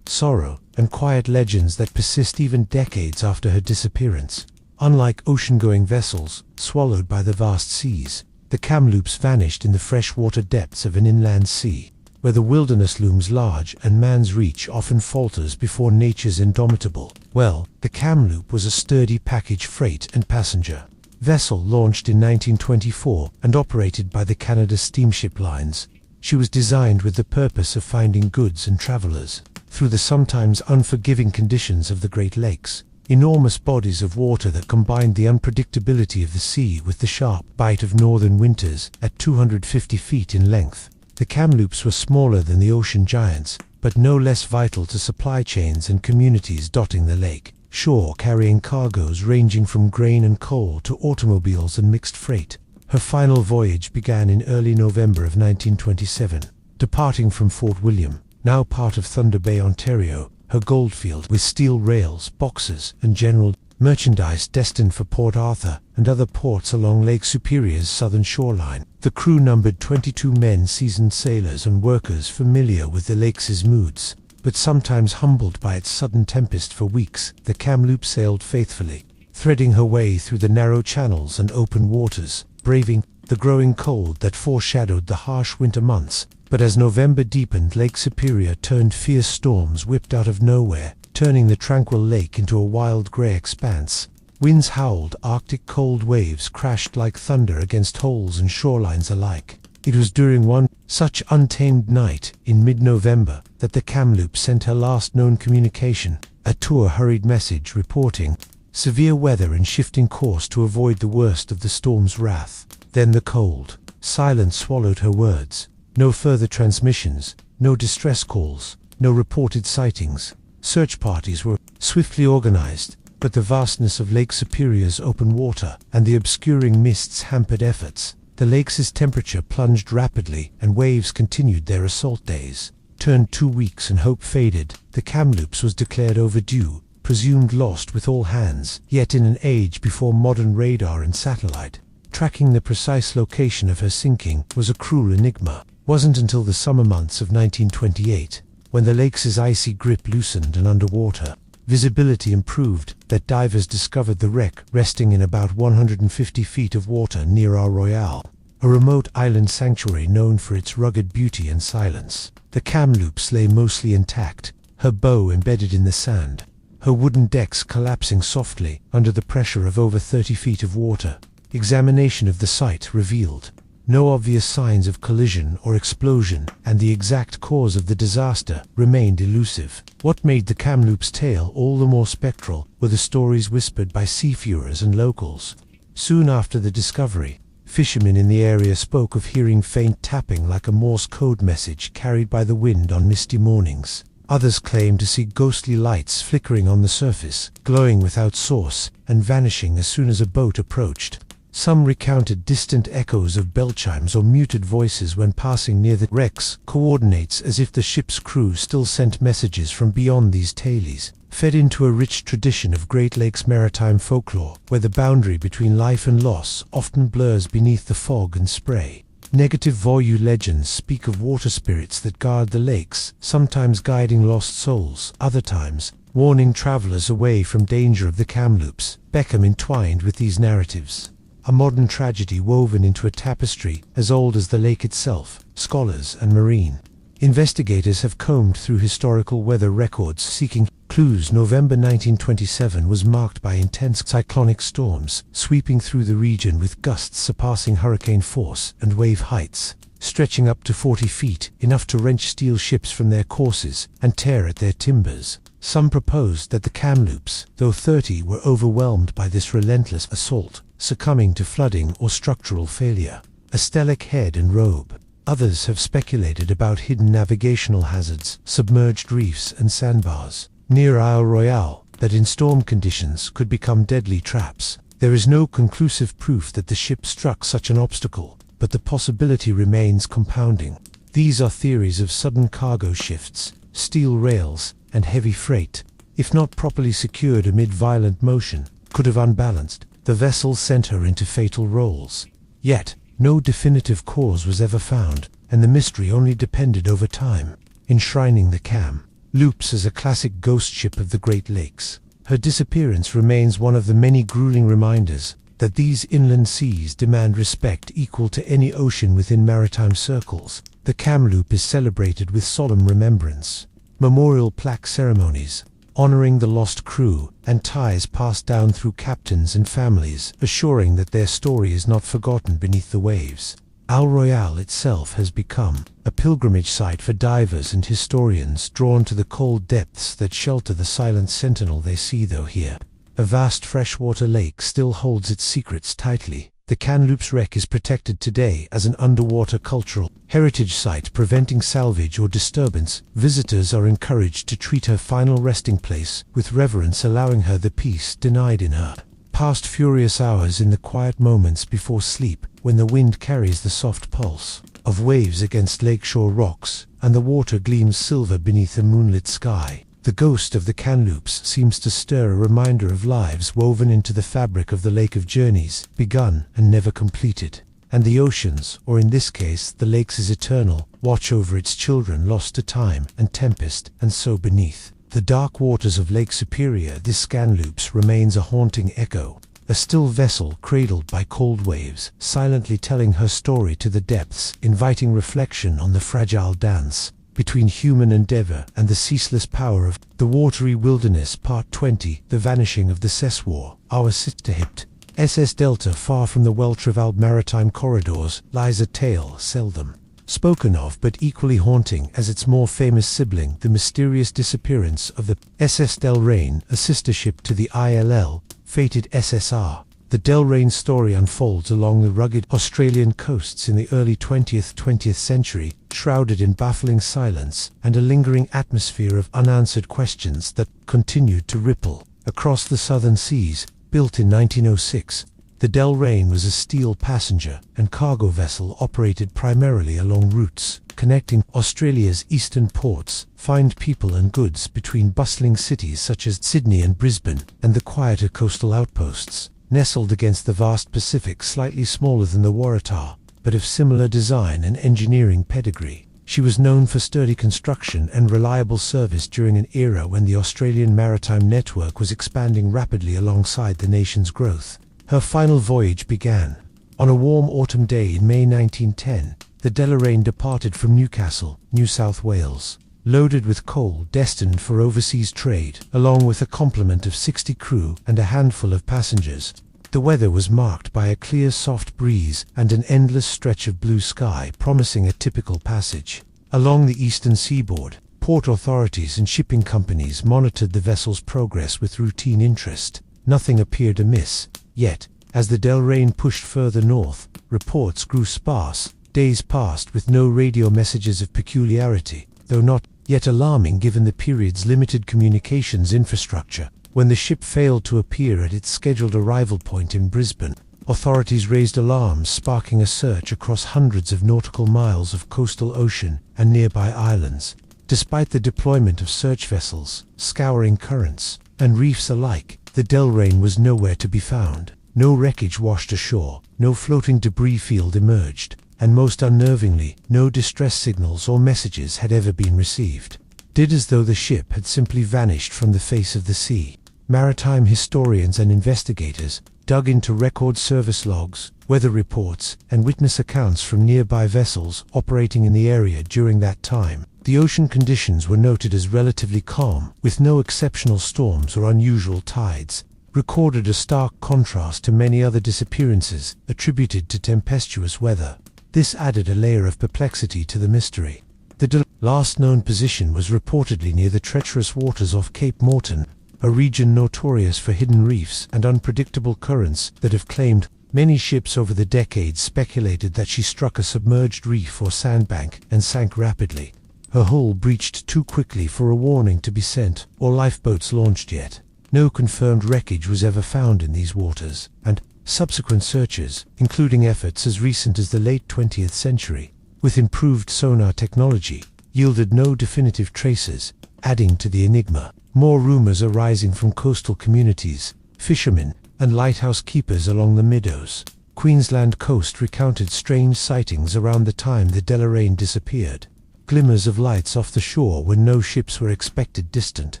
sorrow, and quiet legends that persist even decades after her disappearance. Unlike ocean-going vessels, swallowed by the vast seas, the Kamloops vanished in the freshwater depths of an inland sea, where the wilderness looms large and man's reach often falters before nature's indomitable well. The Kamloop was a sturdy package freight and passenger vessel launched in 1924 and operated by the Canada Steamship Lines. She was designed with the purpose of finding goods and travelers through the sometimes unforgiving conditions of the Great Lakes, enormous bodies of water that combined the unpredictability of the sea with the sharp bite of northern winters. At 250 feet in length, the Kamloops were smaller than the ocean giants, but no less vital to supply chains and communities dotting the lake shore, carrying cargoes ranging from grain and coal to automobiles and mixed freight. Her final voyage began in early November of 1927, departing from Fort William, now part of Thunder Bay, Ontario, her goldfield with steel rails, boxes, and general merchandise destined for Port Arthur and other ports along Lake Superior's southern shoreline. The crew numbered 22 men, seasoned sailors and workers familiar with the lake's moods, but sometimes humbled by its sudden tempest. For weeks, the Kamloop sailed faithfully, threading her way through the narrow channels and open waters, braving the growing cold that foreshadowed the harsh winter months. But as November deepened, Lake Superior turned. Fierce storms whipped out of nowhere, turning the tranquil lake into a wild grey expanse. Winds howled, Arctic cold waves crashed like thunder against hulls and shorelines alike. It was during one such untamed night in mid-November that the Kamloop sent her last known communication, a tour-hurried message reporting severe weather and shifting course to avoid the worst of the storm's wrath. Then the cold silence swallowed her words. No further transmissions, no distress calls, no reported sightings. Search parties were swiftly organized, but the vastness of Lake Superior's open water and the obscuring mists hampered efforts. The lake's temperature plunged rapidly, and waves continued their assault. Days turned 2 weeks and hope faded. The Kamloops was declared overdue, presumed lost with all hands. Yet in an age before modern radar and satellite, tracking the precise location of her sinking was a cruel enigma. Wasn't until the summer months of 1928, when the lake's icy grip loosened and underwater visibility improved, that divers discovered the wreck resting in about 150 feet of water near Our Royale, a remote island sanctuary known for its rugged beauty and silence. The Kamloops lay mostly intact, her bow embedded in the sand, her wooden decks collapsing softly under the pressure of over 30 feet of water. Examination of the site revealed No obvious signs of collision or explosion, and the exact cause of the disaster remained elusive. What made the Kamloops tale all the more spectral were the stories whispered by seafarers and locals. Soon after the discovery, fishermen in the area spoke of hearing faint tapping like a Morse code message carried by the wind on misty mornings. Others claimed to see ghostly lights flickering on the surface, glowing without source, and vanishing as soon as a boat approached. Some recounted distant echoes of bell chimes or muted voices when passing near the wreck's coordinates, as if the ship's crew still sent messages from beyond these tales, fed into a rich tradition of Great Lakes maritime folklore, where the boundary between life and loss often blurs beneath the fog and spray. Negative voyage legends speak of water spirits that guard the lakes, sometimes guiding lost souls, other times warning travelers away from danger of the Kamloops. Beckham entwined with these narratives a modern tragedy woven into a tapestry as old as the lake itself. Scholars and marine investigators have combed through historical weather records seeking clues. November 1927 was marked by intense cyclonic storms sweeping through the region with gusts surpassing hurricane force and wave heights, stretching up to 40 feet, enough to wrench steel ships from their courses and tear at their timbers. Some proposed that the Kamloops, though 30, were overwhelmed by this relentless assault, succumbing to flooding or structural failure. A stellic head and robe. Others have speculated about hidden navigational hazards, submerged reefs and sandbars near Isle Royale that in storm conditions could become deadly traps. There is no conclusive proof that the ship struck such an obstacle, but the possibility remains compounding. These are theories of sudden cargo shifts, steel rails, and heavy freight, if not properly secured amid violent motion, could have unbalanced the vessel's center into fatal rolls. Yet, no definitive cause was ever found, and the mystery only depended over time, enshrining the Kamloops as a classic ghost ship of the Great Lakes. Her disappearance remains one of the many grueling reminders that these inland seas demand respect equal to any ocean within maritime circles. The Kamloops is celebrated with solemn remembrance, memorial plaque ceremonies honoring the lost crew, and ties passed down through captains and families, assuring that their story is not forgotten beneath the waves. Isle Royale itself has become a pilgrimage site for divers and historians drawn to the cold depths that shelter the silent sentinel they see though here. A vast freshwater lake still holds its secrets tightly. The Kamloops wreck is protected today as an underwater cultural heritage site, preventing salvage or disturbance. Visitors are encouraged to treat her final resting place with reverence, allowing her the peace denied in her past furious hours, in the quiet moments before sleep, when the wind carries the soft pulse of waves against lakeshore rocks, and the water gleams silver beneath a moonlit sky. The ghost of the Kamloops seems to stir a reminder of lives woven into the fabric of the lake, of journeys begun and never completed. And the oceans, or in this case the lakes, is eternal, watch over its children lost to time and tempest. And so beneath the dark waters of Lake Superior, this Kamloops remains a haunting echo, a still vessel cradled by cold waves, silently telling her story to the depths, inviting reflection on the fragile dance between human endeavor and the ceaseless power of the watery wilderness. Part 20. The vanishing of the Seswar. Our sister-hipped SS Delta, far from the well-traveled maritime corridors, lies a tale seldom spoken of but equally haunting as its more famous sibling, the mysterious disappearance of the SS Delrain, a sister ship to the ILL fated SSR. The Delrain story unfolds along the rugged Australian coasts in the early 20th century, shrouded in baffling silence and a lingering atmosphere of unanswered questions that continued to ripple across the southern seas. Built in 1906, the Delrain was a steel passenger and cargo vessel operated primarily along routes connecting Australia's eastern ports, find people and goods between bustling cities such as Sydney and Brisbane, and the quieter coastal outposts nestled against the vast Pacific. Slightly smaller than the Waratah, but of similar design and engineering pedigree, she was known for sturdy construction and reliable service during an era when the Australian maritime network was expanding rapidly alongside the nation's growth. Her final voyage began on a warm autumn day in May 1910. The Delrain departed from Newcastle, New South Wales, loaded with coal destined for overseas trade, along with a complement of 60 crew and a handful of passengers. The weather was marked by a clear soft breeze and an endless stretch of blue sky promising a typical passage. Along the eastern seaboard, port authorities and shipping companies monitored the vessel's progress with routine interest. Nothing appeared amiss, yet, as the Delrain pushed further north, reports grew sparse. Days passed with no radio messages of peculiarity, though not yet alarming given the period's limited communications infrastructure. When the ship failed to appear at its scheduled arrival point in Brisbane, authorities raised alarms, sparking a search across hundreds of nautical miles of coastal ocean and nearby islands. Despite the deployment of search vessels, scouring currents and reefs alike, the Delrain was nowhere to be found. No wreckage washed ashore, no floating debris field emerged, and most unnervingly, no distress signals or messages had ever been received. Did as though the ship had simply vanished from the face of the sea. Maritime historians and investigators dug into record service logs, weather reports, and witness accounts from nearby vessels operating in the area during that time. The ocean conditions were noted as relatively calm, with no exceptional storms or unusual tides, recorded a stark contrast to many other disappearances attributed to tempestuous weather. This added a layer of perplexity to the mystery. The last known position was reportedly near the treacherous waters off Cape Morton, a region notorious for hidden reefs and unpredictable currents that have claimed. Many ships over the decades speculated that she struck a submerged reef or sandbank and sank rapidly. Her hull breached too quickly for a warning to be sent or lifeboats launched yet. No confirmed wreckage was ever found in these waters, and subsequent searches, including efforts as recent as the late 20th century, with improved sonar technology, yielded no definitive traces, adding to the enigma. More rumors are rising from coastal communities, fishermen, and lighthouse keepers along the Meadows, Queensland coast recounted strange sightings around the time the Delrain disappeared. Glimmers of lights off the shore when no ships were expected distant.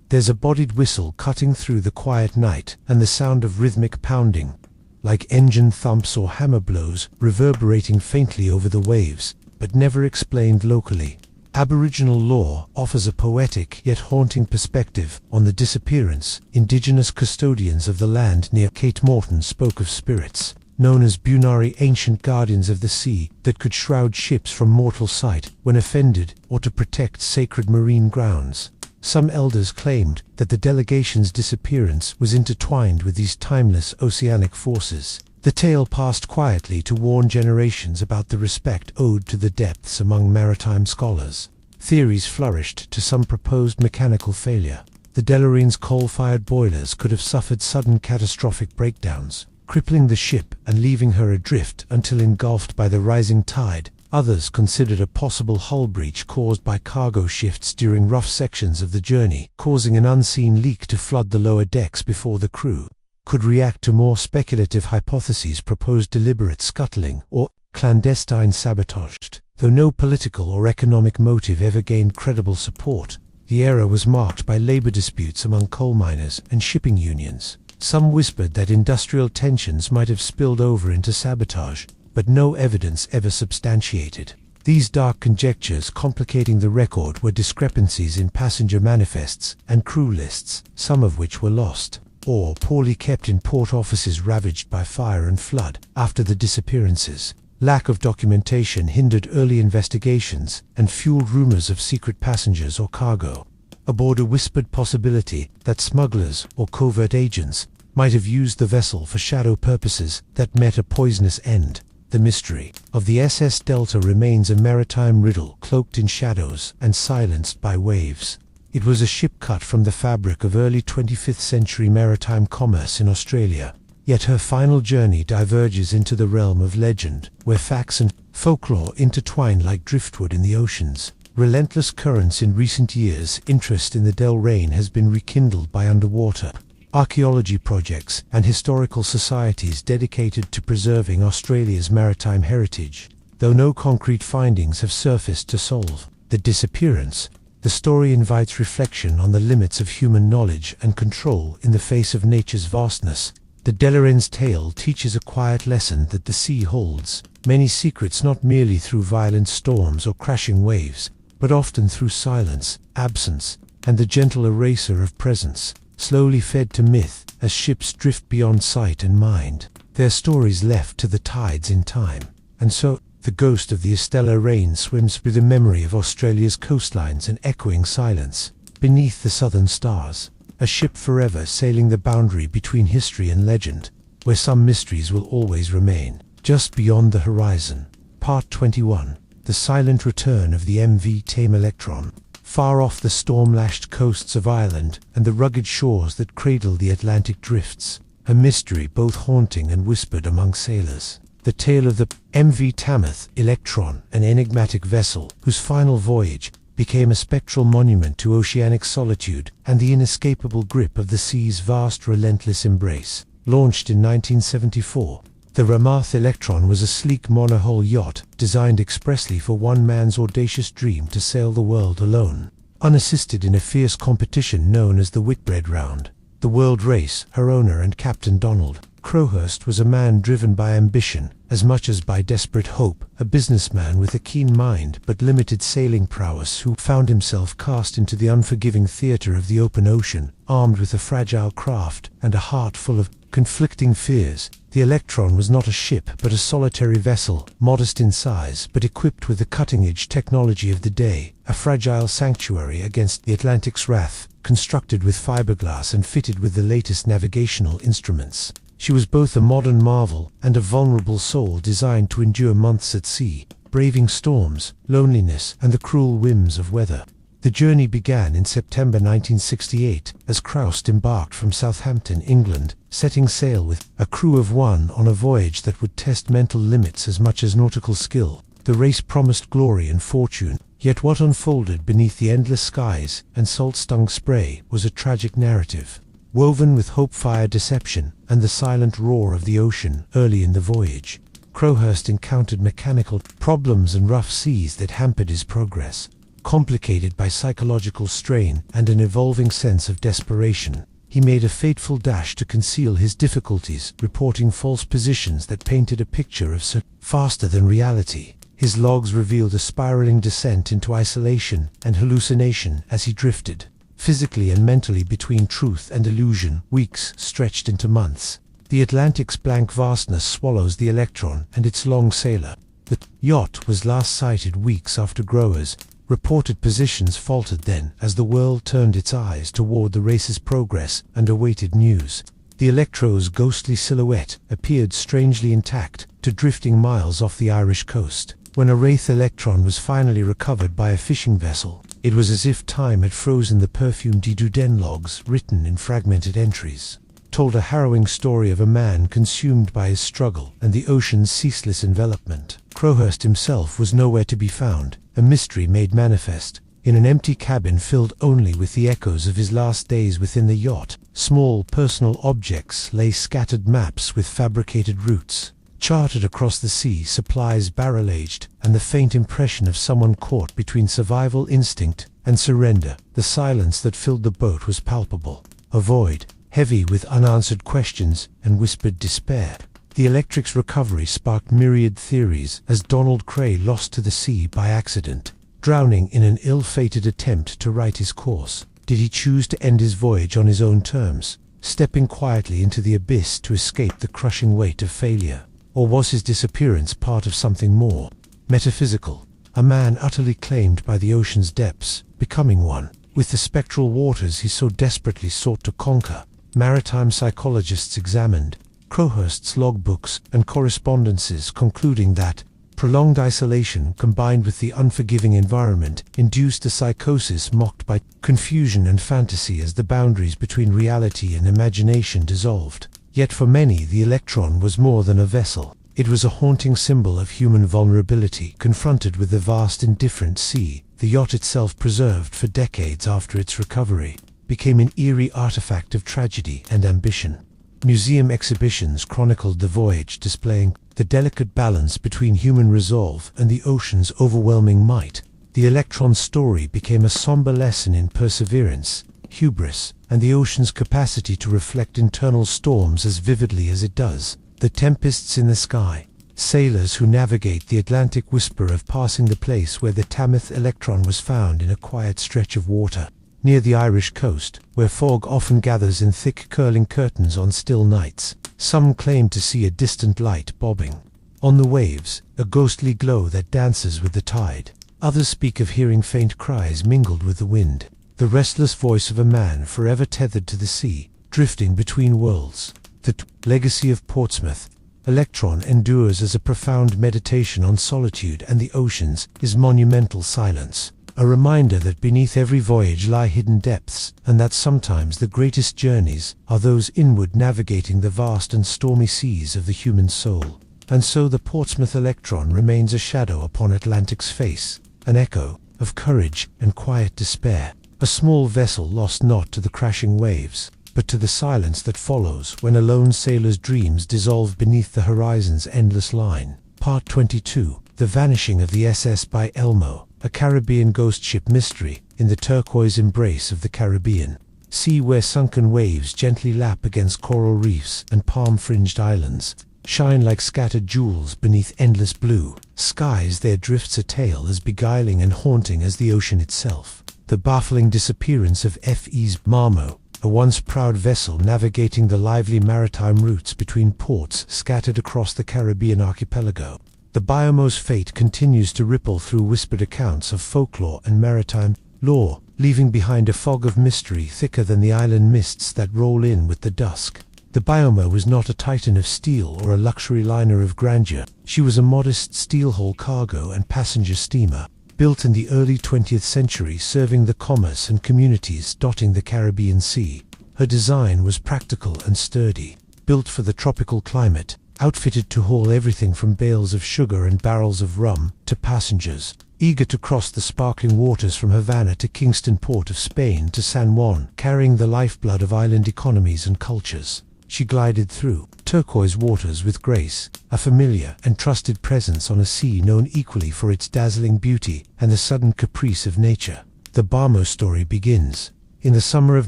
There's a bodied whistle cutting through the quiet night, and the sound of rhythmic pounding, like engine thumps or hammer blows, reverberating faintly over the waves, but never explained locally. Aboriginal lore offers a poetic yet haunting perspective on the disappearance. Indigenous custodians of the land near Cape Morton spoke of spirits, known as Bunari, ancient guardians of the sea, that could shroud ships from mortal sight when offended or to protect sacred marine grounds. Some elders claimed that the delegation's disappearance was intertwined with these timeless oceanic forces. The tale passed quietly to warn generations about the respect owed to the depths among maritime scholars. Theories flourished to some proposed mechanical failure. The Delrain's coal-fired boilers could have suffered sudden catastrophic breakdowns, crippling the ship and leaving her adrift until engulfed by the rising tide. Others considered a possible hull breach caused by cargo shifts during rough sections of the journey, causing an unseen leak to flood the lower decks before the crew could react. To more speculative hypotheses proposed deliberate scuttling or clandestine sabotage. Though no political or economic motive ever gained credible support, the era was marked by labor disputes among coal miners and shipping unions. Some whispered that industrial tensions might have spilled over into sabotage, but no evidence ever substantiated. These dark conjectures complicating the record were discrepancies in passenger manifests and crew lists, some of which were lost or poorly kept in port offices ravaged by fire and flood. After the disappearances, lack of documentation hindered early investigations and fueled rumors of secret passengers or cargo. Aboard a whispered possibility that smugglers or covert agents might have used the vessel for shadow purposes that met a poisonous end. The mystery of the SS Delta remains a maritime riddle cloaked in shadows and silenced by waves. It was a ship cut from the fabric of early 25th century maritime commerce in Australia, yet her final journey diverges into the realm of legend, where facts and folklore intertwine like driftwood in the oceans. Relentless currents in recent years, interest in the Delrain has been rekindled by underwater archaeology projects and historical societies dedicated to preserving Australia's maritime heritage. Though no concrete findings have surfaced to solve the disappearance, the story invites reflection on the limits of human knowledge and control in the face of nature's vastness. The Delrain's tale teaches a quiet lesson that the sea holds many secrets, not merely through violent storms or crashing waves, but often through silence, absence, and the gentle eraser of presence. slowly fed to myth as ships drift beyond sight and mind, their stories left to the tides in time. And so, the ghost of the Estella Rain swims through the memory of Australia's coastlines and echoing silence, beneath the southern stars, a ship forever sailing the boundary between history and legend, where some mysteries will always remain, just beyond the horizon. Part 21. The silent return of the MV Tame Electron. Far off the storm-lashed coasts of Ireland and the rugged shores that cradle the Atlantic drifts, a mystery both haunting and whispered among sailors. The tale of the MV Tame Electron, an enigmatic vessel whose final voyage became a spectral monument to oceanic solitude and the inescapable grip of the sea's vast, relentless embrace. Launched in 1974, the Ramath Electron was a sleek monohull yacht designed expressly for one man's audacious dream to sail the world alone, unassisted in a fierce competition known as the Whitbread Round. The world race, her owner and Captain Donald Crowhurst was a man driven by ambition as much as by desperate hope, a businessman with a keen mind but limited sailing prowess who found himself cast into the unforgiving theater of the open ocean, armed with a fragile craft and a heart full of conflicting fears. The Electron was not a ship but a solitary vessel, modest in size but equipped with the cutting-edge technology of the day, a fragile sanctuary against the Atlantic's wrath, constructed with fiberglass and fitted with the latest navigational instruments. She was both a modern marvel and a vulnerable soul designed to endure months at sea, braving storms, loneliness, and the cruel whims of weather. The journey began in September 1968 as Croust embarked from Southampton, England, setting sail with a crew of one on a voyage that would test mental limits as much as nautical skill. The race promised glory and fortune, yet what unfolded beneath the endless skies and salt-stung spray was a tragic narrative, woven with hope-fire deception and the silent roar of the ocean. Early in the voyage, Crowhurst encountered mechanical problems and rough seas that hampered his progress, complicated by psychological strain and an evolving sense of desperation. He made a fateful dash to conceal his difficulties, reporting false positions that painted a picture of faster than reality. His logs revealed a spiraling descent into isolation and hallucination as he drifted, physically and mentally between truth and illusion. Weeks stretched into months. The Atlantic's blank vastness swallows the Electron and its long sailor. The yacht was last sighted weeks after growers reported positions faltered then as the world turned its eyes toward the race's progress and awaited news. The Electro's ghostly silhouette appeared strangely intact to drifting miles off the Irish coast. When a Wraith Electron was finally recovered by a fishing vessel, it was as if time had frozen the perfumed Duden logs written in fragmented entries, told a harrowing story of a man consumed by his struggle and the ocean's ceaseless envelopment. Crowhurst himself was nowhere to be found, a mystery made manifest. In an empty cabin filled only with the echoes of his last days within the yacht, small personal objects lay scattered, maps with fabricated routes, charted across the sea, supplies barrel-aged, and the faint impression of someone caught between survival instinct and surrender. The silence that filled the boat was palpable, a void, heavy with unanswered questions and whispered despair. The Electric's recovery sparked myriad theories as Donald Cray lost to the sea by accident, drowning in an ill-fated attempt to right his course. Did he choose to end his voyage on his own terms, stepping quietly into the abyss to escape the crushing weight of failure? Or was his disappearance part of something more metaphysical, a man utterly claimed by the ocean's depths, becoming one with the spectral waters he so desperately sought to conquer? Maritime psychologists examined Crowhurst's logbooks and correspondences, concluding that prolonged isolation combined with the unforgiving environment induced a psychosis marked by confusion and fantasy as the boundaries between reality and imagination dissolved. Yet for many, the Electron was more than a vessel. It was a haunting symbol of human vulnerability. Confronted with the vast indifferent sea, the yacht itself, preserved for decades after its recovery, became an eerie artifact of tragedy and ambition. Museum exhibitions chronicled the voyage, displaying the delicate balance between human resolve and the ocean's overwhelming might. The Electron's story became a somber lesson in perseverance, hubris, and the ocean's capacity to reflect internal storms as vividly as it does. The tempests in the sky. Sailors who navigate the Atlantic whisper of passing the place where the Tame Electron was found in a quiet stretch of water, near the Irish coast, where fog often gathers in thick curling curtains on still nights. Some claim to see a distant light bobbing on the waves, a ghostly glow that dances with the tide. Others speak of hearing faint cries mingled with the wind, the restless voice of a man forever tethered to the sea, drifting between worlds. The legacy of Portsmouth, Electron, endures as a profound meditation on solitude and the oceans, his monumental silence. A reminder that beneath every voyage lie hidden depths, and that sometimes the greatest journeys are those inward, navigating the vast and stormy seas of the human soul. And so the Portsmouth Electron remains a shadow upon Atlantic's face, an echo of courage and quiet despair, a small vessel lost not to the crashing waves, but to the silence that follows when a lone sailor's dreams dissolve beneath the horizon's endless line. Part 22. The Vanishing of the SS by Elmo, a Caribbean ghost ship mystery in the turquoise embrace of the Caribbean Sea, where sunken waves gently lap against coral reefs and palm-fringed islands, shine like scattered jewels beneath endless blue skies. There drifts a tale as beguiling and haunting as the ocean itself. The baffling disappearance of F.E.'s Marmo, a once proud vessel navigating the lively maritime routes between ports scattered across the Caribbean archipelago. The Biomo's fate continues to ripple through whispered accounts of folklore and maritime lore, leaving behind a fog of mystery thicker than the island mists that roll in with the dusk. The Biomo was not a titan of steel or a luxury liner of grandeur. She was a modest steel-hull cargo and passenger steamer, built in the early 20th century, serving the commerce and communities dotting the Caribbean Sea. Her design was practical and sturdy, built for the tropical climate, outfitted to haul everything from bales of sugar and barrels of rum to passengers, eager to cross the sparkling waters from Havana to Kingston, port of Spain, to San Juan, carrying the lifeblood of island economies and cultures. She glided through turquoise waters with grace, a familiar and trusted presence on a sea known equally for its dazzling beauty and the sudden caprice of nature. The Bamo story begins in the summer of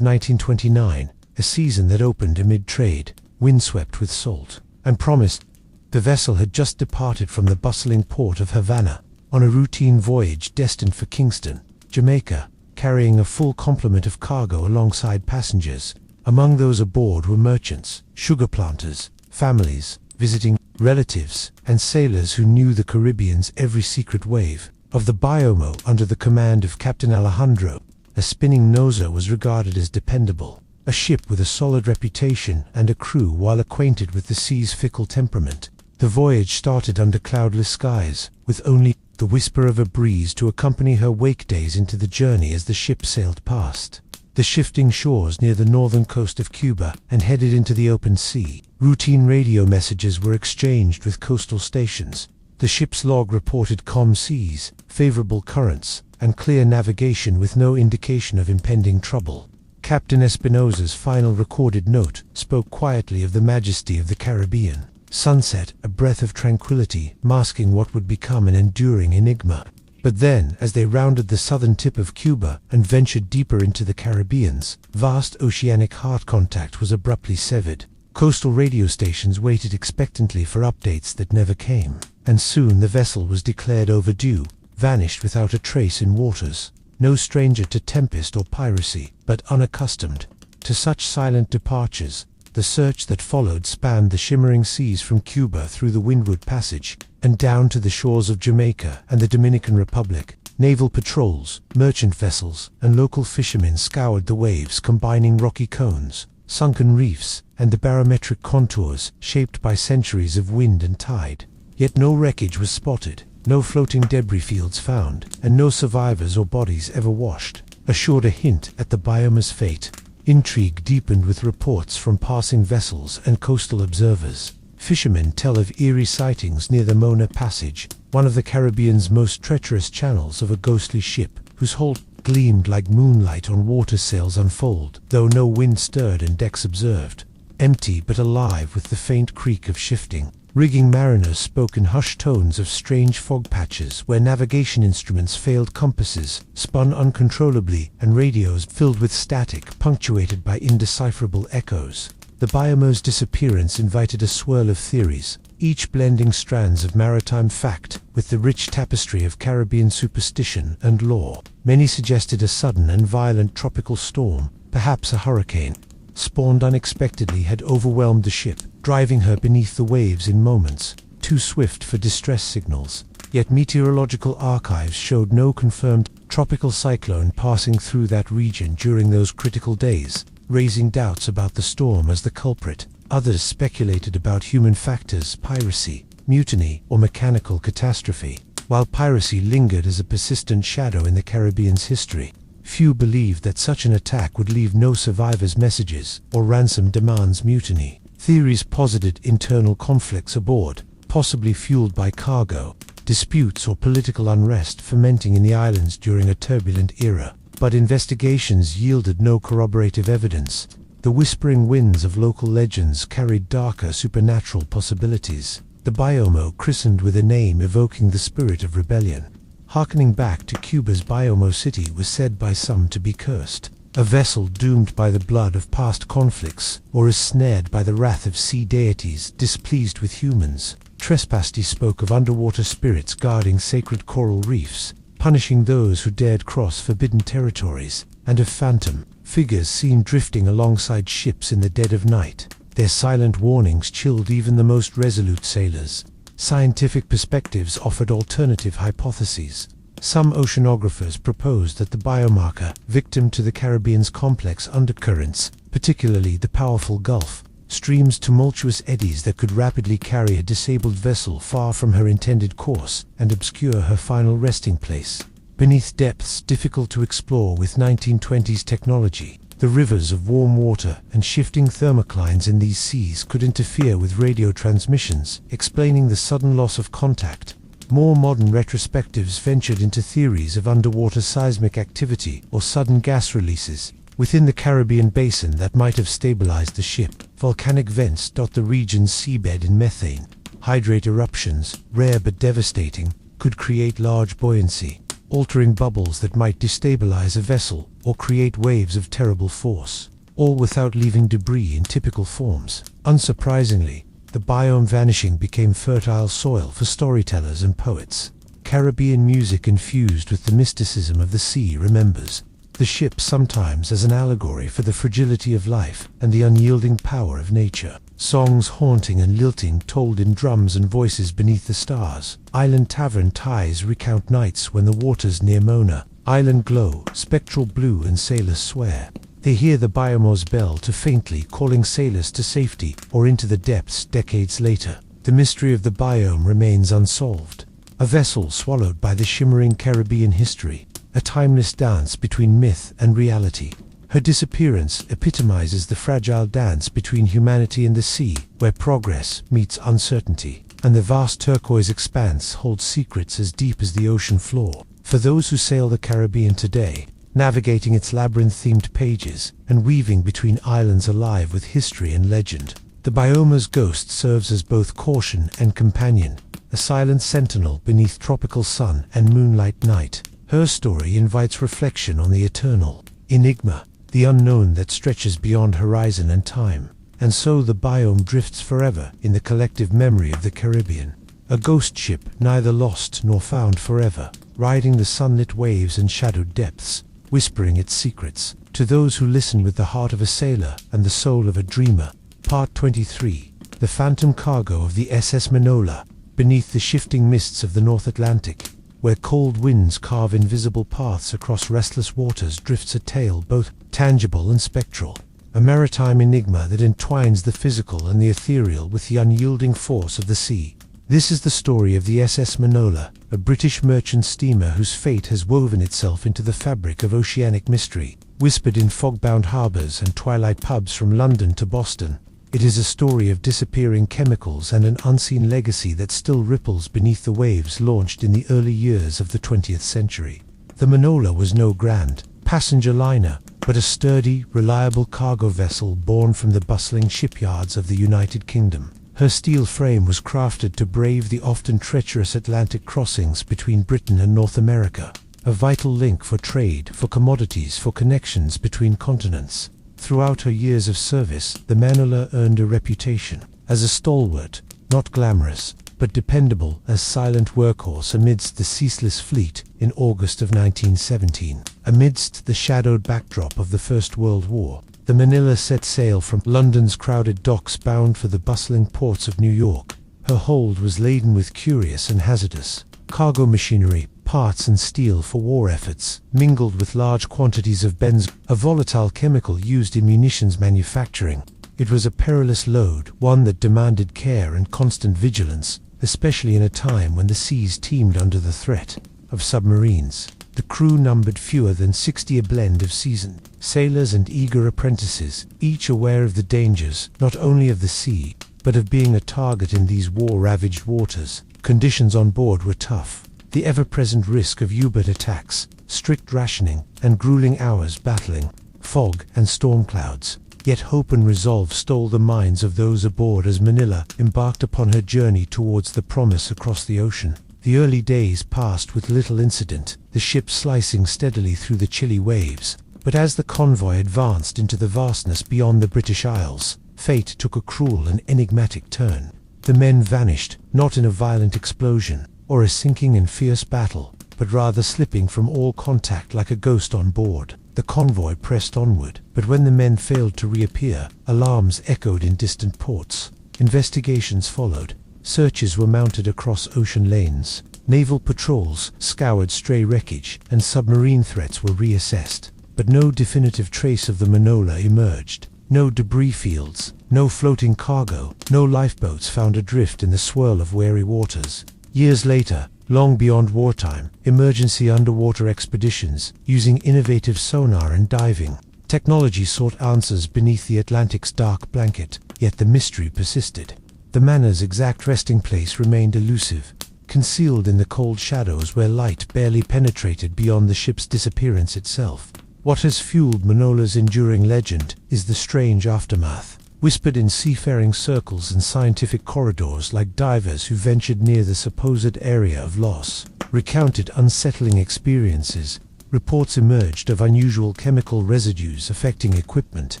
1929, a season that opened amid trade, windswept with salt, and promised. The vessel had just departed from the bustling port of Havana on a routine voyage destined for Kingston, Jamaica, carrying a full complement of cargo alongside passengers. Among those aboard were merchants, sugar planters, families, visiting relatives, and sailors who knew the Caribbean's every secret wave. Of the Biomo, under the command of Captain Alejandro, a spinning noser was regarded as dependable, a ship with a solid reputation and a crew well acquainted with the sea's fickle temperament. The voyage started under cloudless skies, with only the whisper of a breeze to accompany her wake days into the journey as the ship sailed past the shifting shores near the northern coast of Cuba and headed into the open sea. Routine radio messages were exchanged with coastal stations. The ship's log reported calm seas, favorable currents, and clear navigation with no indication of impending trouble. Captain Espinosa's final recorded note spoke quietly of the majesty of the Caribbean. Sunset, a breath of tranquility, masking what would become an enduring enigma. But then, as they rounded the southern tip of Cuba and ventured deeper into the Caribbean's vast oceanic heart, contact was abruptly severed. Coastal radio stations waited expectantly for updates that never came, and soon the vessel was declared overdue, vanished without a trace in waters. No stranger to tempest or piracy, but unaccustomed to such silent departures. The search that followed spanned the shimmering seas from Cuba through the Windward Passage and down to the shores of Jamaica and the Dominican Republic. Naval patrols, merchant vessels, and local fishermen scoured the waves, combining rocky cones, sunken reefs, and the barometric contours shaped by centuries of wind and tide. Yet no wreckage was spotted, no floating debris fields found, and no survivors or bodies ever washed, assured a hint at the Bioma's fate. Intrigue deepened with reports from passing vessels and coastal observers. Fishermen tell of eerie sightings near the Mona Passage, one of the Caribbean's most treacherous channels, of a ghostly ship whose hull gleamed like moonlight on water sails unfold, though no wind stirred and decks observed. Empty but alive with the faint creak of shifting rigging, mariners spoke in hushed tones of strange fog patches where navigation instruments failed, compasses spun uncontrollably, and radios filled with static punctuated by indecipherable echoes. The Biomo's disappearance invited a swirl of theories. each blending strands of maritime fact with the rich tapestry of Caribbean superstition and lore. Many suggested a sudden and violent tropical storm, perhaps a hurricane, spawned unexpectedly, had overwhelmed the ship, driving her beneath the waves in moments too swift for distress signals. Yet meteorological archives showed no confirmed tropical cyclone passing through that region during those critical days, raising doubts about the storm as the culprit. Others speculated about human factors, piracy, mutiny, or mechanical catastrophe. While piracy lingered as a persistent shadow in the Caribbean's history, few believed that such an attack would leave no survivors' messages or ransom demands. Mutiny theories posited internal conflicts aboard, possibly fueled by cargo disputes or political unrest fermenting in the islands during a turbulent era. But investigations yielded no corroborative evidence. The whispering winds of local legends carried darker supernatural possibilities. The Biomo, christened with a name evoking the spirit of rebellion, harkening back to Cuba's Biomo City, was said by some to be cursed. A vessel doomed by the blood of past conflicts, or ensnared by the wrath of sea deities displeased with humans. Trespasti spoke of underwater spirits guarding sacred coral reefs, punishing those who dared cross forbidden territories, and of phantom figures seen drifting alongside ships in the dead of night. Their silent warnings chilled even the most resolute sailors. Scientific perspectives offered alternative hypotheses. Some oceanographers proposed that the biomarker, victim to the Caribbean's complex undercurrents, particularly the powerful Gulf Stream's tumultuous eddies that could rapidly carry a disabled vessel far from her intended course and obscure her final resting place. Beneath depths difficult to explore with 1920s technology, the rivers of warm water and shifting thermoclines in these seas could interfere with radio transmissions, explaining the sudden loss of contact. More modern retrospectives ventured into theories of underwater seismic activity or sudden gas releases within the Caribbean basin that might have stabilized the ship. Volcanic vents dot the region's seabed in methane. Hydrate eruptions, rare but devastating, could create large buoyancy, altering bubbles that might destabilize a vessel or create waves of terrible force, all without leaving debris in typical forms. Unsurprisingly, the biome vanishing became fertile soil for storytellers and poets. Caribbean music infused with the mysticism of the sea remembers the ship sometimes as an allegory for the fragility of life and the unyielding power of nature. Songs haunting and lilting told in drums and voices beneath the stars. Island tavern ties recount nights when the waters near Mona Island glow, spectral blue, and sailors swear they hear the Biomo's bell too faintly calling sailors to safety or into the depths decades later. The mystery of the biome remains unsolved. A vessel swallowed by the shimmering Caribbean history, a timeless dance between myth and reality. Her disappearance epitomizes the fragile dance between humanity and the sea, where progress meets uncertainty, and the vast turquoise expanse holds secrets as deep as the ocean floor. For those who sail the Caribbean today, navigating its labyrinth-themed pages and weaving between islands alive with history and legend, the Bioma's ghost serves as both caution and companion, a silent sentinel beneath tropical sun and moonlight night. Her story invites reflection on the eternal enigma, the unknown that stretches beyond horizon and time. And so the biome drifts forever in the collective memory of the Caribbean. A ghost ship neither lost nor found forever, riding the sunlit waves and shadowed depths, whispering its secrets to those who listen with the heart of a sailor and the soul of a dreamer. Part 23. The phantom cargo of the SS Manola. Beneath the shifting mists of the North Atlantic, where cold winds carve invisible paths across restless waters, drifts a tale both tangible and spectral, a maritime enigma that entwines the physical and the ethereal with the unyielding force of the sea. This is the story of the SS Manola, a British merchant steamer whose fate has woven itself into the fabric of oceanic mystery, whispered in fog-bound harbors and twilight pubs from London to Boston. It is a story of disappearing chemicals and an unseen legacy that still ripples beneath the waves launched in the early years of the 20th century. The Manola was no grand passenger liner, but a sturdy, reliable cargo vessel born from the bustling shipyards of the United Kingdom. Her steel frame was crafted to brave the often treacherous Atlantic crossings between Britain and North America, a vital link for trade, for commodities, for connections between continents. Throughout her years of service, the Manola earned a reputation as a stalwart, not glamorous, but dependable as silent workhorse amidst the ceaseless fleet in August of 1917. Amidst the shadowed backdrop of the First World War, the Manila set sail from London's crowded docks bound for the bustling ports of New York. Her hold was laden with curious and hazardous cargo machinery, parts and steel for war efforts, mingled with large quantities of benzene, a volatile chemical used in munitions manufacturing. It was a perilous load, one that demanded care and constant vigilance, especially in a time when the seas teemed under the threat of submarines. The crew numbered fewer than 60, a blend of seasoned sailors and eager apprentices, each aware of the dangers, not only of the sea, but of being a target in these war-ravaged waters. Conditions on board were tough. The ever-present risk of U-boat attacks, strict rationing, and grueling hours battling fog and storm clouds. Yet hope and resolve stole the minds of those aboard as Manila embarked upon her journey towards the promise across the ocean. The early days passed with little incident, the ship slicing steadily through the chilly waves. But as the convoy advanced into the vastness beyond the British Isles, fate took a cruel and enigmatic turn. The men vanished, not in a violent explosion, or a sinking in fierce battle, but rather slipping from all contact like a ghost on board. The convoy pressed onward, but when the men failed to reappear, alarms echoed in distant ports. Investigations followed. Searches were mounted across ocean lanes. Naval patrols scoured stray wreckage, and submarine threats were reassessed. But no definitive trace of the Manila emerged. No debris fields, no floating cargo, no lifeboats found adrift in the swirl of wary waters. Years later, long beyond wartime, emergency underwater expeditions, using innovative sonar and diving technology sought answers beneath the Atlantic's dark blanket, yet the mystery persisted. The Manil's exact resting place remained elusive, concealed in the cold shadows where light barely penetrated beyond the ship's disappearance itself. What has fueled Manila's enduring legend is the strange aftermath, whispered in seafaring circles and scientific corridors like divers who ventured near the supposed area of loss. Recounted unsettling experiences, reports emerged of unusual chemical residues affecting equipment,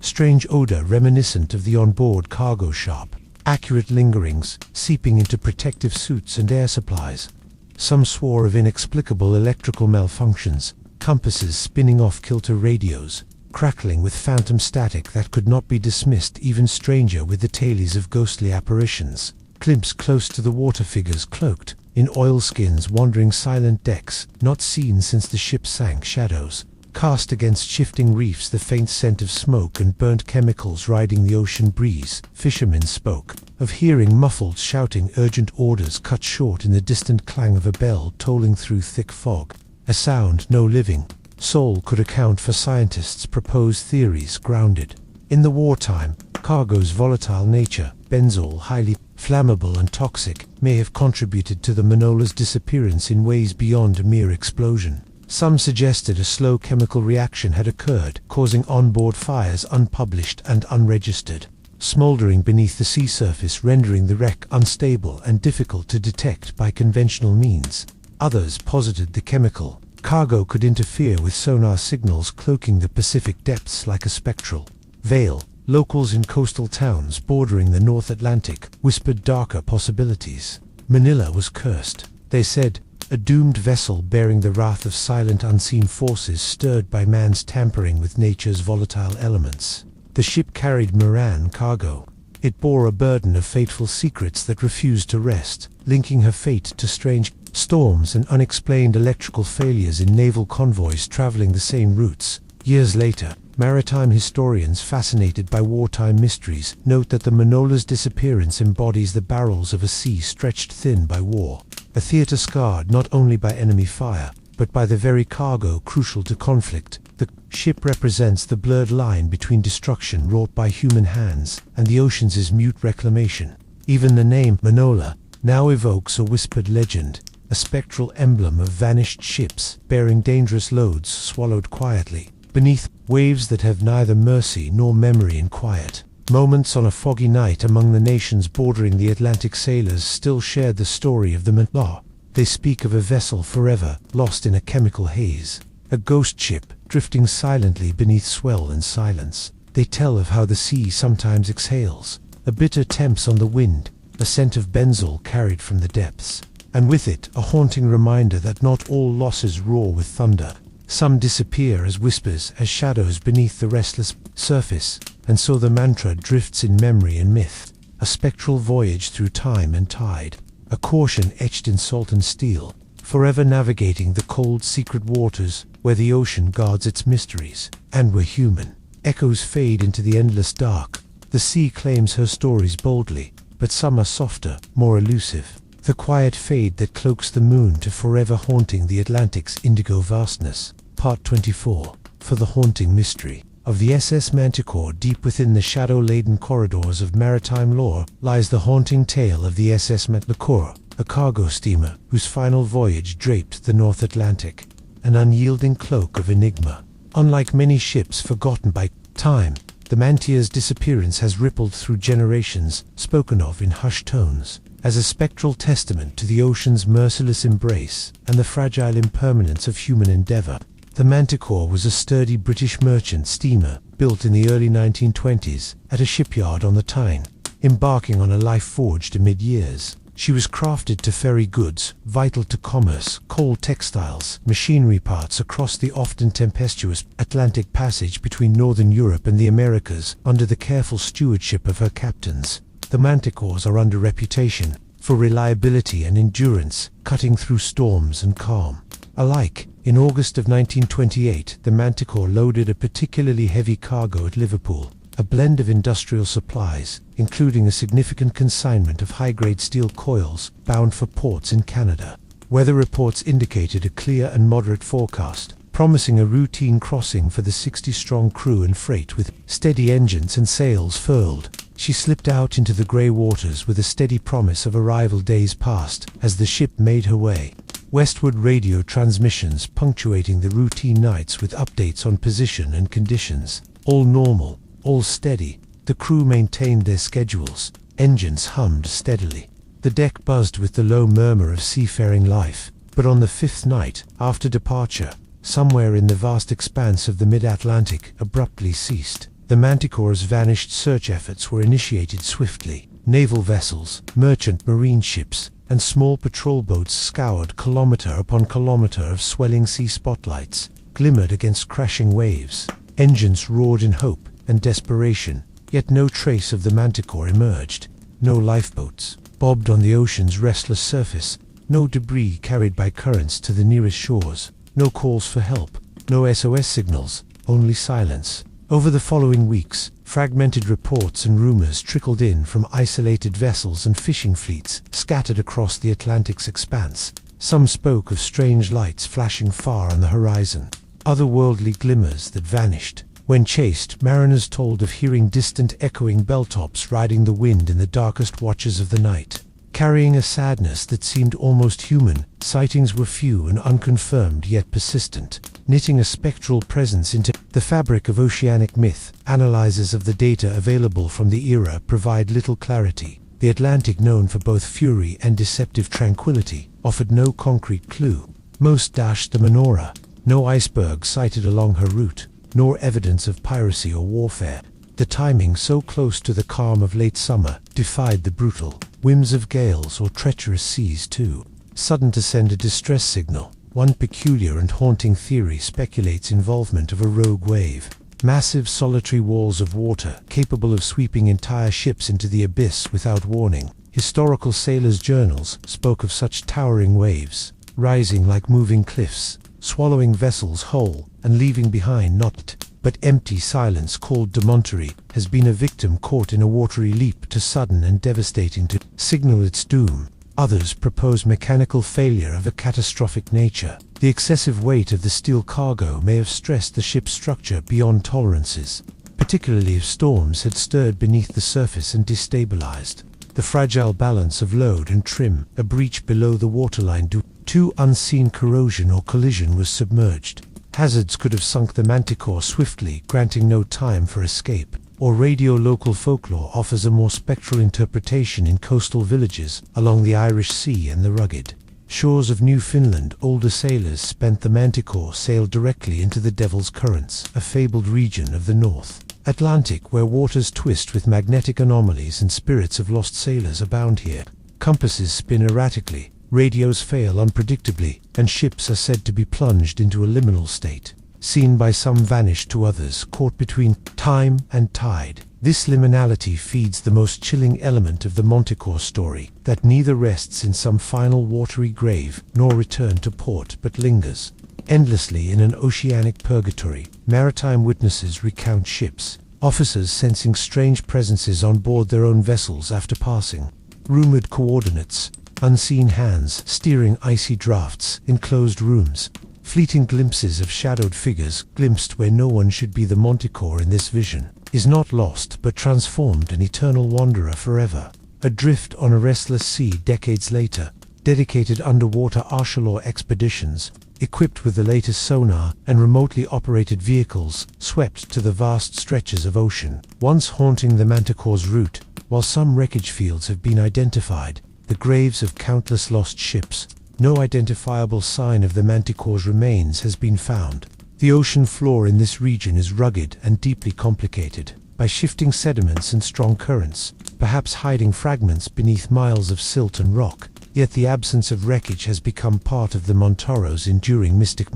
strange odor reminiscent of the onboard cargo shop, accurate lingerings seeping into protective suits and air supplies. Some swore of inexplicable electrical malfunctions, compasses spinning off-kilter radios, crackling with phantom static that could not be dismissed. Even stranger with the tales of ghostly apparitions, glimpsed close to the water figures cloaked in oilskins wandering silent decks, not seen since the ship sank. Shadows cast against shifting reefs, the faint scent of smoke and burnt chemicals riding the ocean breeze. Fishermen spoke of hearing muffled shouting, urgent orders cut short in the distant clang of a bell tolling through thick fog, a sound no living soul could account for. Scientists proposed theories grounded in the wartime cargo's volatile nature. Benzol, highly flammable and toxic, may have contributed to the Manila's disappearance in ways beyond a mere explosion. Some suggested a slow chemical reaction had occurred, causing onboard fires unpublished and unregistered, smoldering beneath the sea surface, rendering the wreck unstable and difficult to detect by conventional means. Others posited the chemical cargo could interfere with sonar signals, cloaking the Pacific depths like a spectral veil. Locals in coastal towns bordering the North Atlantic whispered darker possibilities. Manila was cursed, they said, a doomed vessel bearing the wrath of silent unseen forces stirred by man's tampering with nature's volatile elements. The ship carried Maran cargo. It bore a burden of fateful secrets that refused to rest, linking her fate to strange storms and unexplained electrical failures in naval convoys traveling the same routes. Years later, maritime historians fascinated by wartime mysteries note that the Manila's disappearance embodies the barrels of a sea stretched thin by war, a theater scarred not only by enemy fire, but by the very cargo crucial to conflict. The ship represents the blurred line between destruction wrought by human hands and the ocean's mute reclamation. Even the name Manila now evokes a whispered legend, a spectral emblem of vanished ships bearing dangerous loads swallowed quietly beneath waves that have neither mercy nor memory in quiet. Moments on a foggy night among the nations bordering the Atlantic, sailors still shared the story of the Manila. They speak of a vessel forever lost in a chemical haze, a ghost ship drifting silently beneath swell and silence. They tell of how the sea sometimes exhales, a bitter temps on the wind, a scent of benzol carried from the depths, and with it a haunting reminder that not all losses roar with thunder. Some disappear as whispers, as shadows beneath the restless surface, and so the mantra drifts in memory and myth, a spectral voyage through time and tide, a caution etched in salt and steel, forever navigating the cold secret waters where the ocean guards its mysteries, and we're human. Echoes fade into the endless dark. The sea claims her stories boldly, but some are softer, more elusive. The quiet fade that cloaks the moon to forever haunting the Atlantic's indigo vastness. Part 24. For the haunting mystery of the SS Manticore, deep within the shadow-laden corridors of maritime lore, lies the haunting tale of the SS Manticore, a cargo steamer whose final voyage draped the North Atlantic, an unyielding cloak of enigma. Unlike many ships forgotten by time, the Mantia's disappearance has rippled through generations, spoken of in hushed tones, as a spectral testament to the ocean's merciless embrace and the fragile impermanence of human endeavor. The Manticore was a sturdy British merchant steamer built in the early 1920s at a shipyard on the Tyne. Embarking on a life forged amid years, she was crafted to ferry goods, vital to commerce, coal textiles, machinery parts across the often tempestuous Atlantic passage between northern Europe and the Americas under the careful stewardship of her captains. The Manticores are under reputation for reliability and endurance, cutting through storms and calm. Alike, in August of 1928, the Manticore loaded a particularly heavy cargo at Liverpool, a blend of industrial supplies, including a significant consignment of high-grade steel coils bound for ports in Canada. Weather reports indicated a clear and moderate forecast, promising a routine crossing for the 60-strong crew and freight. With steady engines and sails furled, she slipped out into the grey waters with a steady promise of arrival days passed as the ship made her way. Westward radio transmissions punctuating the routine nights with updates on position and conditions. All normal, all steady. The crew maintained their schedules. Engines hummed steadily. The deck buzzed with the low murmur of seafaring life. But on the fifth night, after departure, somewhere in the vast expanse of the mid-Atlantic abruptly ceased. The Manticore's vanished search efforts were initiated swiftly. Naval vessels, merchant marine ships, and small patrol boats scoured kilometer upon kilometer of swelling sea spotlights, glimmered against crashing waves. Engines roared in hope and desperation, yet no trace of the Manticore emerged. No lifeboats bobbed on the ocean's restless surface, no debris carried by currents to the nearest shores, no calls for help, no SOS signals, only silence. Over the following weeks, fragmented reports and rumors trickled in from isolated vessels and fishing fleets scattered across the Atlantic's expanse. Some spoke of strange lights flashing far on the horizon, otherworldly glimmers that vanished. When chased, mariners told of hearing distant echoing belltops riding the wind in the darkest watches of the night. Carrying a sadness that seemed almost human, sightings were few and unconfirmed yet persistent, knitting a spectral presence into the fabric of oceanic myth. Analyses of the data available from the era provide little clarity. The Atlantic, known for both fury and deceptive tranquility, offered no concrete clue. Most dashed the menorah. No iceberg sighted along her route, nor evidence of piracy or warfare. The timing, so close to the calm of late summer, defied the brutal whims of gales or treacherous seas too. Sudden to send a distress signal. One peculiar and haunting theory speculates involvement of a rogue wave. Massive solitary walls of water capable of sweeping entire ships into the abyss without warning. Historical sailors' journals spoke of such towering waves, rising like moving cliffs, swallowing vessels whole and leaving behind not but empty silence. Called de Monterey has been a victim caught in a watery leap too sudden and devastating to signal its doom. Others propose mechanical failure of a catastrophic nature. The excessive weight of the steel cargo may have stressed the ship's structure beyond tolerances, particularly if storms had stirred beneath the surface and destabilized the fragile balance of load and trim. A breach below the waterline due to unseen corrosion or collision was submerged. Hazards could have sunk the Manticore swiftly, granting no time for escape. Or radio local folklore offers a more spectral interpretation in coastal villages along the Irish Sea and the rugged shores of Newfoundland. Older sailors spent the Manticore sailed directly into the Devil's Currents, a fabled region of the north. Atlantic, where waters twist with magnetic anomalies and spirits of lost sailors abound here. Compasses spin erratically, radios fail unpredictably, and ships are said to be plunged into a liminal state. Seen by some, vanished to others, caught between time and tide. This liminality feeds the most chilling element of the Manticore story, that neither rests in some final watery grave, nor return to port, but lingers endlessly in an oceanic purgatory. Maritime witnesses recount ships, officers sensing strange presences on board their own vessels after passing, rumored coordinates, unseen hands steering icy drafts in closed rooms, fleeting glimpses of shadowed figures glimpsed where no one should be. The Manticore in this vision is not lost but transformed, an eternal wanderer forever, adrift on a restless sea decades later. Dedicated underwater Archelor expeditions, equipped with the latest sonar and remotely operated vehicles, swept to the vast stretches of ocean, once haunting the Manticore's route. While some wreckage fields have been identified, the graves of countless lost ships, no identifiable sign of the Manticore's remains has been found. The ocean floor in this region is rugged and deeply complicated by shifting sediments and strong currents, perhaps hiding fragments beneath miles of silt and rock. Yet the absence of wreckage has become part of the Montaro's enduring mystic.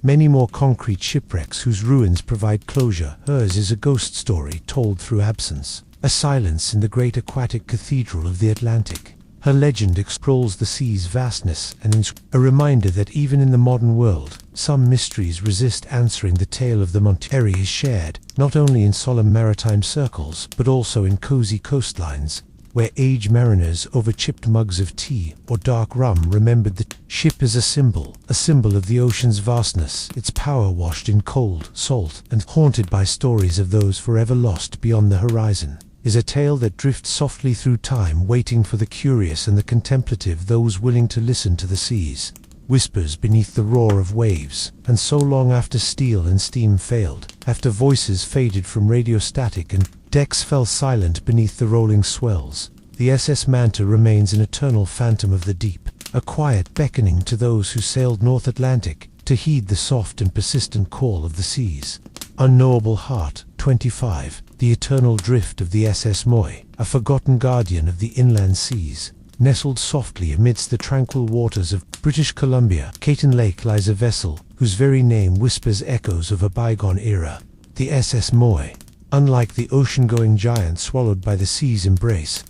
Many more concrete shipwrecks whose ruins provide closure. Hers is a ghost story told through absence, a silence in the great aquatic cathedral of the Atlantic. Her legend explores the sea's vastness and a reminder that even in the modern world, some mysteries resist answering. The tale of the Manticore is shared, not only in solemn maritime circles, but also in cozy coastlines, where aged mariners over chipped mugs of tea or dark rum remembered the ship as a symbol of the ocean's vastness, its power washed in cold, salt, and haunted by stories of those forever lost beyond the horizon. Is a tale that drifts softly through time, waiting for the curious and the contemplative, those willing to listen to the seas. Whispers beneath the roar of waves, and so long after steel and steam failed, after voices faded from radio static and decks fell silent beneath the rolling swells, the SS Manta remains an eternal phantom of the deep, a quiet beckoning to those who sailed North Atlantic to heed the soft and persistent call of the seas. Unknowable Heart, 25, the eternal drift of the SS Moy, a forgotten guardian of the inland seas. Nestled softly amidst the tranquil waters of British Columbia, Caton Lake lies a vessel whose very name whispers echoes of a bygone era, the SS Moy. Unlike the ocean-going giant swallowed by the sea's embrace,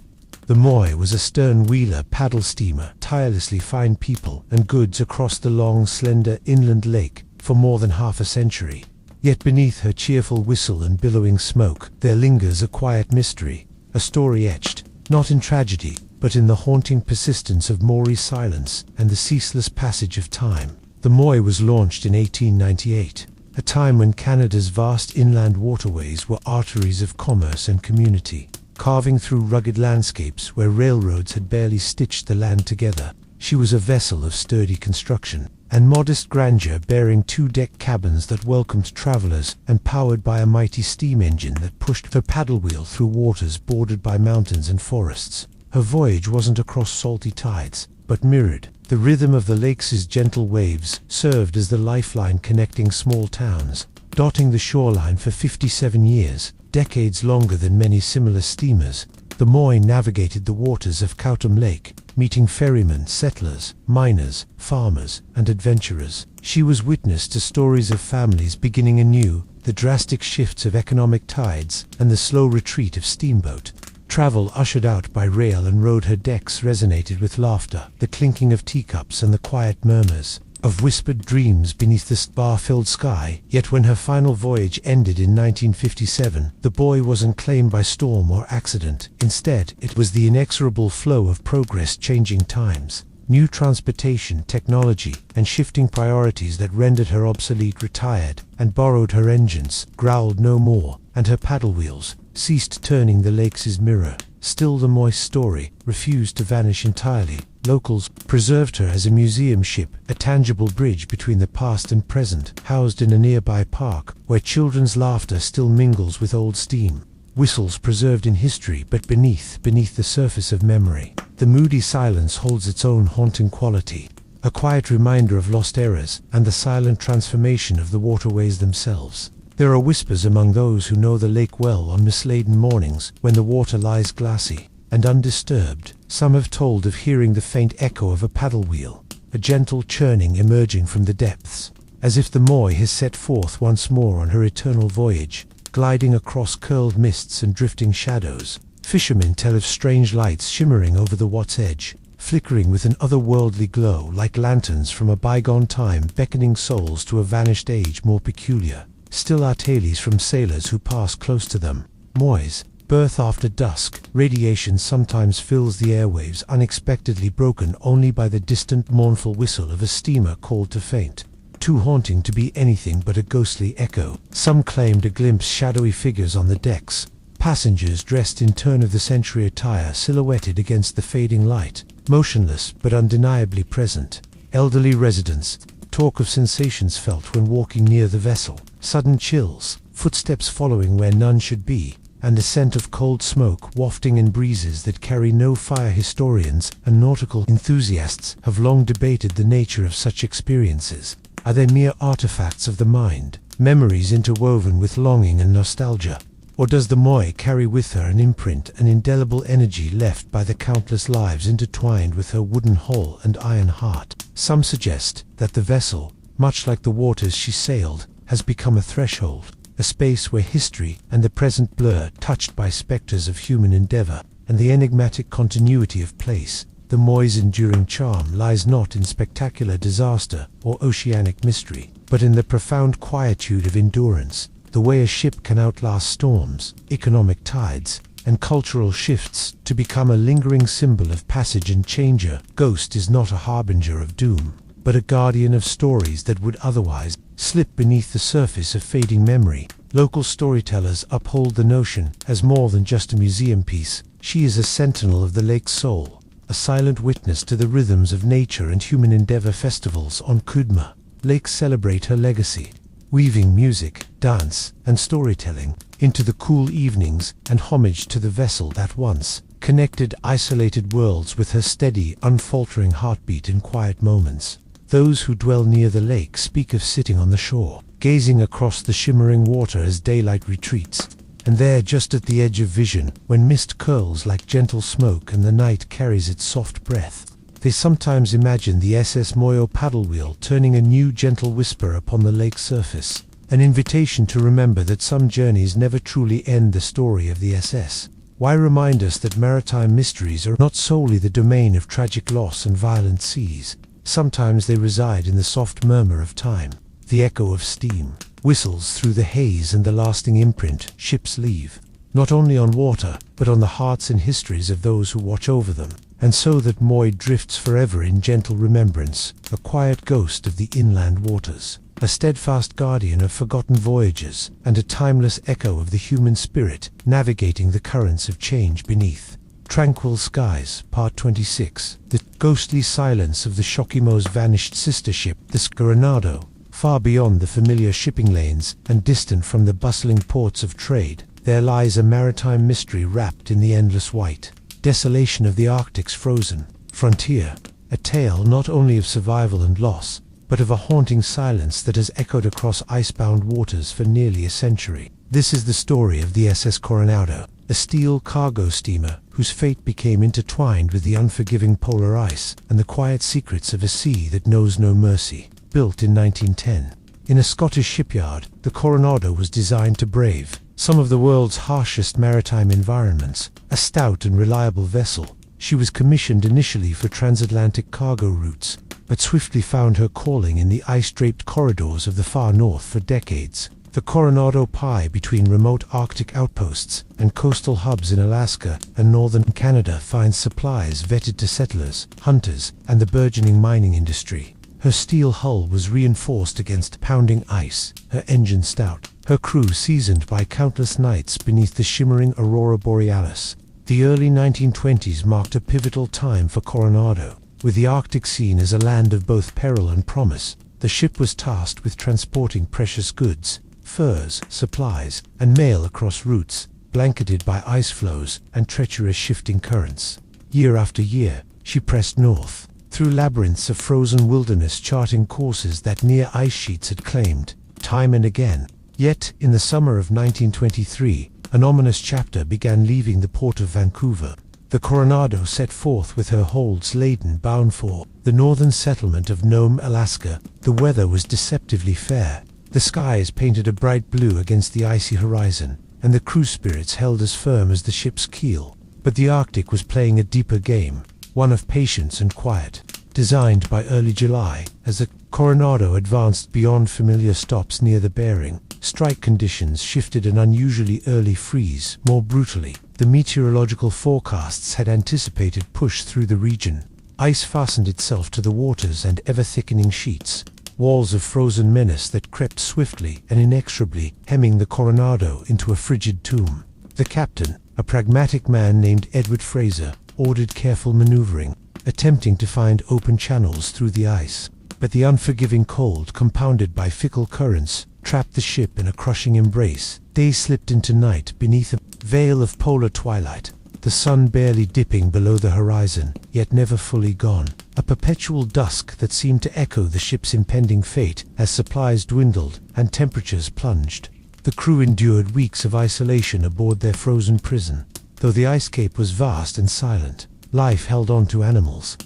the Moy was a stern-wheeler paddle steamer, tirelessly flying people and goods across the long, slender inland lake for more than half a century. Yet beneath her cheerful whistle and billowing smoke, there lingers a quiet mystery, a story etched, not in tragedy, but in the haunting persistence of Maori silence and the ceaseless passage of time. The Moy was launched in 1898, a time when Canada's vast inland waterways were arteries of commerce and community. Carving through rugged landscapes where railroads had barely stitched the land together, she was a vessel of sturdy construction and modest grandeur, bearing two-deck cabins that welcomed travelers and powered by a mighty steam engine that pushed her paddle wheel through waters bordered by mountains and forests. Her voyage wasn't across salty tides, but mirrored. The rhythm of the lake's gentle waves served as the lifeline connecting small towns, dotting the shoreline for 57 years, decades longer than many similar steamers. The Moy navigated the waters of Cowtam Lake, meeting ferrymen, settlers, miners, farmers, and adventurers. She was witness to stories of families beginning anew, the drastic shifts of economic tides, and the slow retreat of steamboat travel. Ushered out by rail and road, her decks resonated with laughter, the clinking of teacups and the quiet murmurs of whispered dreams beneath the star-filled sky. Yet when her final voyage ended in 1957, the buoy wasn't claimed by storm or accident. Instead, it was the inexorable flow of progress changing times, new transportation, technology, and shifting priorities that rendered her obsolete. Retired and borrowed, her engines growled no more, and her paddle wheels ceased turning the lake's mirror. Still, the Moy's story refused to vanish entirely. Locals preserved her as a museum ship, a tangible bridge between the past and present, housed in a nearby park where children's laughter still mingles with old steam whistles preserved in history. But beneath the surface of memory, the moody silence holds its own haunting quality, a quiet reminder of lost eras and the silent transformation of the waterways themselves. There are whispers among those who know the lake well on mist-laden mornings when the water lies glassy and undisturbed. Some have told of hearing the faint echo of a paddle wheel, a gentle churning emerging from the depths, as if the Moi has set forth once more on her eternal voyage, gliding across curled mists and drifting shadows. Fishermen tell of strange lights shimmering over the water's edge, flickering with an otherworldly glow like lanterns from a bygone time, beckoning souls to a vanished age more peculiar. Still are tales from sailors who pass close to them. Mois, birth after dusk. Radiation sometimes fills the airwaves, unexpectedly broken only by the distant mournful whistle of a steamer called to faint, too haunting to be anything but a ghostly echo. Some claim to glimpse shadowy figures on the decks, passengers dressed in turn-of-the-century attire silhouetted against the fading light, motionless but undeniably present. Elderly residents talk of sensations felt when walking near the vessel, sudden chills, footsteps following where none should be, and the scent of cold smoke wafting in breezes that carry no fire. Historians and nautical enthusiasts have long debated the nature of such experiences. Are they mere artifacts of the mind, memories interwoven with longing and nostalgia? Or does the Moi carry with her an imprint, an indelible energy left by the countless lives intertwined with her wooden hull and iron heart? Some suggest that the vessel, much like the waters she sailed, has become a threshold, a space where history and the present blur, touched by specters of human endeavor and the enigmatic continuity of place. The Moi's enduring charm lies not in spectacular disaster or oceanic mystery, but in the profound quietude of endurance, the way a ship can outlast storms, economic tides, and cultural shifts to become a lingering symbol of passage and change. Ghost is not a harbinger of doom, but a guardian of stories that would otherwise slip beneath the surface of fading memory. Local storytellers uphold the notion as more than just a museum piece. She is a sentinel of the lake's soul, a silent witness to the rhythms of nature and human endeavor. Festivals on Kudma Lake celebrate her legacy, weaving music, dance, and storytelling into the cool evenings and homage to the vessel that once connected isolated worlds with her steady, unfaltering heartbeat in quiet moments. Those who dwell near the lake speak of sitting on the shore, gazing across the shimmering water as daylight retreats, and there just at the edge of vision, when mist curls like gentle smoke and the night carries its soft breath, they sometimes imagine the SS Moyo paddle wheel turning a new gentle whisper upon the lake's surface, an invitation to remember that some journeys never truly end. The story of the SS Why remind us that maritime mysteries are not solely the domain of tragic loss and violent seas. Sometimes they reside in the soft murmur of time, the echo of steam whistles through the haze, and the lasting imprint ships leave, not only on water, but on the hearts and histories of those who watch over them. And so that Moi drifts forever in gentle remembrance, a quiet ghost of the inland waters, a steadfast guardian of forgotten voyages, and a timeless echo of the human spirit navigating the currents of change beneath tranquil skies. Part 26. The ghostly silence of the Shokimo's vanished sister ship, the Coronado. Far beyond the familiar shipping lanes and distant from the bustling ports of trade, there lies a maritime mystery wrapped in the endless white desolation of the Arctic's frozen frontier, a tale not only of survival and loss, but of a haunting silence that has echoed across icebound waters for nearly a century. This is the story of the SS Coronado, a steel cargo steamer whose fate became intertwined with the unforgiving polar ice and the quiet secrets of a sea that knows no mercy. Built in 1910, in a Scottish shipyard, the Coronado was designed to brave some of the world's harshest maritime environments. A stout and reliable vessel, she was commissioned initially for transatlantic cargo routes, but swiftly found her calling in the ice-draped corridors of the far north. For decades, the Coronado plied between remote Arctic outposts and coastal hubs in Alaska and northern Canada, finds supplies vetted to settlers, hunters, and the burgeoning mining industry. Her steel hull was reinforced against pounding ice, her engine stout, her crew seasoned by countless nights beneath the shimmering aurora borealis. The early 1920s marked a pivotal time for Coronado. With the Arctic seen as a land of both peril and promise, the ship was tasked with transporting precious goods, furs, supplies, and mail across routes blanketed by ice floes and treacherous shifting currents. Year after year, she pressed north, through labyrinths of frozen wilderness, charting courses that near ice sheets had claimed. Time and again, Yet, in the summer of 1923, an ominous chapter began leaving the port of Vancouver. The Coronado set forth with her holds laden, bound for the northern settlement of Nome, Alaska. The weather was deceptively fair. The skies painted a bright blue against the icy horizon, and the crew spirits held as firm as the ship's keel. But the Arctic was playing a deeper game, one of patience and quiet. Designed by early July, as the Coronado advanced beyond familiar stops near the Bering, strike conditions shifted an unusually early freeze. More brutally, the meteorological forecasts had anticipated push through the region. Ice fastened itself to the waters and ever-thickening sheets, walls of frozen menace that crept swiftly and inexorably, hemming the Coronado into a frigid tomb. The captain, a pragmatic man named Edward Fraser, ordered careful maneuvering, attempting to find open channels through the ice. But the unforgiving cold, compounded by fickle currents, trapped the ship in a crushing embrace. Day slipped into night beneath a veil of polar twilight, the sun barely dipping below the horizon, yet never fully gone. A perpetual dusk that seemed to echo the ship's impending fate as supplies dwindled and temperatures plunged. The crew endured weeks of isolation aboard their frozen prison. Though the ice cape was vast and silent, life held on to animals,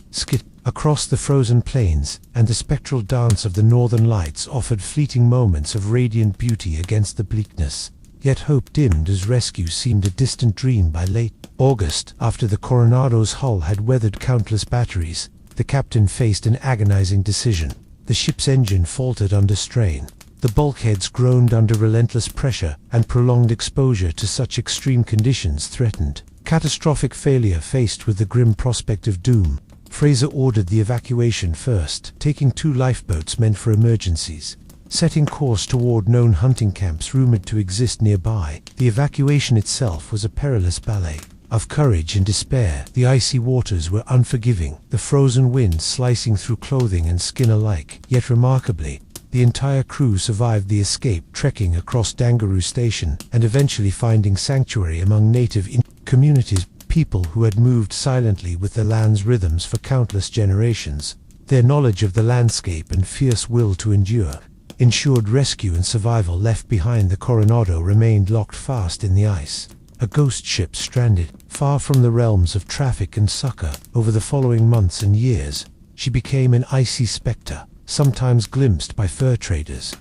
across the frozen plains, and the spectral dance of the northern lights offered fleeting moments of radiant beauty against the bleakness. Yet hope dimmed as rescue seemed a distant dream by late August. After the Coronado's hull had weathered countless batteries, the captain faced an agonizing decision. The ship's engine faltered under strain. The bulkheads groaned under relentless pressure, and prolonged exposure to such extreme conditions threatened catastrophic failure. Faced with the grim prospect of doom, Fraser ordered the evacuation first, taking 2 lifeboats meant for emergencies. Setting course toward known hunting camps rumored to exist nearby, the evacuation itself was a perilous ballet of courage and despair. The icy waters were unforgiving, the frozen wind slicing through clothing and skin alike. Yet remarkably, the entire crew survived the escape, trekking across Dangaroo Station and eventually finding sanctuary among native communities, people who had moved silently with the land's rhythms for countless generations. Their knowledge of the landscape and fierce will to endure ensured rescue and survival. Left behind, the Coronado remained locked fast in the ice, a ghost ship stranded far from the realms of traffic and succor. Over the following months and years, she became an icy specter, sometimes glimpsed by fur traders,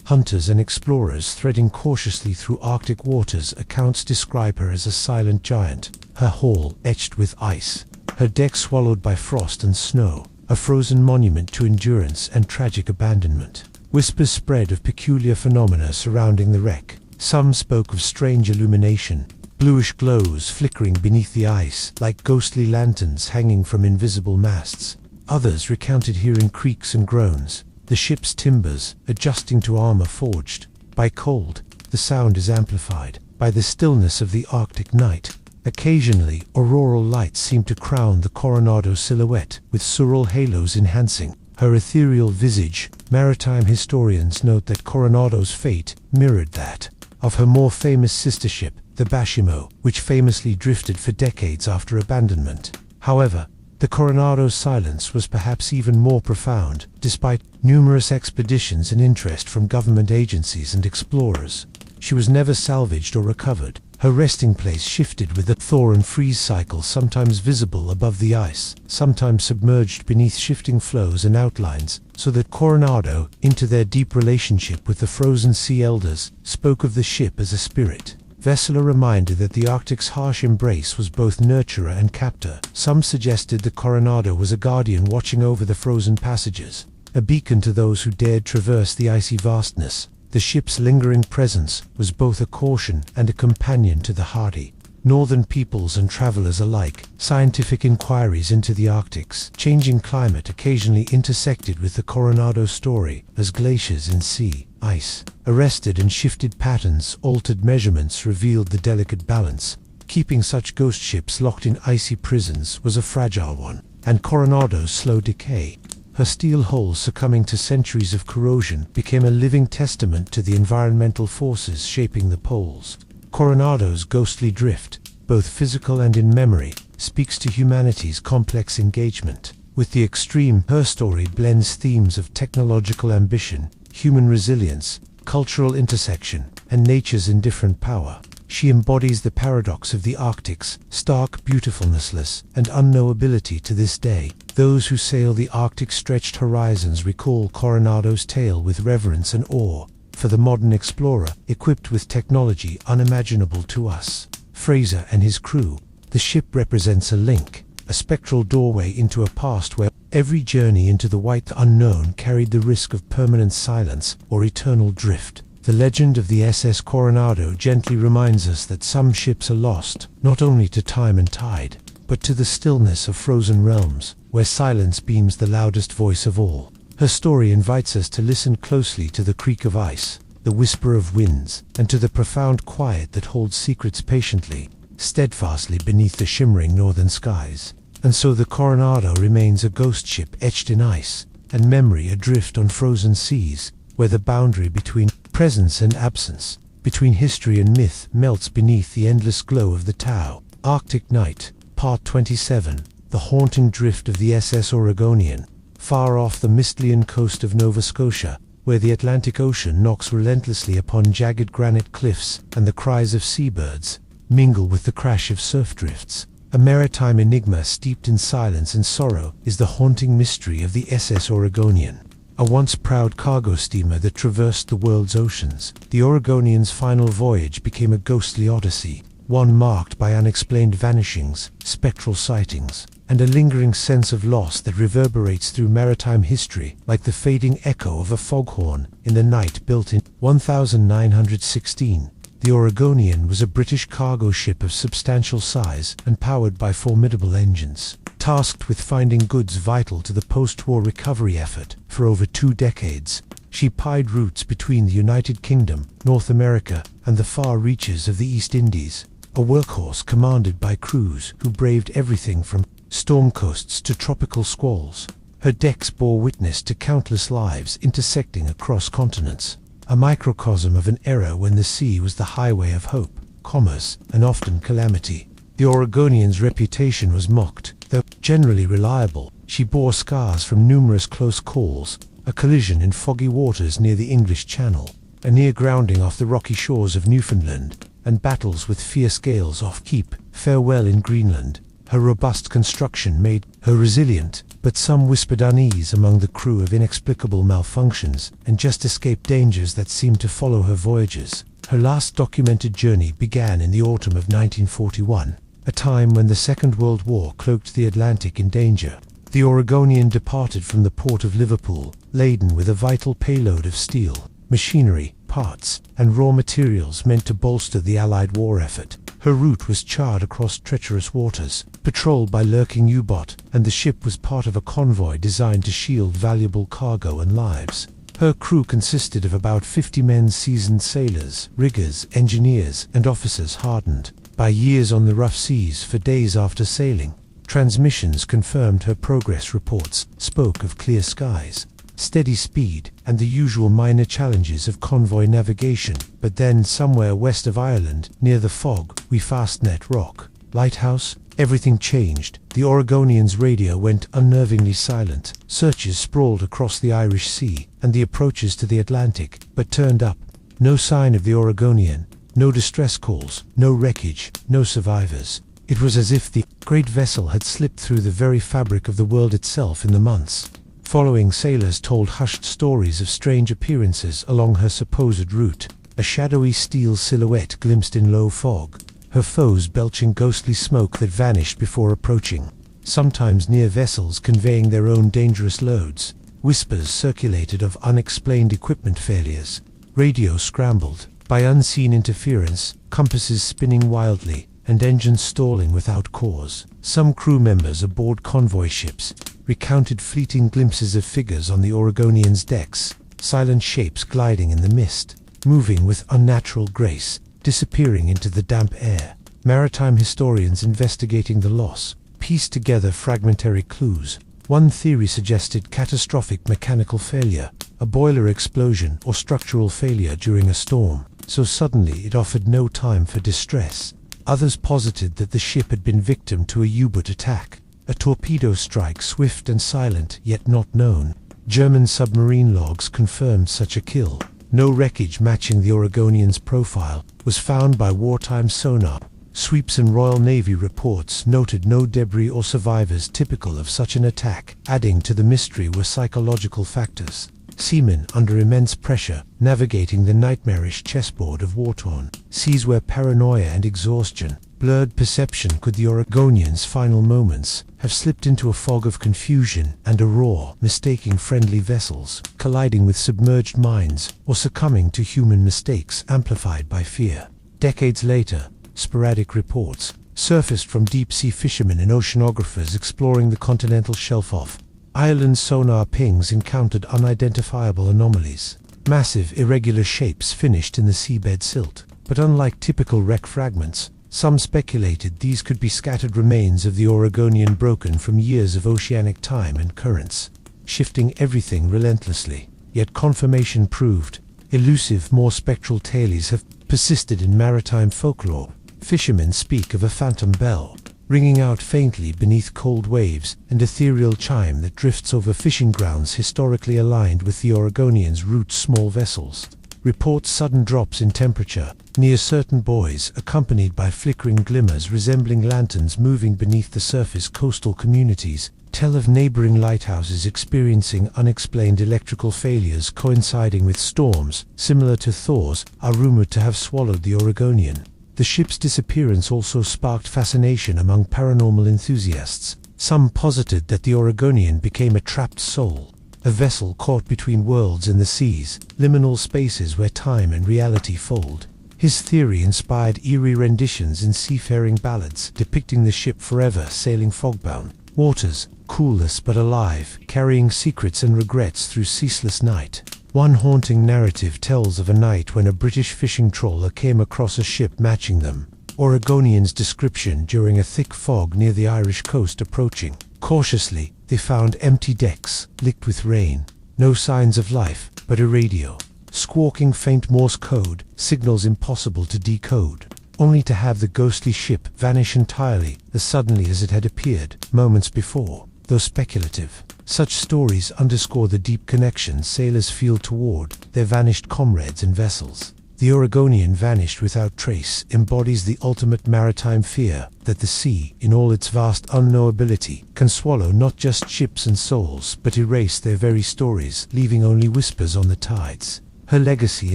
hunters and explorers threading cautiously through Arctic waters. Accounts describe her as a silent giant, her hull etched with ice, her deck swallowed by frost and snow, a frozen monument to endurance and tragic abandonment. Whispers spread of peculiar phenomena surrounding the wreck. Some spoke of strange illumination, bluish glows flickering beneath the ice like ghostly lanterns hanging from invisible masts. Others recounted hearing creaks and groans, the ship's timbers adjusting to armor forged by cold. The sound is amplified by the stillness of the Arctic night. Occasionally, auroral lights seemed to crown the Coronado silhouette, with surreal halos enhancing her ethereal visage. Maritime historians note that Coronado's fate mirrored that of her more famous sister ship, the Bashimo, which famously drifted for decades after abandonment. However, the Coronado's silence was perhaps even more profound. Despite numerous expeditions and interest from government agencies and explorers, she was never salvaged or recovered. Her resting place shifted with the thaw and freeze cycle, sometimes visible above the ice, sometimes submerged beneath shifting flows and outlines, so that Coronado, into their deep relationship with the frozen sea elders, spoke of the ship as a spirit vessel, a reminder that the Arctic's harsh embrace was both nurturer and captor. Some suggested the Coronado was a guardian watching over the frozen passages, a beacon to those who dared traverse the icy vastness. The ship's lingering presence was both a caution and a companion to the hardy northern peoples and travelers alike. Scientific inquiries into the Arctic's changing climate occasionally intersected with the Coronado story, as glaciers and sea ice arrested and shifted patterns. Altered measurements revealed the delicate balance. Keeping such ghost ships locked in icy prisons was a fragile one, and Coronado's slow decay, her steel hull succumbing to centuries of corrosion, became a living testament to the environmental forces shaping the poles. Coronado's ghostly drift, both physical and in memory, speaks to humanity's complex engagement with the extreme. Her story blends themes of technological ambition, human resilience, cultural intersection, and nature's indifferent power. She embodies the paradox of the Arctic's stark beautifulnessless and unknowability to this day. Those who sail the Arctic-stretched horizons recall Coronado's tale with reverence and awe. For the modern explorer, equipped with technology unimaginable to us, Fraser and his crew, the ship represents a link, a spectral doorway into a past where every journey into the white unknown carried the risk of permanent silence or eternal drift. The legend of the SS Coronado gently reminds us that some ships are lost, not only to time and tide, but to the stillness of frozen realms, where silence beams the loudest voice of all. Her story invites us to listen closely to the creak of ice, the whisper of winds, and to the profound quiet that holds secrets patiently, steadfastly beneath the shimmering northern skies. And so the Coronado remains a ghost ship etched in ice, and memory adrift on frozen seas, where the boundary between presence and absence, between history and myth, melts beneath the endless glow of the Tau. Arctic Night, Part 27, the haunting drift of the SS Oregonian, far off the Mistlean coast of Nova Scotia, where the Atlantic Ocean knocks relentlessly upon jagged granite cliffs, and the cries of seabirds mingle with the crash of surf drifts. A maritime enigma steeped in silence and sorrow is the haunting mystery of the SS Oregonian. A once proud cargo steamer that traversed the world's oceans, the Oregonian's final voyage became a ghostly odyssey, one marked by unexplained vanishings, spectral sightings, and a lingering sense of loss that reverberates through maritime history like the fading echo of a foghorn in the night. Built in 1916, the Oregonian was a British cargo ship of substantial size and powered by formidable engines. Tasked with finding goods vital to the post-war recovery effort for over 2 decades, she plied routes between the United Kingdom, North America, and the far reaches of the East Indies, a workhorse commanded by crews who braved everything from storm coasts to tropical squalls. Her decks bore witness to countless lives intersecting across continents, a microcosm of an era when the sea was the highway of hope, commerce, and often calamity. The Oregonian's reputation was mocked. Though generally reliable, she bore scars from numerous close calls, a collision in foggy waters near the English Channel, a near grounding off the rocky shores of Newfoundland, and battles with fierce gales off Cape Farewell in Greenland. Her robust construction made her resilient, but some whispered unease among the crew of inexplicable malfunctions and just escaped dangers that seemed to follow her voyages. Her last documented journey began in the autumn of 1941. A time when the Second World War cloaked the Atlantic in danger. The Oregonian departed from the port of Liverpool, laden with a vital payload of steel, machinery, parts, and raw materials meant to bolster the Allied war effort. Her route was charred across treacherous waters, patrolled by lurking U-boat, and the ship was part of a convoy designed to shield valuable cargo and lives. Her crew consisted of about 50 men, seasoned sailors, riggers, engineers, and officers hardened by years on the rough seas. For days after sailing, transmissions confirmed her progress reports spoke of clear skies, steady speed, and the usual minor challenges of convoy navigation. But then, somewhere west of Ireland, near the Fog we Fastnet Rock lighthouse, everything changed. The Oregonian's radio went unnervingly silent. Searches sprawled across the Irish Sea and the approaches to the Atlantic, but turned up no sign of the Oregonian. No distress calls, no wreckage, no survivors. It was as if the great vessel had slipped through the very fabric of the world itself in the months following. Sailors told hushed stories of strange appearances along her supposed route, a shadowy steel silhouette glimpsed in low fog, her foes belching ghostly smoke that vanished before approaching, sometimes near vessels conveying their own dangerous loads. Whispers circulated of unexplained equipment failures, radio scrambled by unseen interference, compasses spinning wildly, and engines stalling without cause. Some crew members aboard convoy ships recounted fleeting glimpses of figures on the Oregonian's decks, silent shapes gliding in the mist, moving with unnatural grace, disappearing into the damp air. Maritime historians investigating the loss pieced together fragmentary clues. One theory suggested catastrophic mechanical failure, a boiler explosion or structural failure during a storm, so suddenly it offered no time for distress. Others posited that the ship had been victim to a U-boat attack, a torpedo strike swift and silent yet not known. German submarine logs confirmed such a kill. No wreckage matching the Oregonian's profile was found by wartime sonar. Sweeps and Royal Navy reports noted no debris or survivors typical of such an attack. Adding to the mystery were psychological factors. Seamen under immense pressure, navigating the nightmarish chessboard of war-torn seas where paranoia and exhaustion blurred perception. Could the Oregonian's final moments have slipped into a fog of confusion and a roar, mistaking friendly vessels, colliding with submerged minds, or succumbing to human mistakes amplified by fear? Decades later, sporadic reports surfaced from deep-sea fishermen and oceanographers exploring the continental shelf of Ireland's sonar pings encountered unidentifiable anomalies. Massive, irregular shapes finished in the seabed silt. But unlike typical wreck fragments, some speculated these could be scattered remains of the Oregonian, broken from years of oceanic time and currents, shifting everything relentlessly. Yet confirmation proved elusive. More spectral tales have persisted in maritime folklore. Fishermen speak of a phantom bell, ringing out faintly beneath cold waves, an ethereal chime that drifts over fishing grounds historically aligned with the Oregonian's route. Small vessels report sudden drops in temperature near certain buoys, accompanied by flickering glimmers resembling lanterns moving beneath the surface. Coastal communities tell of neighboring lighthouses experiencing unexplained electrical failures coinciding with storms similar to Thor's, are rumored to have swallowed the Oregonian. The ship's disappearance also sparked fascination among paranormal enthusiasts. Some posited that the Oregonian became a trapped soul, a vessel caught between worlds in the seas, liminal spaces where time and reality fold. His theory inspired eerie renditions in seafaring ballads, depicting the ship forever sailing fogbound waters, coolless but alive, carrying secrets and regrets through ceaseless night. One haunting narrative tells of a night when a British fishing trawler came across a ship matching them. Oregonian's description during a thick fog near the Irish coast. Approaching cautiously, they found empty decks, licked with rain. No signs of life, but a radio, squawking faint Morse code, signals impossible to decode, only to have the ghostly ship vanish entirely, as suddenly as it had appeared moments before. Though speculative, such stories underscore the deep connection sailors feel toward their vanished comrades and vessels. The Oregonian, vanished without trace, embodies the ultimate maritime fear, that the sea, in all its vast unknowability, can swallow not just ships and souls, but erase their very stories, leaving only whispers on the tides. Her legacy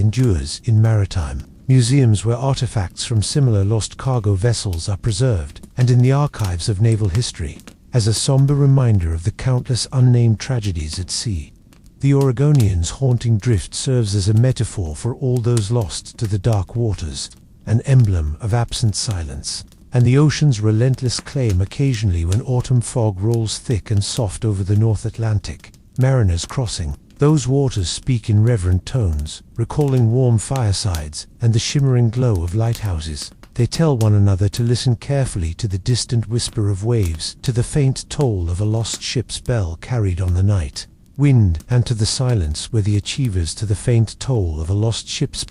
endures in maritime museums where artifacts from similar lost cargo vessels are preserved, and in the archives of naval history, as a somber reminder of the countless unnamed tragedies at sea. The Oregonian's haunting drift serves as a metaphor for all those lost to the dark waters, an emblem of absent silence, and the ocean's relentless claim. Occasionally, when autumn fog rolls thick and soft over the North Atlantic, mariners crossing those waters speak in reverent tones, recalling warm firesides and the shimmering glow of lighthouses. They tell one another to listen carefully to the distant whisper of waves, to the faint toll of a lost ship's bell carried on the night wind, and to the silence where the achievers, to the faint toll of a lost ship's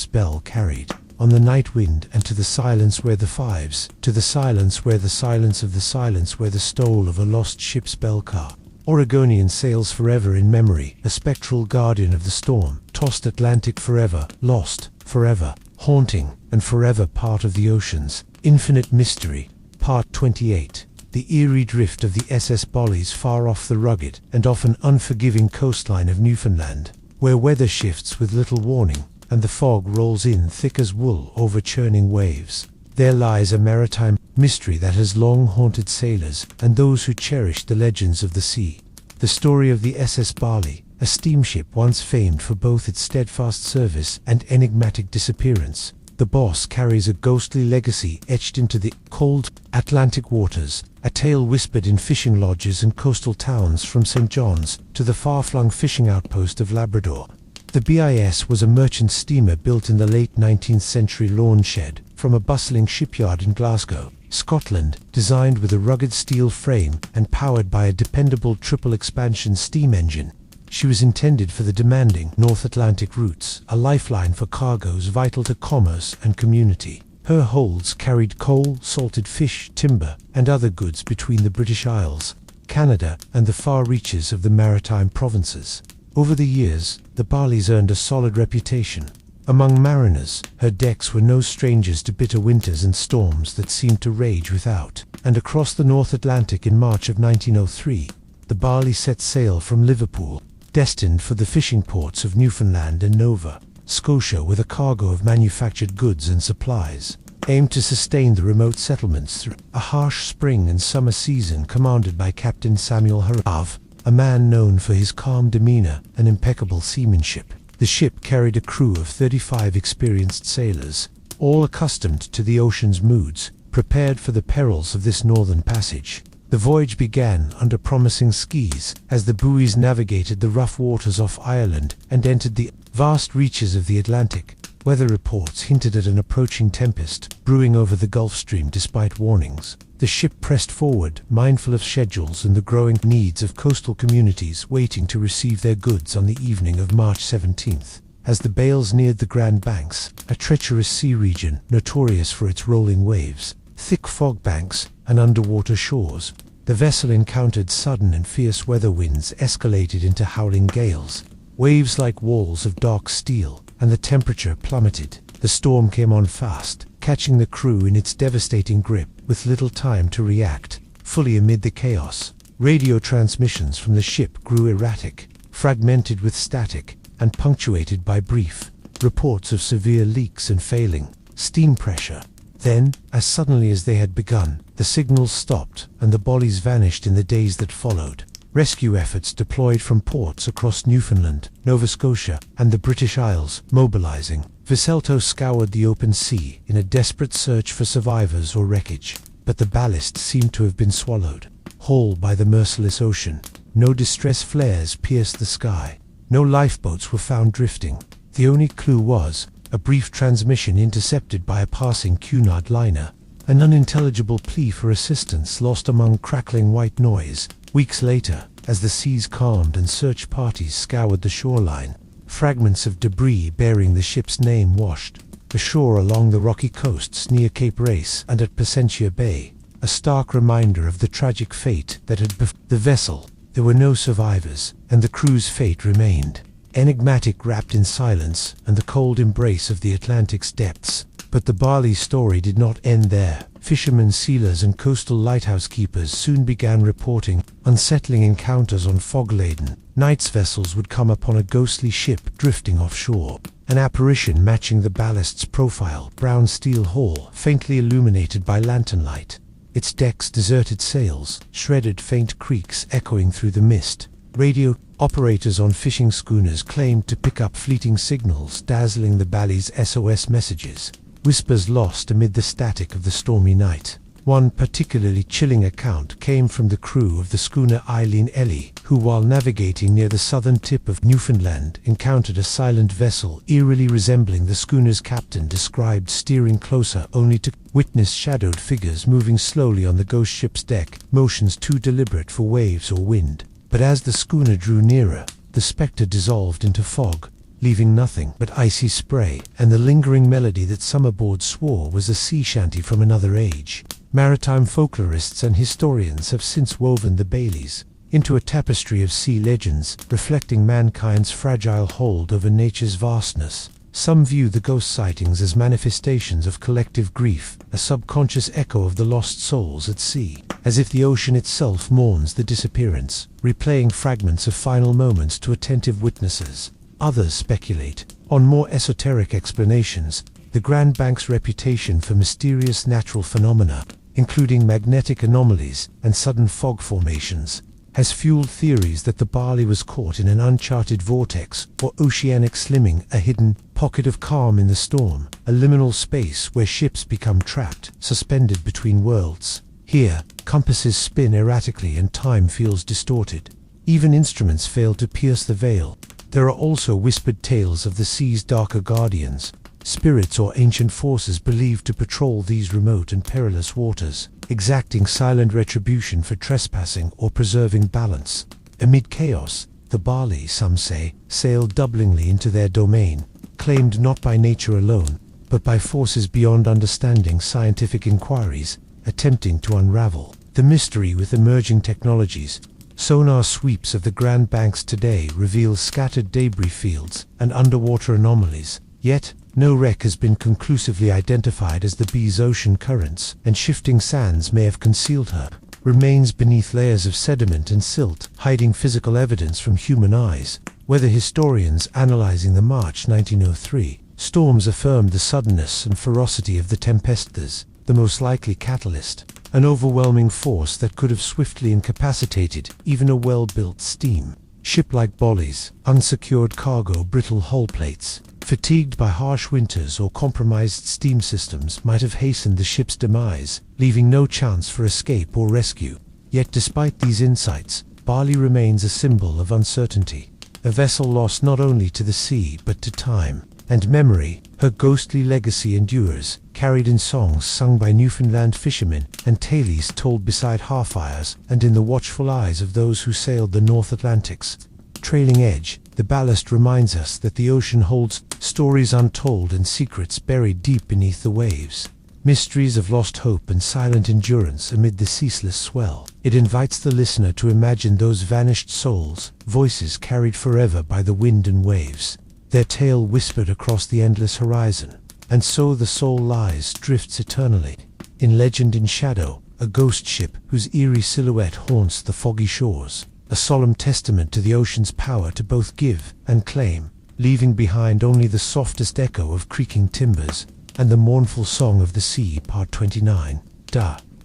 bell, carried on the night wind, and to the silence where the fives, to the silence where the silence of the silence where the stole of a lost ship's bell car. Oregonian sails forever in memory, a spectral guardian of the storm, tossed Atlantic forever, lost, forever, haunting, and forever part of the ocean's infinite mystery. Part 28. The eerie drift of the SS Bolly's far off the rugged and often unforgiving coastline of Newfoundland, where weather shifts with little warning, and the fog rolls in thick as wool over churning waves. There lies a maritime mystery that has long haunted sailors and those who cherish the legends of the sea. The story of the SS Bali, a steamship once famed for both its steadfast service and enigmatic disappearance. The boss carries a ghostly legacy etched into the cold Atlantic waters, a tale whispered in fishing lodges and coastal towns from St. John's to the far-flung fishing outpost of Labrador. The BIS was a merchant steamer built in the late 19th century lawn shed from a bustling shipyard in Glasgow, Scotland, designed with a rugged steel frame and powered by a dependable triple expansion steam engine. She was intended for the demanding North Atlantic routes, a lifeline for cargoes vital to commerce and community. Her holds carried coal, salted fish, timber, and other goods between the British Isles, Canada, and the far reaches of the maritime provinces. Over the years, the Barley's earned a solid reputation. Among mariners, her decks were no strangers to bitter winters and storms that seemed to rage without. And across the North Atlantic in March of 1903, the Barley set sail from Liverpool, destined for the fishing ports of Newfoundland and Nova Scotia with a cargo of manufactured goods and supplies, aimed to sustain the remote settlements through a harsh spring and summer season commanded by Captain Samuel Harave, a man known for his calm demeanor and impeccable seamanship. The ship carried a crew of 35 experienced sailors, all accustomed to the ocean's moods, prepared for the perils of this northern passage. The voyage began under promising skies as the buoys navigated the rough waters off Ireland and entered the vast reaches of the Atlantic. Weather reports hinted at an approaching tempest brewing over the Gulf Stream despite warnings. The ship pressed forward, mindful of schedules and the growing needs of coastal communities waiting to receive their goods on the evening of March 17th. As the bales neared the Grand Banks, a treacherous sea region notorious for its rolling waves, thick fog banks, and underwater shores, the vessel encountered sudden and fierce weather winds escalated into howling gales, waves like walls of dark steel, and the temperature plummeted. The storm came on fast, catching the crew in its devastating grip, with little time to react. Fully amid the chaos, radio transmissions from the ship grew erratic, fragmented with static, and punctuated by brief reports of severe leaks and failing steam pressure. Then, as suddenly as they had begun, the signals stopped and the Barleys vanished in the days that followed. Rescue efforts deployed from ports across Newfoundland, Nova Scotia, and the British Isles, mobilizing. Veselto scoured the open sea in a desperate search for survivors or wreckage, but the ballast seemed to have been swallowed whole by the merciless ocean. No distress flares pierced the sky. No lifeboats were found drifting. The only clue was a brief transmission intercepted by a passing Cunard liner, an unintelligible plea for assistance lost among crackling white noise. Weeks later, as the seas calmed and search parties scoured the shoreline, fragments of debris bearing the ship's name washed ashore along the rocky coasts near Cape Race and at Placentia Bay, a stark reminder of the tragic fate that had befallen the vessel. There were no survivors, and the crew's fate remained enigmatic, wrapped in silence and the cold embrace of the Atlantic's depths. But the Barley story did not end there. Fishermen, sealers, and coastal lighthouse keepers soon began reporting unsettling encounters on fog-laden nights. Vessels would come upon a ghostly ship drifting offshore, an apparition matching the ballast's profile, brown steel hull faintly illuminated by lantern light, its decks deserted, sails shredded, faint creaks echoing through the mist. Radio operators on fishing schooners claimed to pick up fleeting signals dazzling the Barley's SOS messages, whispers lost amid the static of the stormy night. One particularly chilling account came from the crew of the schooner Eileen Ellie, who, while navigating near the southern tip of Newfoundland, encountered a silent vessel eerily resembling the schooner's captain described, steering closer only to witness shadowed figures moving slowly on the ghost ship's deck, motions too deliberate for waves or wind. But as the schooner drew nearer, the spectre dissolved into fog, leaving nothing but icy spray and the lingering melody that some aboard swore was a sea shanty from another age. Maritime folklorists and historians have since woven the Barleys into a tapestry of sea legends, reflecting mankind's fragile hold over nature's vastness. Some view the ghost sightings as manifestations of collective grief, a subconscious echo of the lost souls at sea, as if the ocean itself mourns the disappearance, replaying fragments of final moments to attentive witnesses. Others speculate on more esoteric explanations. The Grand Bank's reputation for mysterious natural phenomena, including magnetic anomalies and sudden fog formations, has fueled theories that the Barley was caught in an uncharted vortex or oceanic slimming, a hidden pocket of calm in the storm, a liminal space where ships become trapped, suspended between worlds. Here, compasses spin erratically and time feels distorted. Even instruments fail to pierce the veil. There are also whispered tales of the sea's darker guardians, spirits or ancient forces believed to patrol these remote and perilous waters, exacting silent retribution for trespassing or preserving balance. Amid chaos, the Barley, some say, sailed doublingly into their domain, claimed not by nature alone, but by forces beyond understanding. Scientific inquiries attempting to unravel the mystery with emerging technologies, Sonar sweeps of the Grand Banks today reveal scattered debris fields and underwater anomalies, yet no wreck has been conclusively identified as the B's ocean currents, and shifting sands may have concealed her remains beneath layers of sediment and silt, hiding physical evidence from human eyes. Weather historians analyzing the March 1903 storms affirmed the suddenness and ferocity of the tempestas, the most likely catalyst, an overwhelming force that could have swiftly incapacitated even a well-built steam ship like Bolly's, unsecured cargo brittle hull plates, fatigued by harsh winters or compromised steam systems might have hastened the ship's demise, leaving no chance for escape or rescue. Yet despite these insights, Bali remains a symbol of uncertainty, a vessel lost not only to the sea but to time and memory. Her ghostly legacy endures, carried in songs sung by Newfoundland fishermen and tales told beside hearthfires and in the watchful eyes of those who sailed the North Atlantic's trailing edge. The ballast reminds us that the ocean holds stories untold and secrets buried deep beneath the waves, mysteries of lost hope and silent endurance amid the ceaseless swell. It invites the listener to imagine those vanished souls, voices carried forever by the wind and waves, their tale whispered across the endless horizon. And so the soul lies, drifts eternally, in legend, in shadow, a ghost ship whose eerie silhouette haunts the foggy shores, a solemn testament to the ocean's power to both give and claim, leaving behind only the softest echo of creaking timbers and the mournful song of the sea. Part 29.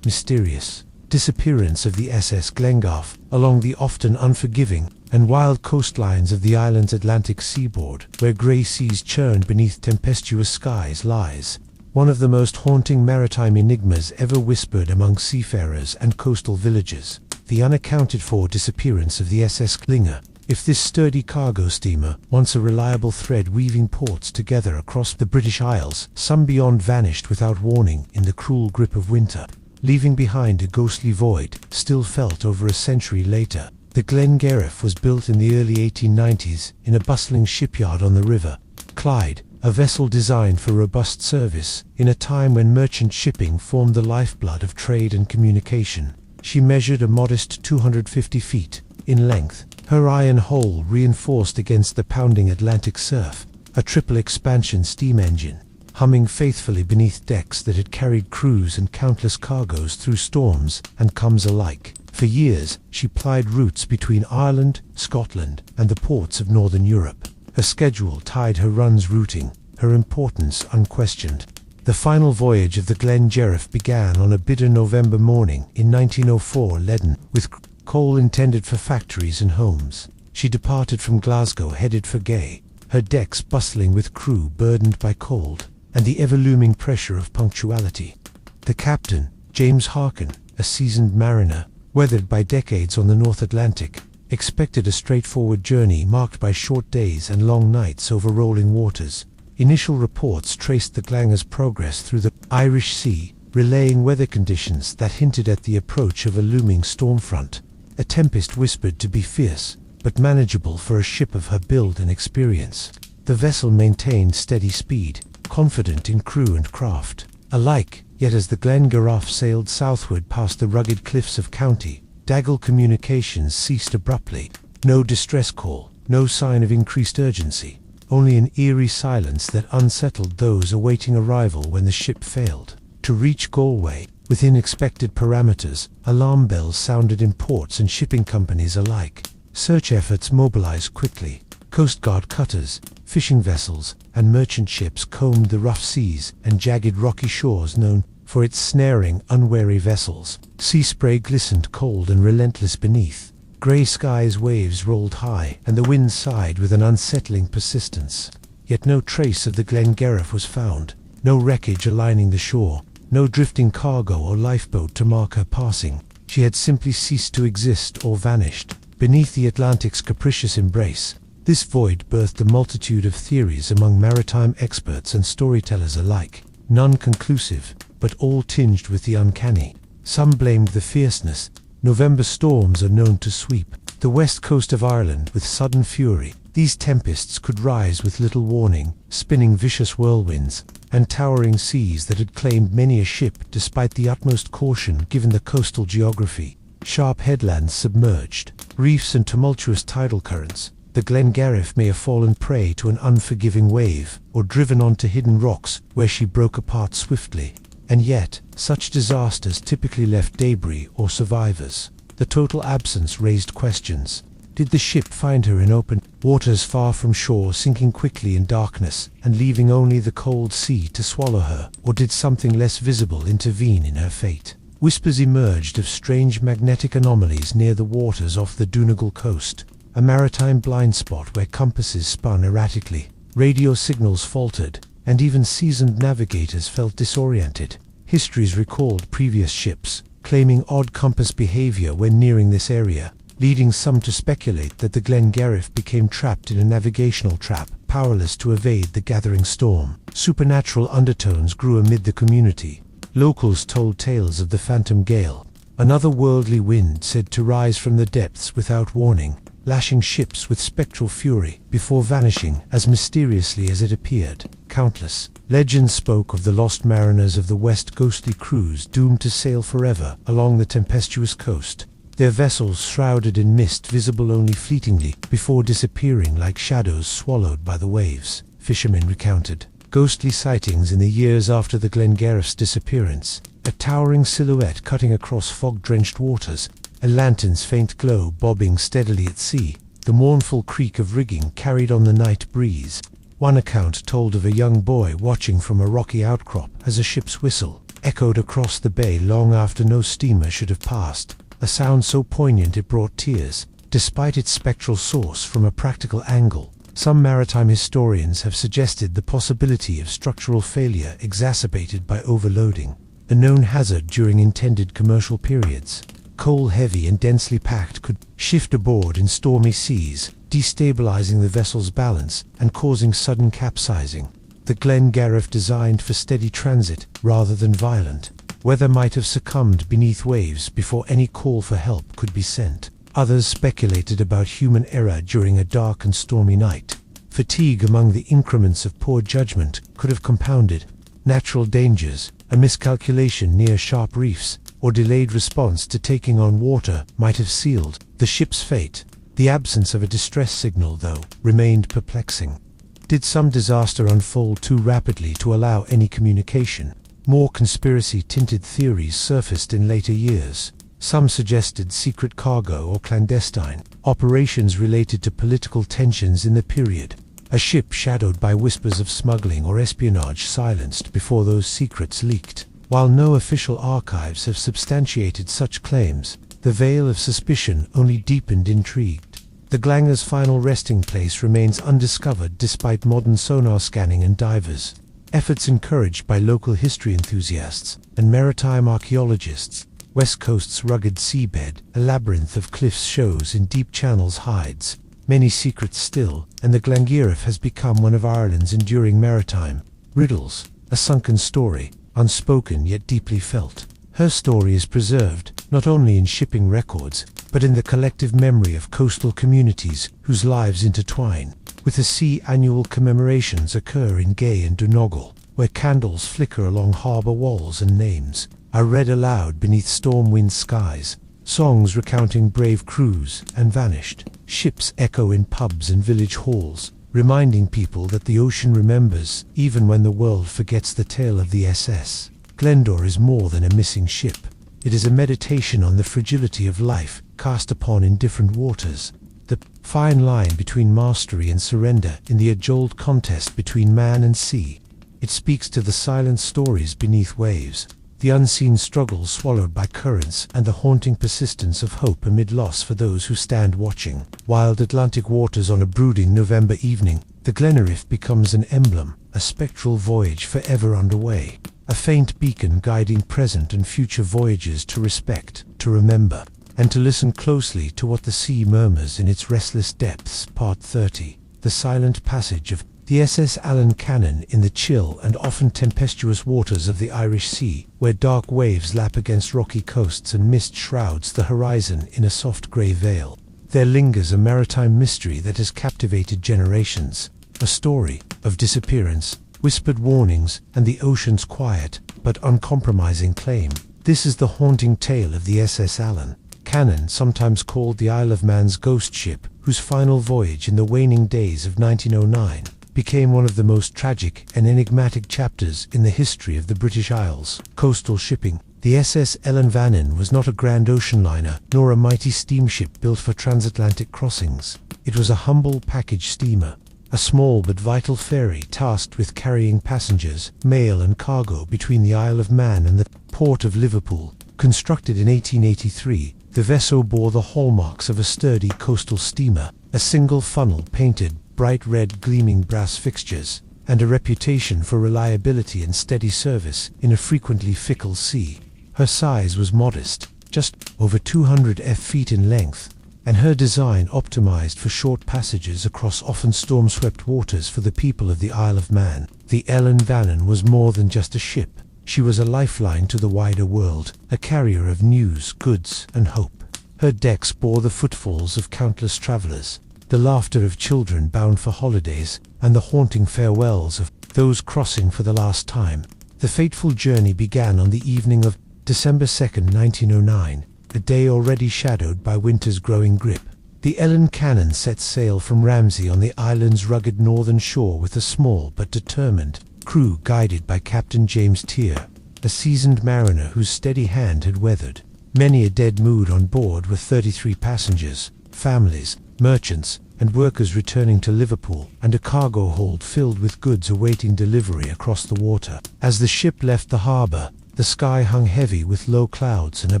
Mysterious disappearance of the SS Glengarve along the often unforgiving and wild coastlines of the island's Atlantic seaboard, where grey seas churn beneath tempestuous skies, lies one of the most haunting maritime enigmas ever whispered among seafarers and coastal villagers: the unaccounted-for disappearance of the SS Klinger. If this sturdy cargo steamer, once a reliable thread weaving ports together across the British Isles, some beyond vanished without warning in the cruel grip of winter, leaving behind a ghostly void still felt over a century later. The Glengarve was built in the early 1890s in a bustling shipyard on the River Clyde, a vessel designed for robust service in a time when merchant shipping formed the lifeblood of trade and communication. She measured a modest 250 feet in length, her iron hull reinforced against the pounding Atlantic surf, a triple expansion steam engine humming faithfully beneath decks that had carried crews and countless cargoes through storms and calms alike. For years, she plied routes between Ireland, Scotland, and the ports of Northern Europe. Her schedule tied her run's routing, her importance unquestioned. The final voyage of the Glengarve began on a bitter November morning in 1904, laden with coal intended for factories and homes. She departed from Glasgow headed for Gay, her decks bustling with crew burdened by cold and the ever-looming pressure of punctuality. The captain, James Harkin, a seasoned mariner, weathered by decades on the North Atlantic, expected a straightforward journey marked by short days and long nights over rolling waters. Initial reports traced the Glanger's progress through the Irish Sea, relaying weather conditions that hinted at the approach of a looming storm front, a tempest whispered to be fierce, but manageable for a ship of her build and experience. The vessel maintained steady speed, confident in crew and craft alike, yet as the Glengarve sailed southward past the rugged cliffs of County Dagle, communications ceased abruptly. No distress call, no sign of increased urgency, only an eerie silence that unsettled those awaiting arrival. When the ship failed to reach Galway within expected parameters, alarm bells sounded in ports and shipping companies alike. Search efforts mobilized quickly. Coast Guard cutters, fishing vessels, and merchant ships combed the rough seas and jagged rocky shores known for its snaring unwary vessels. Sea spray glistened cold and relentless beneath. Grey skies, waves rolled high, and the wind sighed with an unsettling persistence. Yet no trace of the Glengarve was found, no wreckage aligning the shore, no drifting cargo or lifeboat to mark her passing. She had simply ceased to exist or vanished beneath the Atlantic's capricious embrace. This void birthed a multitude of theories among maritime experts and storytellers alike, none conclusive, but all tinged with the uncanny. Some blamed the fierceness. November storms are known to sweep the west coast of Ireland with sudden fury. These tempests could rise with little warning, spinning vicious whirlwinds and towering seas that had claimed many a ship despite the utmost caution given the coastal geography. sharp headlands submerged, reefs and tumultuous tidal currents. The Glengarriff may have fallen prey to an unforgiving wave, or driven onto hidden rocks where she broke apart swiftly. And yet, such disasters typically left debris or survivors. The total absence raised questions. Did the ship find her in open waters far from shore, sinking quickly in darkness and leaving only the cold sea to swallow her, or did something less visible intervene in her fate? Whispers emerged of strange magnetic anomalies near the waters off the Donegal coast, a maritime blind spot where compasses spun erratically, radio signals faltered, and even seasoned navigators felt disoriented. Histories recalled previous ships, claiming odd compass behavior when nearing this area, leading some to speculate that the Glengarriff became trapped in a navigational trap, powerless to evade the gathering storm. Supernatural undertones grew amid the community. Locals told tales of the phantom gale, an otherworldly wind said to rise from the depths without warning, lashing ships with spectral fury before vanishing as mysteriously as it appeared. Countless legends spoke of the lost mariners of the West, ghostly crews doomed to sail forever along the tempestuous coast, their vessels shrouded in mist visible only fleetingly before disappearing like shadows swallowed by the waves. Fishermen recounted ghostly sightings in the years after the Glengarriff's disappearance, a towering silhouette cutting across fog-drenched waters, a lantern's faint glow bobbing steadily at sea, the mournful creak of rigging carried on the night breeze. One account told of a young boy watching from a rocky outcrop as a ship's whistle echoed across the bay long after no steamer should have passed, a sound so poignant it brought tears, despite its spectral source. From a practical angle, some maritime historians have suggested the possibility of structural failure exacerbated by overloading, a known hazard during intended commercial periods. Coal heavy and densely packed could shift aboard in stormy seas, destabilizing the vessel's balance and causing sudden capsizing. The Glengarriff, designed for steady transit rather than violent weather, might have succumbed beneath waves before any call for help could be sent. Others speculated about human error during a dark and stormy night. Fatigue among the increments of poor judgment could have compounded. Natural dangers, a miscalculation near sharp reefs, or delayed response to taking on water might have sealed the ship's fate. The absence of a distress signal, though, remained perplexing. Did some disaster unfold too rapidly to allow any communication? More conspiracy-tinted theories surfaced in later years. Some suggested secret cargo or clandestine operations related to political tensions in the period. A ship shadowed by whispers of smuggling or espionage silenced before those secrets leaked. While no official archives have substantiated such claims, the veil of suspicion only deepened intrigue. The Glengarriff's final resting place remains undiscovered despite modern sonar scanning and divers. Efforts encouraged by local history enthusiasts and maritime archaeologists. West Coast's rugged seabed, a labyrinth of cliffs, shows in deep channels hides many secrets still, and the Glengarriff has become one of Ireland's enduring maritime riddles, a sunken story, unspoken yet deeply felt. Her story is preserved not only in shipping records, but in the collective memory of coastal communities whose lives intertwine with the sea. Annual commemorations occur in Gay and Donegal, where candles flicker along harbour walls and names are read aloud beneath storm-wind skies. Songs recounting brave crews and vanished ships echo in pubs and village halls, reminding people that the ocean remembers even when the world forgets. The tale of the SS Glendor is more than a missing ship. It is a meditation on the fragility of life cast upon in different waters, the fine line between mastery and surrender in the age-old contest between man and sea. It speaks to the silent stories beneath waves, the unseen struggles swallowed by currents, and the haunting persistence of hope amid loss for those who stand watching. Wild Atlantic waters on a brooding November evening, the Glengarriff becomes an emblem, a spectral voyage forever underway, a faint beacon guiding present and future voyages to respect, to remember, and to listen closely to what the sea murmurs in its restless depths. Part 30. The silent passage of the SS Allan Cannon in the chill and often tempestuous waters of the Irish Sea, where dark waves lap against rocky coasts and mist shrouds the horizon in a soft grey veil. There lingers a maritime mystery that has captivated generations, a story of disappearance, whispered warnings, and the ocean's quiet but uncompromising claim. This is the haunting tale of the SS Allan Cannon, sometimes called the Isle of Man's ghost ship, whose final voyage in the waning days of 1909 became one of the most tragic and enigmatic chapters in the history of the British Isles. Coastal shipping. The SS Ellen Vannin was not a grand ocean liner, nor a mighty steamship built for transatlantic crossings. It was a humble package steamer, a small but vital ferry tasked with carrying passengers, mail and cargo between the Isle of Man and the port of Liverpool. Constructed in 1883, the vessel bore the hallmarks of a sturdy coastal steamer, a single funnel painted bright red gleaming brass fixtures, and a reputation for reliability and steady service in a frequently fickle sea. Her size was modest, just over 200 feet in length, and her design optimized for short passages across often storm-swept waters for the people of the Isle of Man. The Ellen Vannin was more than just a ship. She was a lifeline to the wider world, a carrier of news, goods, and hope. Her decks bore the footfalls of countless travelers, the laughter of children bound for holidays, and the haunting farewells of those crossing for the last time. The fateful journey began on the evening of December 2nd, 1909, a day already shadowed by winter's growing grip. The Ellen Cannon set sail from Ramsey on the island's rugged northern shore with a small but determined crew guided by Captain James Tier, a seasoned mariner whose steady hand had weathered many a dead mood on board, with 33 passengers, families, merchants, and workers returning to Liverpool, and a cargo hold filled with goods awaiting delivery across the water. As the ship left the harbour, the sky hung heavy with low clouds, and a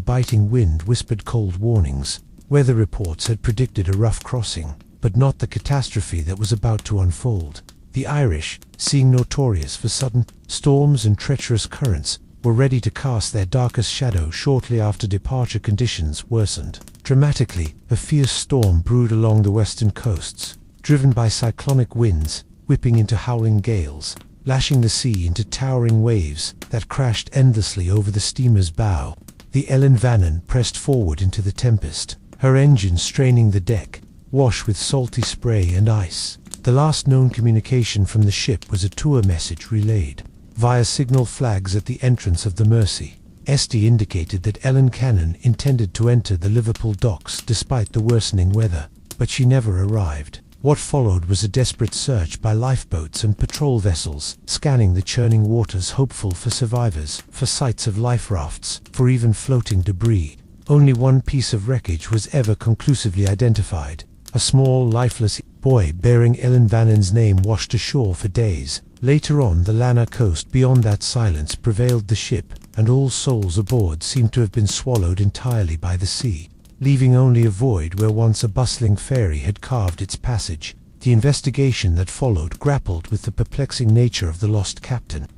biting wind whispered cold warnings. Weather reports had predicted a rough crossing, but not the catastrophe that was about to unfold. The Irish, seeing notorious for sudden storms and treacherous currents, were ready to cast their darkest shadow shortly after departure conditions worsened. Dramatically, a fierce storm brewed along the western coasts, driven by cyclonic winds, whipping into howling gales, lashing the sea into towering waves that crashed endlessly over the steamer's bow. The Ellen Vannin pressed forward into the tempest, her engine straining the deck, wash with salty spray and ice. The last known communication from the ship was a tour message relayed via signal flags at the entrance of the Mersey. Esty indicated that Ellen Cannon intended to enter the Liverpool docks despite the worsening weather, but she never arrived. What followed was a desperate search by lifeboats and patrol vessels, scanning the churning waters, hopeful for survivors, for sights of life rafts, for even floating debris. Only one piece of wreckage was ever conclusively identified. A small, lifeless boy bearing Ellen Vannin's name washed ashore for days. Later on, the Lanna coast beyond that silence prevailed the ship, and all souls aboard seemed to have been swallowed entirely by the sea, leaving only a void where once a bustling ferry had carved its passage. The investigation that followed grappled with the perplexing nature of the lost captain.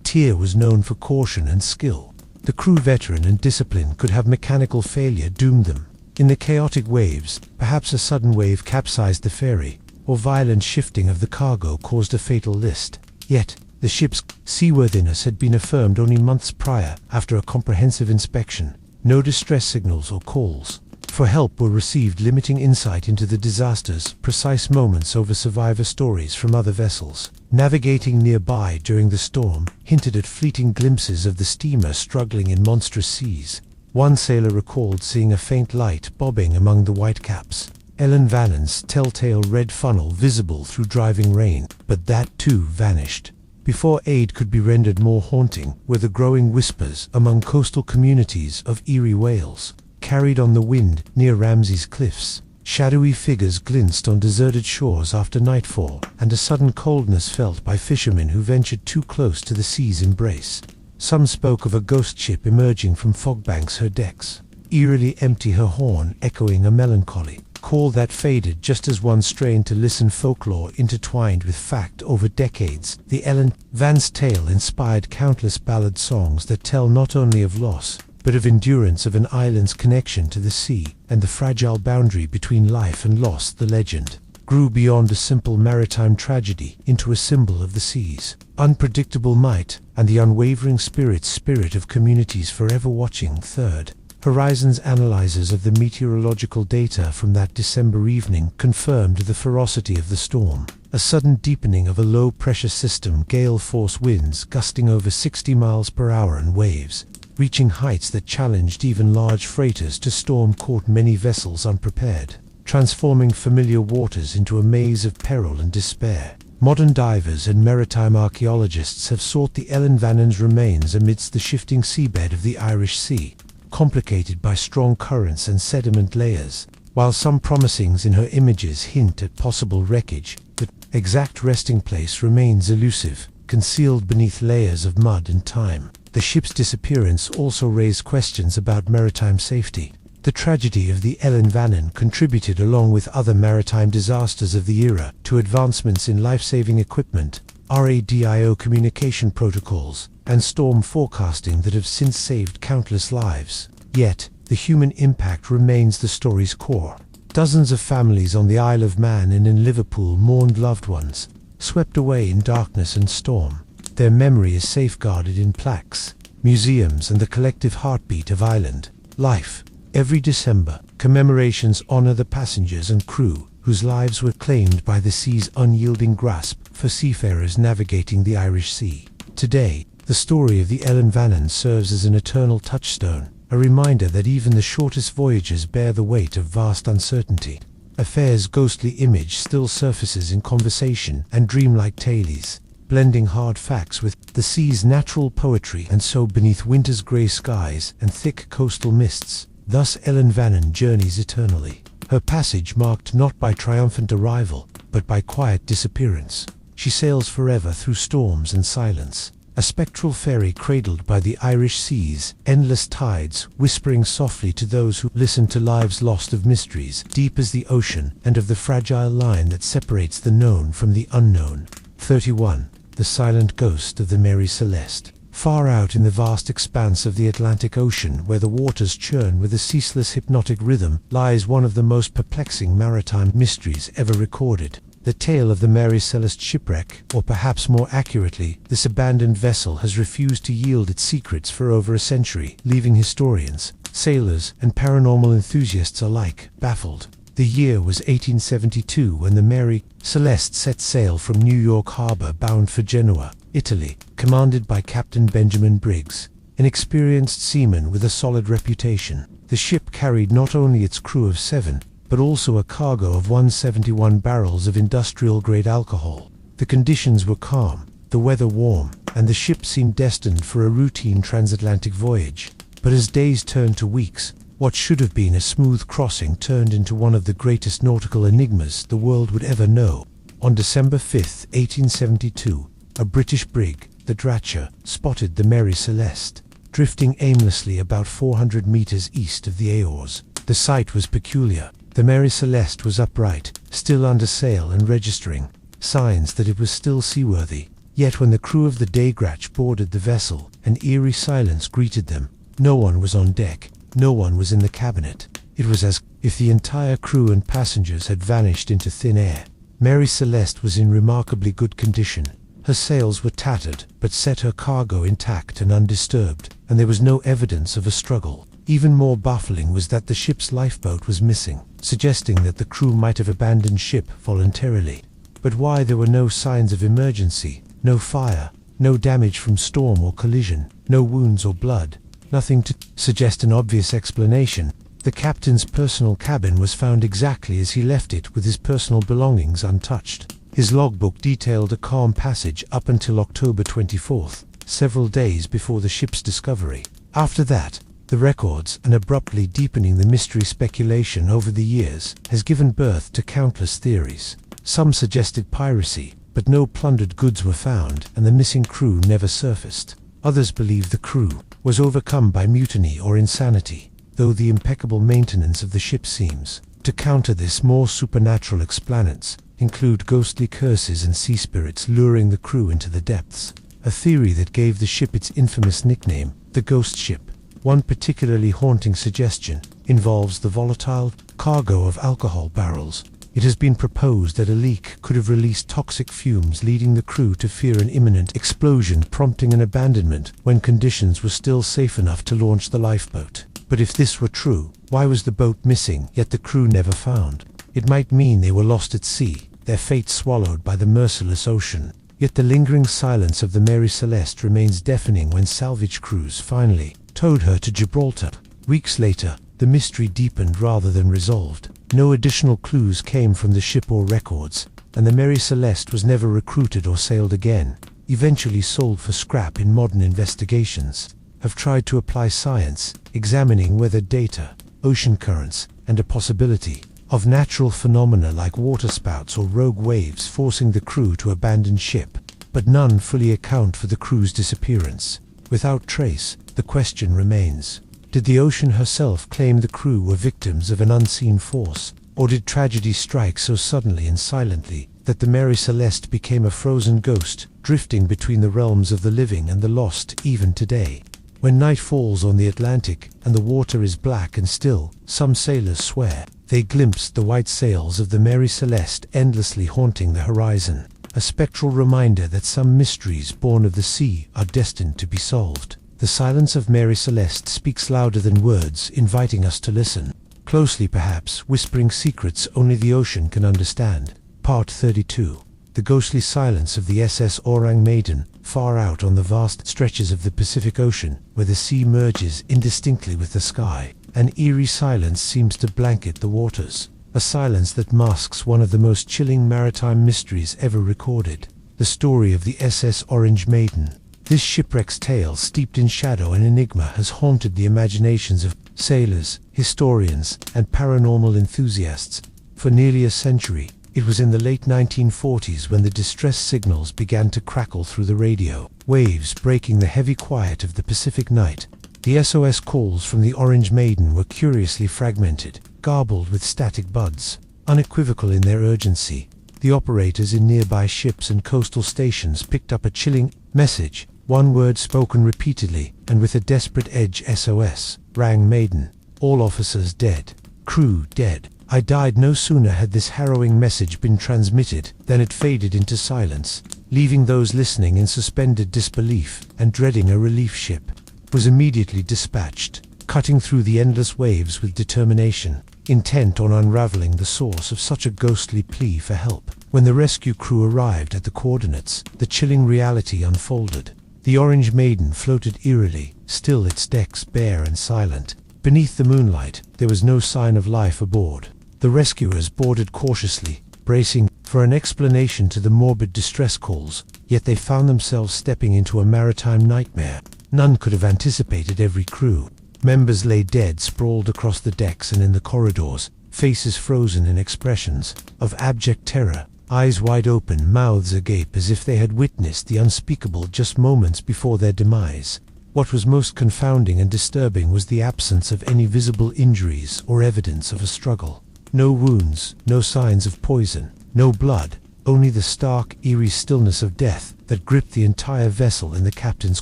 Tier was known for caution and skill. The crew, veteran and discipline, could have mechanical failure doomed them. In the chaotic waves, perhaps a sudden wave capsized the ferry, or violent shifting of the cargo caused a fatal list. Yet, the ship's seaworthiness had been affirmed only months prior after a comprehensive inspection. No distress signals or calls for help were received, limiting insight into the disaster's precise moments over survivor stories from other vessels. Navigating nearby during the storm hinted at fleeting glimpses of the steamer struggling in monstrous seas. One sailor recalled seeing a faint light bobbing among the whitecaps, Ellen Vannin's telltale red funnel visible through driving rain, but that too vanished. Before aid could be rendered, more haunting were the growing whispers among coastal communities of eerie wails, carried on the wind near Ramsey's cliffs. Shadowy figures glimpsed on deserted shores after nightfall, and a sudden coldness felt by fishermen who ventured too close to the sea's embrace. Some spoke of a ghost ship emerging from fog banks, her decks eerily empty, her horn echoing a melancholy call that faded just as one strained to listen. Folklore intertwined with fact over decades, the Ellen Van's tale inspired countless ballad songs that tell not only of loss, but of endurance, of an island's connection to the sea, and the fragile boundary between life and loss. The legend grew beyond a simple maritime tragedy into a symbol of the sea's unpredictable might and the unwavering spirit of communities forever watching. Third Horizon's analyzers of the meteorological data from that December evening confirmed the ferocity of the storm. A sudden deepening of a low-pressure system, gale-force winds gusting over 60 miles per hour, and waves reaching heights that challenged even large freighters to storm caught many vessels unprepared, transforming familiar waters into a maze of peril and despair. Modern divers and maritime archaeologists have sought the Ellen Vannen's remains amidst the shifting seabed of the Irish Sea, complicated by strong currents and sediment layers. While some promisings in her images hint at possible wreckage, the exact resting place remains elusive, concealed beneath layers of mud and time. The ship's disappearance also raised questions about maritime safety. The tragedy of the Ellen Vannen contributed, along with other maritime disasters of the era, to advancements in life-saving equipment, radio communication protocols, and storm forecasting that have since saved countless lives. Yet, the human impact remains the story's core. Dozens of families on the Isle of Man and in Liverpool mourned loved ones, swept away in darkness and storm. Their memory is safeguarded in plaques, museums, and the collective heartbeat of island life. Every December, commemorations honor the passengers and crew whose lives were claimed by the sea's unyielding grasp for seafarers navigating the Irish Sea. Today, the story of the Ellen Vannen serves as an eternal touchstone, a reminder that even the shortest voyages bear the weight of vast uncertainty. Affair's ghostly image still surfaces in conversation and dreamlike tales, blending hard facts with the sea's natural poetry. And so, beneath winter's grey skies and thick coastal mists, thus Ellen Vannen journeys eternally, her passage marked not by triumphant arrival, but by quiet disappearance. She sails forever through storms and silence, a spectral fairy cradled by the Irish Sea's endless tides, whispering softly to those who listen to lives lost of mysteries deep as the ocean and of the fragile line that separates the known from the unknown. 31. The silent ghost of the Mary Celeste. Far out in the vast expanse of the Atlantic Ocean, where the waters churn with a ceaseless hypnotic rhythm, lies one of the most perplexing maritime mysteries ever recorded. The tale of the Mary Celeste shipwreck, or perhaps more accurately, this abandoned vessel has refused to yield its secrets for over a century, leaving historians, sailors, and paranormal enthusiasts alike baffled. The year was 1872 when the Mary Celeste set sail from New York Harbor bound for Genoa, Italy, commanded by Captain Benjamin Briggs, an experienced seaman with a solid reputation. The ship carried not only its crew of 7, but also a cargo of 171 barrels of industrial-grade alcohol. The conditions were calm, the weather warm, and the ship seemed destined for a routine transatlantic voyage. But as days turned to weeks, what should have been a smooth crossing turned into one of the greatest nautical enigmas the world would ever know. On December 5, 1872, a British brig, the Dratcher, spotted the Mary Celeste, drifting aimlessly about 400 meters east of the Azores. The sight was peculiar. The Mary Celeste was upright, still under sail and registering, signs that it was still seaworthy. Yet when the crew of the Dagratch boarded the vessel, an eerie silence greeted them. No one was on deck. No one was in the cabinet. It was as if the entire crew and passengers had vanished into thin air. Mary Celeste was in remarkably good condition. Her sails were tattered, but set her cargo intact and undisturbed, and there was no evidence of a struggle. Even more baffling was that the ship's lifeboat was missing, suggesting that the crew might have abandoned ship voluntarily. But why there were no signs of emergency, no fire, no damage from storm or collision, no wounds or blood? Nothing to suggest an obvious explanation. The captain's personal cabin was found exactly as he left it, with his personal belongings untouched. His logbook detailed a calm passage up until October 24th, several days before the ship's discovery. After that, the records, and abruptly deepening the mystery, speculation over the years has given birth to countless theories. Some suggested piracy, but no plundered goods were found, and the missing crew never surfaced. Others believe the crew was overcome by mutiny or insanity, though the impeccable maintenance of the ship seems to counter this. More supernatural explanations include ghostly curses and sea spirits luring the crew into the depths, a theory that gave the ship its infamous nickname, the Ghost Ship. One particularly haunting suggestion involves the volatile cargo of alcohol barrels. It has been proposed that a leak could have released toxic fumes, leading the crew to fear an imminent explosion, prompting an abandonment when conditions were still safe enough to launch the lifeboat. But if this were true, why was the boat missing, yet the crew never found? It might mean they were lost at sea, their fate swallowed by the merciless ocean. Yet the lingering silence of the Mary Celeste remains deafening when salvage crews finally towed her to Gibraltar. Weeks later, the mystery deepened rather than resolved. No additional clues came from the ship or records, and the Mary Celeste was never recruited or sailed again. Eventually sold for scrap in modern investigations, have tried to apply science, examining weather data, ocean currents, and a possibility of natural phenomena like waterspouts or rogue waves forcing the crew to abandon ship, but none fully account for the crew's disappearance. Without trace, the question remains: did the ocean herself claim the crew were victims of an unseen force, or did tragedy strike so suddenly and silently that the Mary Celeste became a frozen ghost, drifting between the realms of the living and the lost even today? When night falls on the Atlantic and the water is black and still, some sailors swear they glimpsed the white sails of the Mary Celeste endlessly haunting the horizon, a spectral reminder that some mysteries born of the sea are destined to be solved. The silence of Mary Celeste speaks louder than words, inviting us to listen closely, perhaps whispering secrets only the ocean can understand. Part 32. The ghostly silence of the SS Orang Maiden, far out on the vast stretches of the Pacific Ocean, where the sea merges indistinctly with the sky. An eerie silence seems to blanket the waters, a silence that masks one of the most chilling maritime mysteries ever recorded: the story of the SS Orange Maiden. This shipwreck's tale, steeped in shadow and enigma, has haunted the imaginations of sailors, historians, and paranormal enthusiasts for nearly a century. It was in the late 1940s when the distress signals began to crackle through the radio waves, breaking the heavy quiet of the Pacific night. The SOS calls from the Orange Maiden were curiously fragmented, garbled with static buds, unequivocal in their urgency. The operators in nearby ships and coastal stations picked up a chilling message, one word spoken repeatedly, and with a desperate edge: SOS, rang Maiden. All officers dead, crew dead. I died. No sooner had this harrowing message been transmitted than it faded into silence, leaving those listening in suspended disbelief, and dreading a relief ship was immediately dispatched, cutting through the endless waves with determination, intent on unraveling the source of such a ghostly plea for help. When the rescue crew arrived at the coordinates, the chilling reality unfolded. The Orange Maiden floated eerily, still, its decks bare and silent. Beneath the moonlight, there was no sign of life aboard. The rescuers boarded cautiously, bracing for an explanation to the morbid distress calls, yet they found themselves stepping into a maritime nightmare. None could have anticipated every crew members lay dead, sprawled across the decks and in the corridors, faces frozen in expressions of abject terror, eyes wide open, mouths agape as if they had witnessed the unspeakable just moments before their demise. What was most confounding and disturbing was the absence of any visible injuries or evidence of a struggle. No wounds, no signs of poison, no blood, only the stark, eerie stillness of death that gripped the entire vessel in the captain's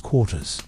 quarters.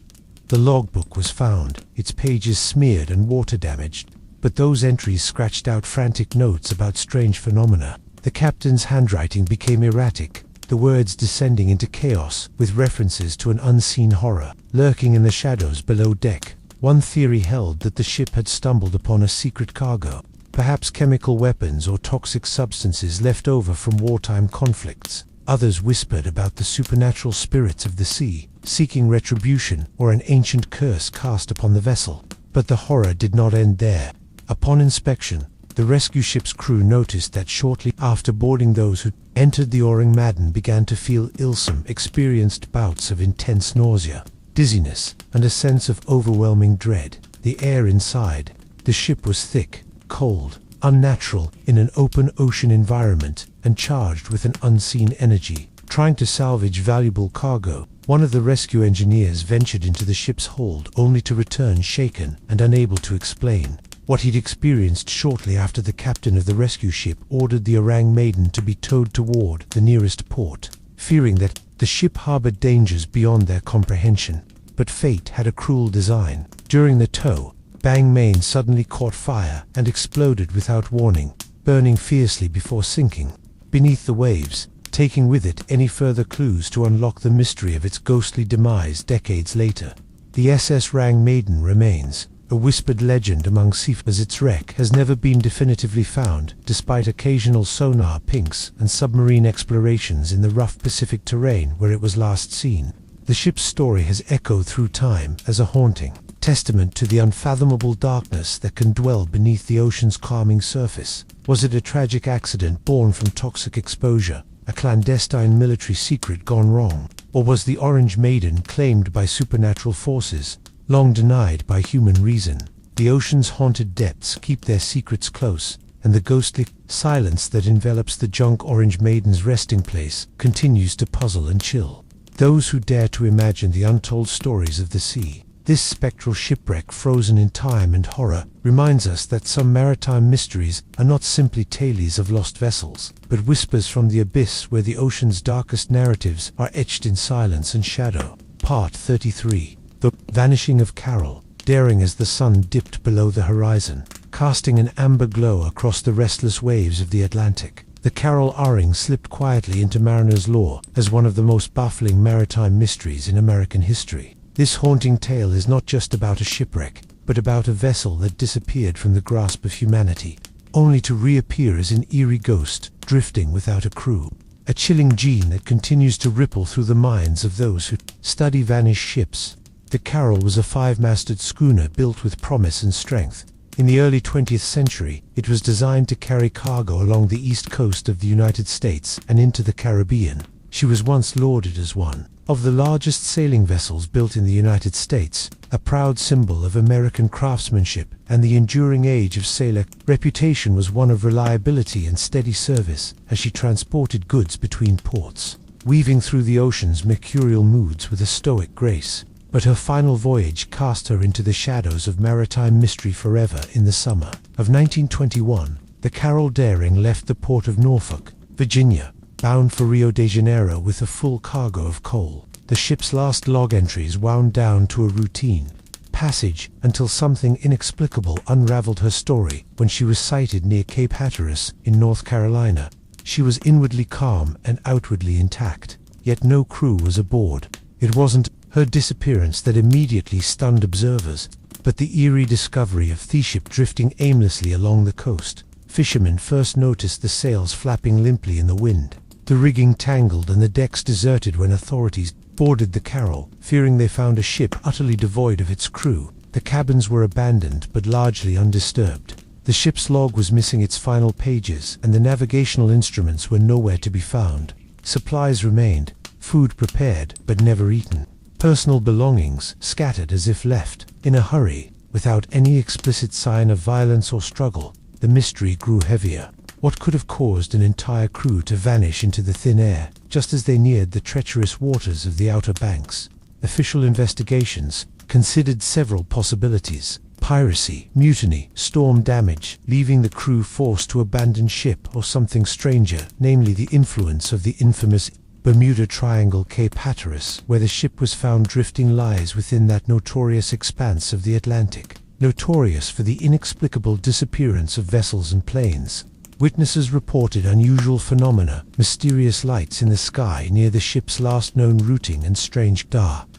The logbook was found, its pages smeared and water-damaged, but those entries scratched out frantic notes about strange phenomena. The captain's handwriting became erratic, the words descending into chaos, with references to an unseen horror lurking in the shadows below deck. One theory held that the ship had stumbled upon a secret cargo, perhaps chemical weapons or toxic substances left over from wartime conflicts. Others whispered about the supernatural spirits of the sea, seeking retribution, or an ancient curse cast upon the vessel. But the horror did not end there. Upon inspection, the rescue ship's crew noticed that shortly after boarding, those who entered the Orang Maiden began to feel illsome, experienced bouts of intense nausea, dizziness, and a sense of overwhelming dread. The air inside the ship was thick, cold, unnatural in an open ocean environment, and charged with an unseen energy. Trying to salvage valuable cargo, one of the rescue engineers ventured into the ship's hold, only to return shaken and unable to explain what he'd experienced. Shortly after, the captain of the rescue ship ordered the Orang Maiden to be towed toward the nearest port, fearing that the ship harbored dangers beyond their comprehension. But fate had a cruel design. During the tow, Bang Main suddenly caught fire and exploded without warning, burning fiercely before sinking beneath the waves, taking with it any further clues to unlock the mystery of its ghostly demise decades later. The SS Orang Maiden remains a whispered legend among seafarers. Its wreck has never been definitively found, despite occasional sonar pinks and submarine explorations in the rough Pacific terrain where it was last seen. The ship's story has echoed through time as a haunting testament to the unfathomable darkness that can dwell beneath the ocean's calming surface? Was it a tragic accident born from toxic exposure, a clandestine military secret gone wrong? Or was the Orange Maiden claimed by supernatural forces, long denied by human reason? The ocean's haunted depths keep their secrets close, and the ghostly silence that envelops the junk Orange Maiden's resting place continues to puzzle and chill those who dare to imagine the untold stories of the sea. This spectral shipwreck, frozen in time and horror, reminds us that some maritime mysteries are not simply tales of lost vessels, but whispers from the abyss where the ocean's darkest narratives are etched in silence and shadow. Part 33. The Vanishing of Carol. Daring as the sun dipped below the horizon, casting an amber glow across the restless waves of the Atlantic, the Carol O-ring slipped quietly into mariners' lore as one of the most baffling maritime mysteries in American history. This haunting tale is not just about a shipwreck, but about a vessel that disappeared from the grasp of humanity, only to reappear as an eerie ghost, drifting without a crew. A chilling gene that continues to ripple through the minds of those who study vanished ships. The Carol was a 5-masted schooner built with promise and strength. In the early 20th century, it was designed to carry cargo along the east coast of the United States and into the Caribbean. She was once lauded as one of the largest sailing vessels built in the United States, a proud symbol of American craftsmanship and the enduring age of sailor. Reputation was one of reliability and steady service as she transported goods between ports, weaving through the ocean's mercurial moods with a stoic grace. But her final voyage cast her into the shadows of maritime mystery forever. In the summer of 1921, the Carol Daring left the port of Norfolk, Virginia, bound for Rio de Janeiro with a full cargo of coal. The ship's last log entries wound down to a routine passage until something inexplicable unraveled her story when she was sighted near Cape Hatteras in North Carolina. She was inwardly calm and outwardly intact, yet no crew was aboard. It wasn't her disappearance that immediately stunned observers, but the eerie discovery of the ship drifting aimlessly along the coast. Fishermen first noticed the sails flapping limply in the wind, the rigging tangled and the decks deserted when authorities boarded the Carol, fearing they found a ship utterly devoid of its crew. The cabins were abandoned but largely undisturbed. The ship's log was missing its final pages, and the navigational instruments were nowhere to be found. Supplies remained, food prepared but never eaten. Personal belongings scattered as if left in a hurry, without any explicit sign of violence or struggle. The mystery grew heavier. What could have caused an entire crew to vanish into the thin air, just as they neared the treacherous waters of the Outer Banks? Official investigations considered several possibilities: piracy, mutiny, storm damage, leaving the crew forced to abandon ship, or something stranger, namely the influence of the infamous Bermuda Triangle. Cape Hatteras, where the ship was found drifting, lies within that notorious expanse of the Atlantic, notorious for the inexplicable disappearance of vessels and planes. Witnesses reported unusual phenomena, mysterious lights in the sky near the ship's last known routing, and strange,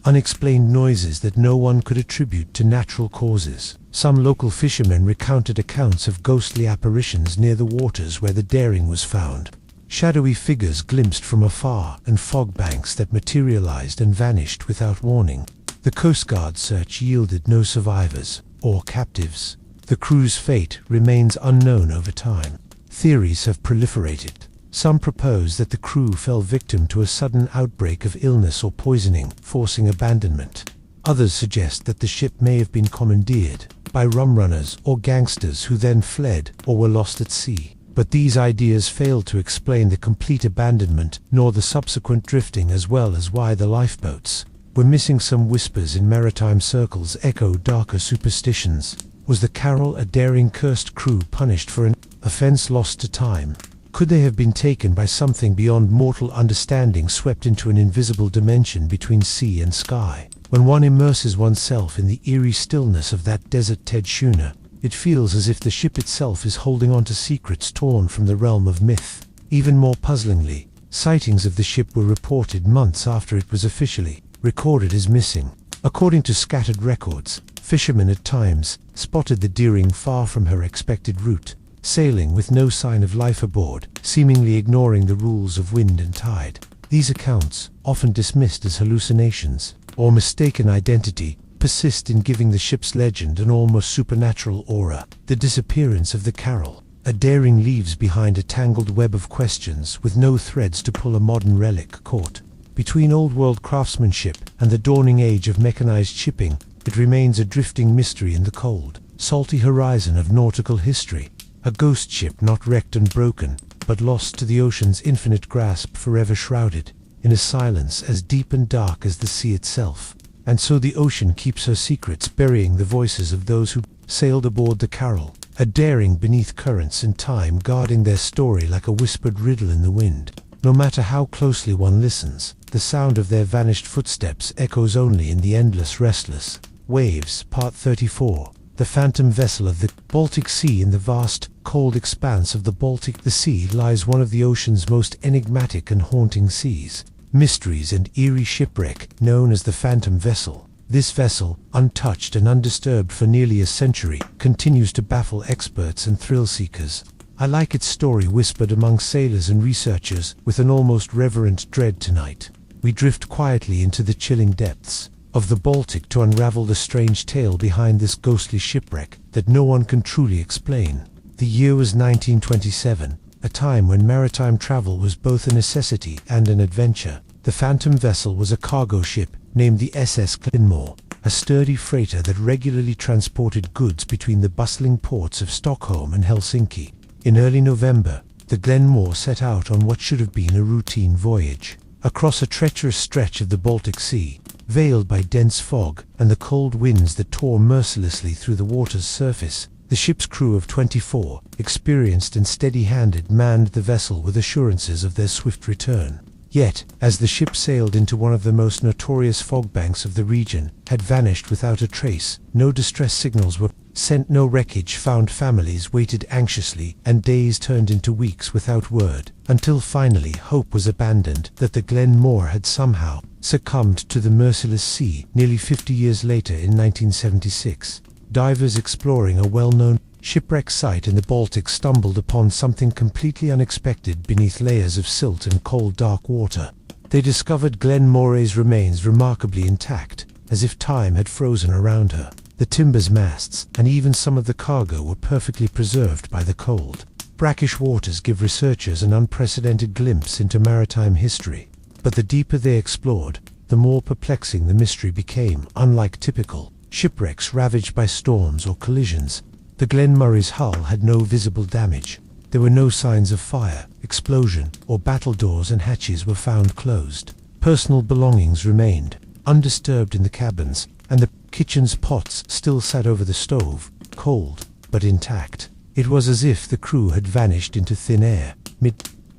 unexplained noises that no one could attribute to natural causes. Some local fishermen recounted accounts of ghostly apparitions near the waters where the Daring was found. Shadowy figures glimpsed from afar, and fog banks that materialized and vanished without warning. The Coast Guard search yielded no survivors or captives. The crew's fate remains unknown over time. Theories have proliferated. Some propose that the crew fell victim to a sudden outbreak of illness or poisoning, forcing abandonment. Others suggest that the ship may have been commandeered by rum runners or gangsters who then fled or were lost at sea. But these ideas fail to explain the complete abandonment, nor the subsequent drifting, as well as why the lifeboats were missing. Some whispers in maritime circles echo darker superstitions. Was the Carol a daring, cursed crew punished for an offense lost to time? Could they have been taken by something beyond mortal understanding, swept into an invisible dimension between sea and sky? When one immerses oneself in the eerie stillness of that desert schooner, it feels as if the ship itself is holding on to secrets torn from the realm of myth. Even more puzzlingly, sightings of the ship were reported months after it was officially recorded as missing. According to scattered records, fishermen at times spotted the Daring far from her expected route, sailing with no sign of life aboard, seemingly ignoring the rules of wind and tide. These accounts, often dismissed as hallucinations or mistaken identity, persist in giving the ship's legend an almost supernatural aura. The disappearance of the Carol. A daring leaves behind a tangled web of questions with no threads to pull a modern relic caught. Between old-world craftsmanship and the dawning age of mechanized shipping, it remains a drifting mystery in the cold, salty horizon of nautical history. A ghost ship not wrecked and broken, but lost to the ocean's infinite grasp, forever shrouded in a silence as deep and dark as the sea itself. And so the ocean keeps her secrets, burying the voices of those who sailed aboard the Carol, a daring beneath currents and time, guarding their story like a whispered riddle in the wind. No matter how closely one listens, the sound of their vanished footsteps echoes only in the endless restless waves. Part 34. The phantom vessel of the Baltic Sea. In the vast, cold expanse of the Baltic Sea lies one of the ocean's most enigmatic and haunting seas. Mysteries and eerie shipwreck, known as the phantom vessel. This vessel, untouched and undisturbed for nearly a century, continues to baffle experts and thrill-seekers. I like its story whispered among sailors and researchers with an almost reverent dread. Tonight, we drift quietly into the chilling depths of the Baltic to unravel the strange tale behind this ghostly shipwreck that no one can truly explain. The year was 1927, a time when maritime travel was both a necessity and an adventure. The phantom vessel was a cargo ship named the SS Glenmore, a sturdy freighter that regularly transported goods between the bustling ports of Stockholm and Helsinki. In early November, the Glenmore set out on what should have been a routine voyage. Across a treacherous stretch of the Baltic Sea, veiled by dense fog and the cold winds that tore mercilessly through the water's surface, the ship's crew of 24, experienced and steady-handed, manned the vessel with assurances of their swift return. Yet, as the ship sailed into one of the most notorious fog banks of the region, had vanished without a trace. No distress signals were sent, no wreckage found. Families waited anxiously, and days turned into weeks without word, until finally hope was abandoned that the Glenmore had somehow succumbed to the merciless sea. Nearly 50 years later, in 1976, divers exploring a well-known shipwreck site in the Baltic stumbled upon something completely unexpected beneath layers of silt and cold dark water. They discovered Glenmore's remains remarkably intact, as if time had frozen around her. The timbers, masts, and even some of the cargo were perfectly preserved by the cold. Brackish waters give researchers an unprecedented glimpse into maritime history, but the deeper they explored, the more perplexing the mystery became. Unlike typical shipwrecks ravaged by storms or collisions, the Glenmore's hull had no visible damage. There were no signs of fire, explosion, or battle. Doors and hatches were found closed. Personal belongings remained undisturbed in the cabins, and the kitchen's pots still sat over the stove, cold but intact. It was as if the crew had vanished into thin air,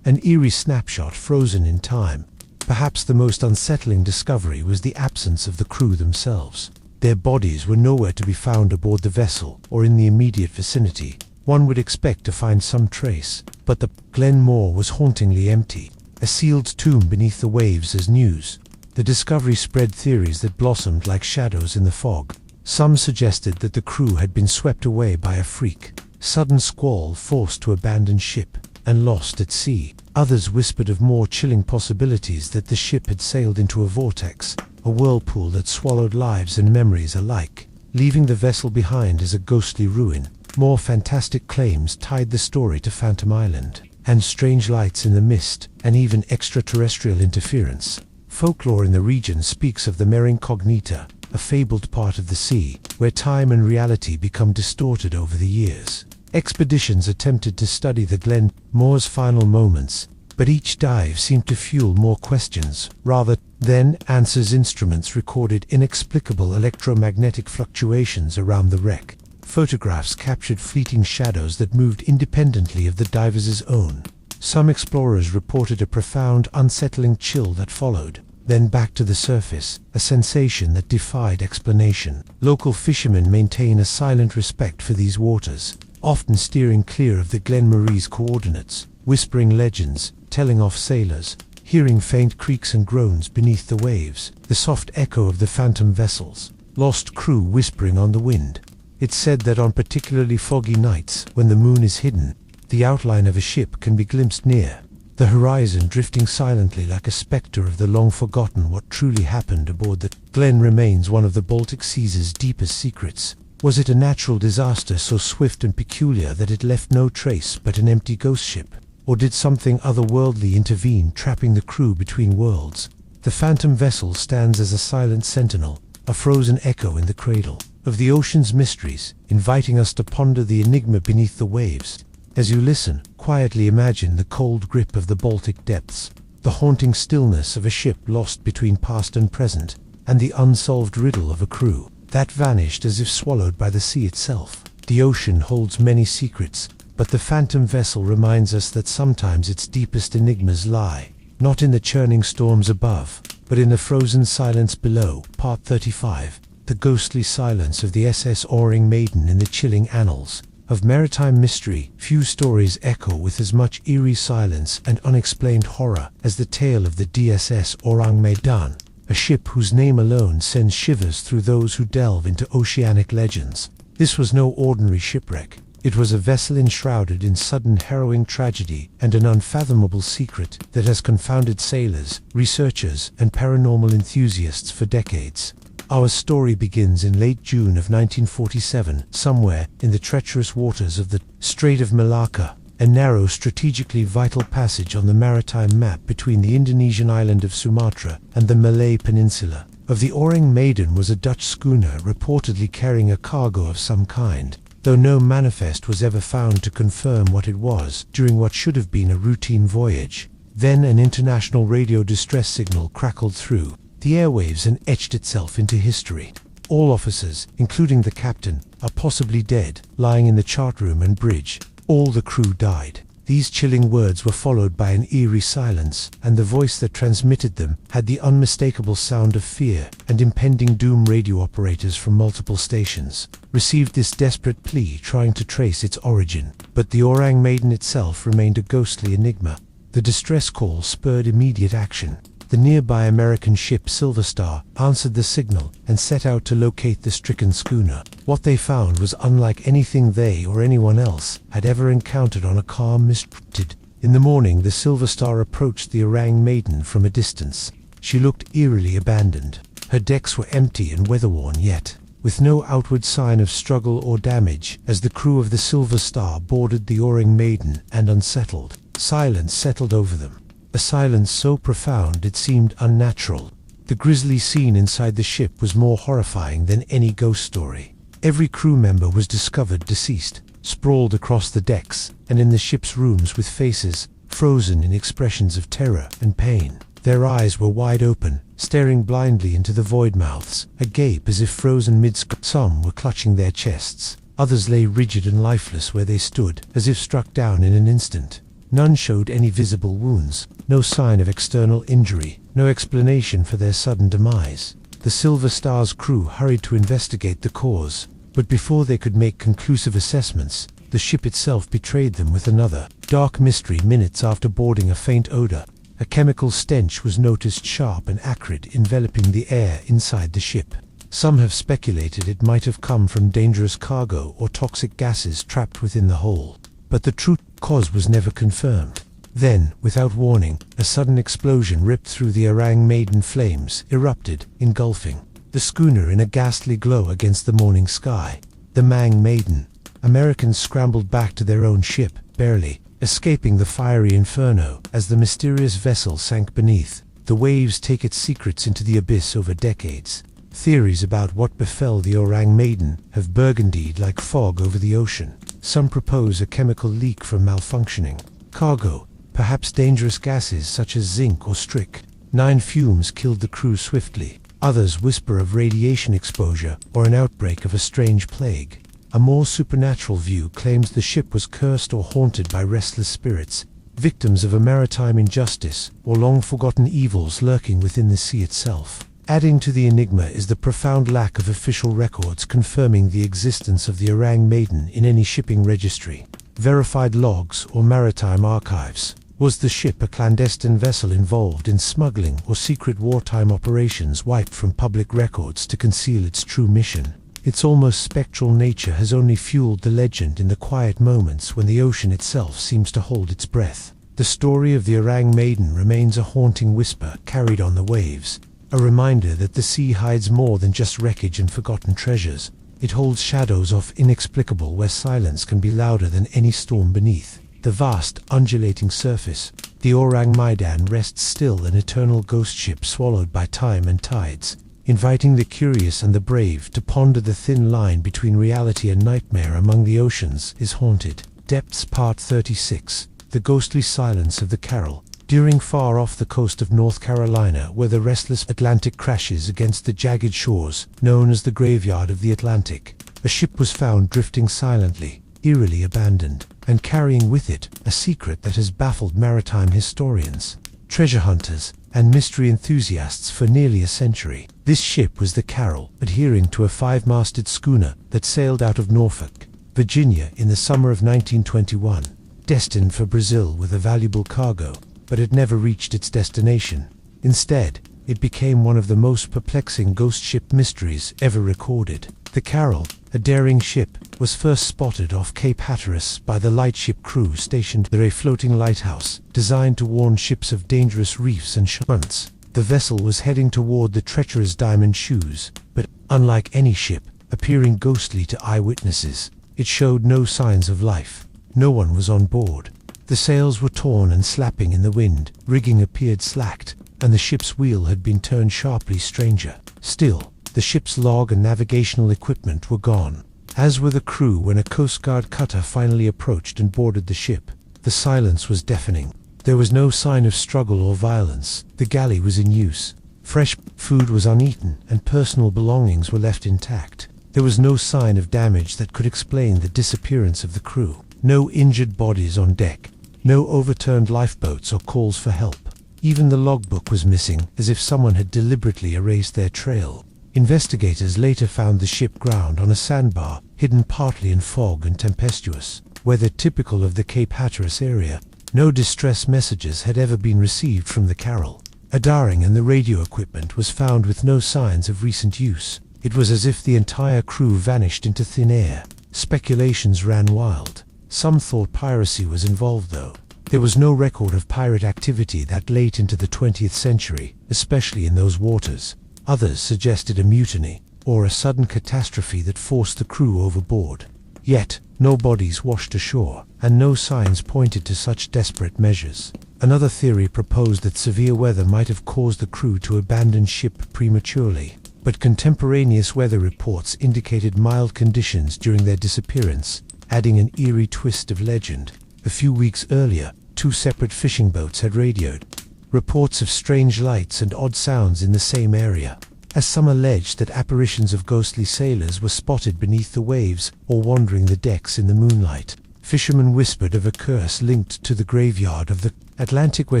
an eerie snapshot frozen in time. Perhaps the most unsettling discovery was the absence of the crew themselves. Their bodies were nowhere to be found aboard the vessel or in the immediate vicinity. One would expect to find some trace, but the Glenmore was hauntingly empty, a sealed tomb beneath the waves. As news, the discovery spread theories that blossomed like shadows in the fog. Some suggested that the crew had been swept away by a freak, sudden squall, forced to abandon ship, and lost at sea. Others whispered of more chilling possibilities, that the ship had sailed into a vortex, a whirlpool that swallowed lives and memories alike, leaving the vessel behind as a ghostly ruin. More fantastic claims tied the story to Phantom Island, and strange lights in the mist, and even extraterrestrial interference. Folklore in the region speaks of the Mare Incognita, a fabled part of the sea, where time and reality become distorted over the years. Expeditions attempted to study the Glenmore's final moments, but each dive seemed to fuel more questions rather than answers. Instruments recorded inexplicable electromagnetic fluctuations around the wreck. Photographs captured fleeting shadows that moved independently of the divers' own. Some explorers reported a profound, unsettling chill that followed, then back to the surface, a sensation that defied explanation. Local fishermen maintain a silent respect for these waters, often steering clear of the Glenmore's coordinates, whispering legends, telling off sailors, hearing faint creaks and groans beneath the waves, the soft echo of the phantom vessel's lost crew whispering on the wind. It's said that on particularly foggy nights, when the moon is hidden, the outline of a ship can be glimpsed near the horizon drifting silently like a spectre of the long-forgotten what truly happened aboard the Glen remains one of the Baltic Sea's deepest secrets. Was it a natural disaster so swift and peculiar that it left no trace but an empty ghost ship? Or did something otherworldly intervene, trapping the crew between worlds? The phantom vessel stands as a silent sentinel, a frozen echo in the cradle of the ocean's mysteries, inviting us to ponder the enigma beneath the waves. As you listen, quietly imagine the cold grip of the Baltic depths, the haunting stillness of a ship lost between past and present, and the unsolved riddle of a crew that vanished as if swallowed by the sea itself. The ocean holds many secrets, but the phantom vessel reminds us that sometimes its deepest enigmas lie not in the churning storms above, but in the frozen silence below. Part 35. The ghostly silence of the SS Oaring Maiden. In the chilling annals of maritime mystery, few stories echo with as much eerie silence and unexplained horror as the tale of the DSS Orang Medan, a ship whose name alone sends shivers through those who delve into oceanic legends. This was no ordinary shipwreck. It was a vessel enshrouded in sudden harrowing tragedy and an unfathomable secret that has confounded sailors, researchers, and paranormal enthusiasts for decades. Our story begins in late June of 1947, somewhere in the treacherous waters of the Strait of Malacca, a narrow, strategically vital passage on the maritime map between the Indonesian island of Sumatra and the Malay Peninsula. Of the Orang Maiden was a Dutch schooner reportedly carrying a cargo of some kind, though no manifest was ever found to confirm what it was during what should have been a routine voyage. Then an international radio distress signal crackled through the airwaves and etched itself into history. All officers, including the captain, are possibly dead, lying in the chart room and bridge. All the crew died. These chilling words were followed by an eerie silence, and the voice that transmitted them had the unmistakable sound of fear and impending doom. Radio operators from multiple stations received this desperate plea, trying to trace its origin, but the Orang Maiden itself remained a ghostly enigma. The distress call spurred immediate action. The nearby American ship Silver Star answered the signal and set out to locate the stricken schooner. What they found was unlike anything they or anyone else had ever encountered on a calm, mist-frosted. In the morning, the Silver Star approached the Orang Maiden from a distance. She looked eerily abandoned. Her decks were empty and weather-worn, yet with no outward sign of struggle or damage. As the crew of the Silver Star boarded the Orang Maiden, and unsettled silence settled over them. A silence so profound it seemed unnatural. The grisly scene inside the ship was more horrifying than any ghost story. Every crew member was discovered deceased, sprawled across the decks and in the ship's rooms with faces frozen in expressions of terror and pain. Their eyes were wide open, staring blindly into the void mouths, agape as if frozen mid-sky. Some were clutching their chests. Others lay rigid and lifeless where they stood, as if struck down in an instant. None showed any visible wounds, no sign of external injury, no explanation for their sudden demise. The Silver Star's crew hurried to investigate the cause, but before they could make conclusive assessments, the ship itself betrayed them with another dark mystery. Minutes after boarding, a faint odor, a chemical stench, was noticed, sharp and acrid, enveloping the air inside the ship. Some have speculated it might have come from dangerous cargo or toxic gases trapped within the hull, but the true cause was never confirmed. Then, without warning, a sudden explosion ripped through the Orang Maiden. Flames erupted, engulfing the schooner in a ghastly glow against the morning sky. The Mang Maiden. Americans scrambled back to their own ship, barely escaping the fiery inferno. As the mysterious vessel sank beneath, the waves take its secrets into the abyss. Over decades, theories about what befell the Orang Maiden have burgundied like fog over the ocean. Some propose a chemical leak from malfunctioning cargo, perhaps dangerous gases such as zinc or strychnine fumes killed the crew swiftly. Others whisper of radiation exposure or an outbreak of a strange plague. A more supernatural view claims the ship was cursed or haunted by restless spirits, victims of a maritime injustice or long-forgotten evils lurking within the sea itself. Adding to the enigma is the profound lack of official records confirming the existence of the Orang Maiden in any shipping registry, verified logs, or maritime archives. Was the ship a clandestine vessel involved in smuggling or secret wartime operations wiped from public records to conceal its true mission? Its almost spectral nature has only fueled the legend in the quiet moments when the ocean itself seems to hold its breath. The story of the Orang Maiden remains a haunting whisper carried on the waves, a reminder that the sea hides more than just wreckage and forgotten treasures. It holds shadows of inexplicable where silence can be louder than any storm beneath. The vast, undulating surface, the Orang Maiden rests still, an eternal ghost ship swallowed by time and tides, inviting the curious and the brave to ponder the thin line between reality and nightmare among the oceans is haunted. Depths Part 36. The ghostly silence of the Carol. During far off the coast of North Carolina, where the restless Atlantic crashes against the jagged shores, known as the graveyard of the Atlantic, a ship was found drifting silently, eerily abandoned, and carrying with it a secret that has baffled maritime historians, treasure hunters, and mystery enthusiasts for nearly a century. This ship was the Carol, adhering to a 5-masted schooner that sailed out of Norfolk, Virginia in the summer of 1921, destined for Brazil with a valuable cargo, but it never reached its destination. Instead, it became one of the most perplexing ghost ship mysteries ever recorded. The Carol, a daring ship, was first spotted off Cape Hatteras by the lightship crew stationed near a floating lighthouse, designed to warn ships of dangerous reefs and sharks. The vessel was heading toward the treacherous Diamond Shoes, but, unlike any ship, appearing ghostly to eyewitnesses, it showed no signs of life. No one was on board. The sails were torn and slapping in the wind, rigging appeared slacked, and the ship's wheel had been turned sharply stranger. Still, the ship's log and navigational equipment were gone, as were the crew when a Coast Guard cutter finally approached and boarded the ship. The silence was deafening. There was no sign of struggle or violence. The galley was in use. Fresh food was uneaten, and personal belongings were left intact. There was no sign of damage that could explain the disappearance of the crew. No injured bodies on deck. No overturned lifeboats or calls for help. Even the logbook was missing, as if someone had deliberately erased their trail. Investigators later found the ship ground on a sandbar, hidden partly in fog and tempestuous weather typical of the Cape Hatteras area. No distress messages had ever been received from the Carol. A diaring and the radio equipment was found with no signs of recent use. It was as if the entire crew vanished into thin air. Speculations ran wild. Some thought piracy was involved, though. There was no record of pirate activity that late into the 20th century, especially in those waters. Others suggested a mutiny, or a sudden catastrophe that forced the crew overboard. Yet, no bodies washed ashore, and no signs pointed to such desperate measures. Another theory proposed that severe weather might have caused the crew to abandon ship prematurely, but contemporaneous weather reports indicated mild conditions during their disappearance, adding an eerie twist of legend. A few weeks earlier, 2 separate fishing boats had radioed reports of strange lights and odd sounds in the same area, as some alleged that apparitions of ghostly sailors were spotted beneath the waves or wandering the decks in the moonlight. Fishermen whispered of a curse linked to the graveyard of the Atlantic, where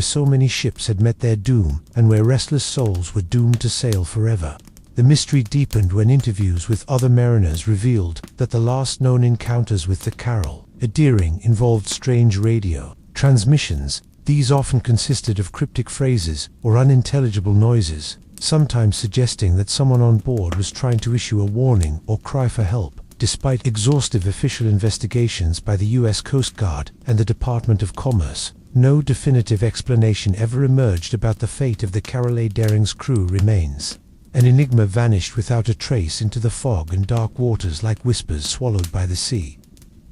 so many ships had met their doom and where restless souls were doomed to sail forever. The mystery deepened when interviews with other mariners revealed that the last known encounters with the Carol, adhering, involved strange radio transmissions. These often consisted of cryptic phrases or unintelligible noises, sometimes suggesting that someone on board was trying to issue a warning or cry for help. Despite exhaustive official investigations by the U.S. Coast Guard and the Department of Commerce, no definitive explanation ever emerged about the fate of the Carol A. Daring's crew remains. An enigma vanished without a trace into the fog and dark waters like whispers swallowed by the sea.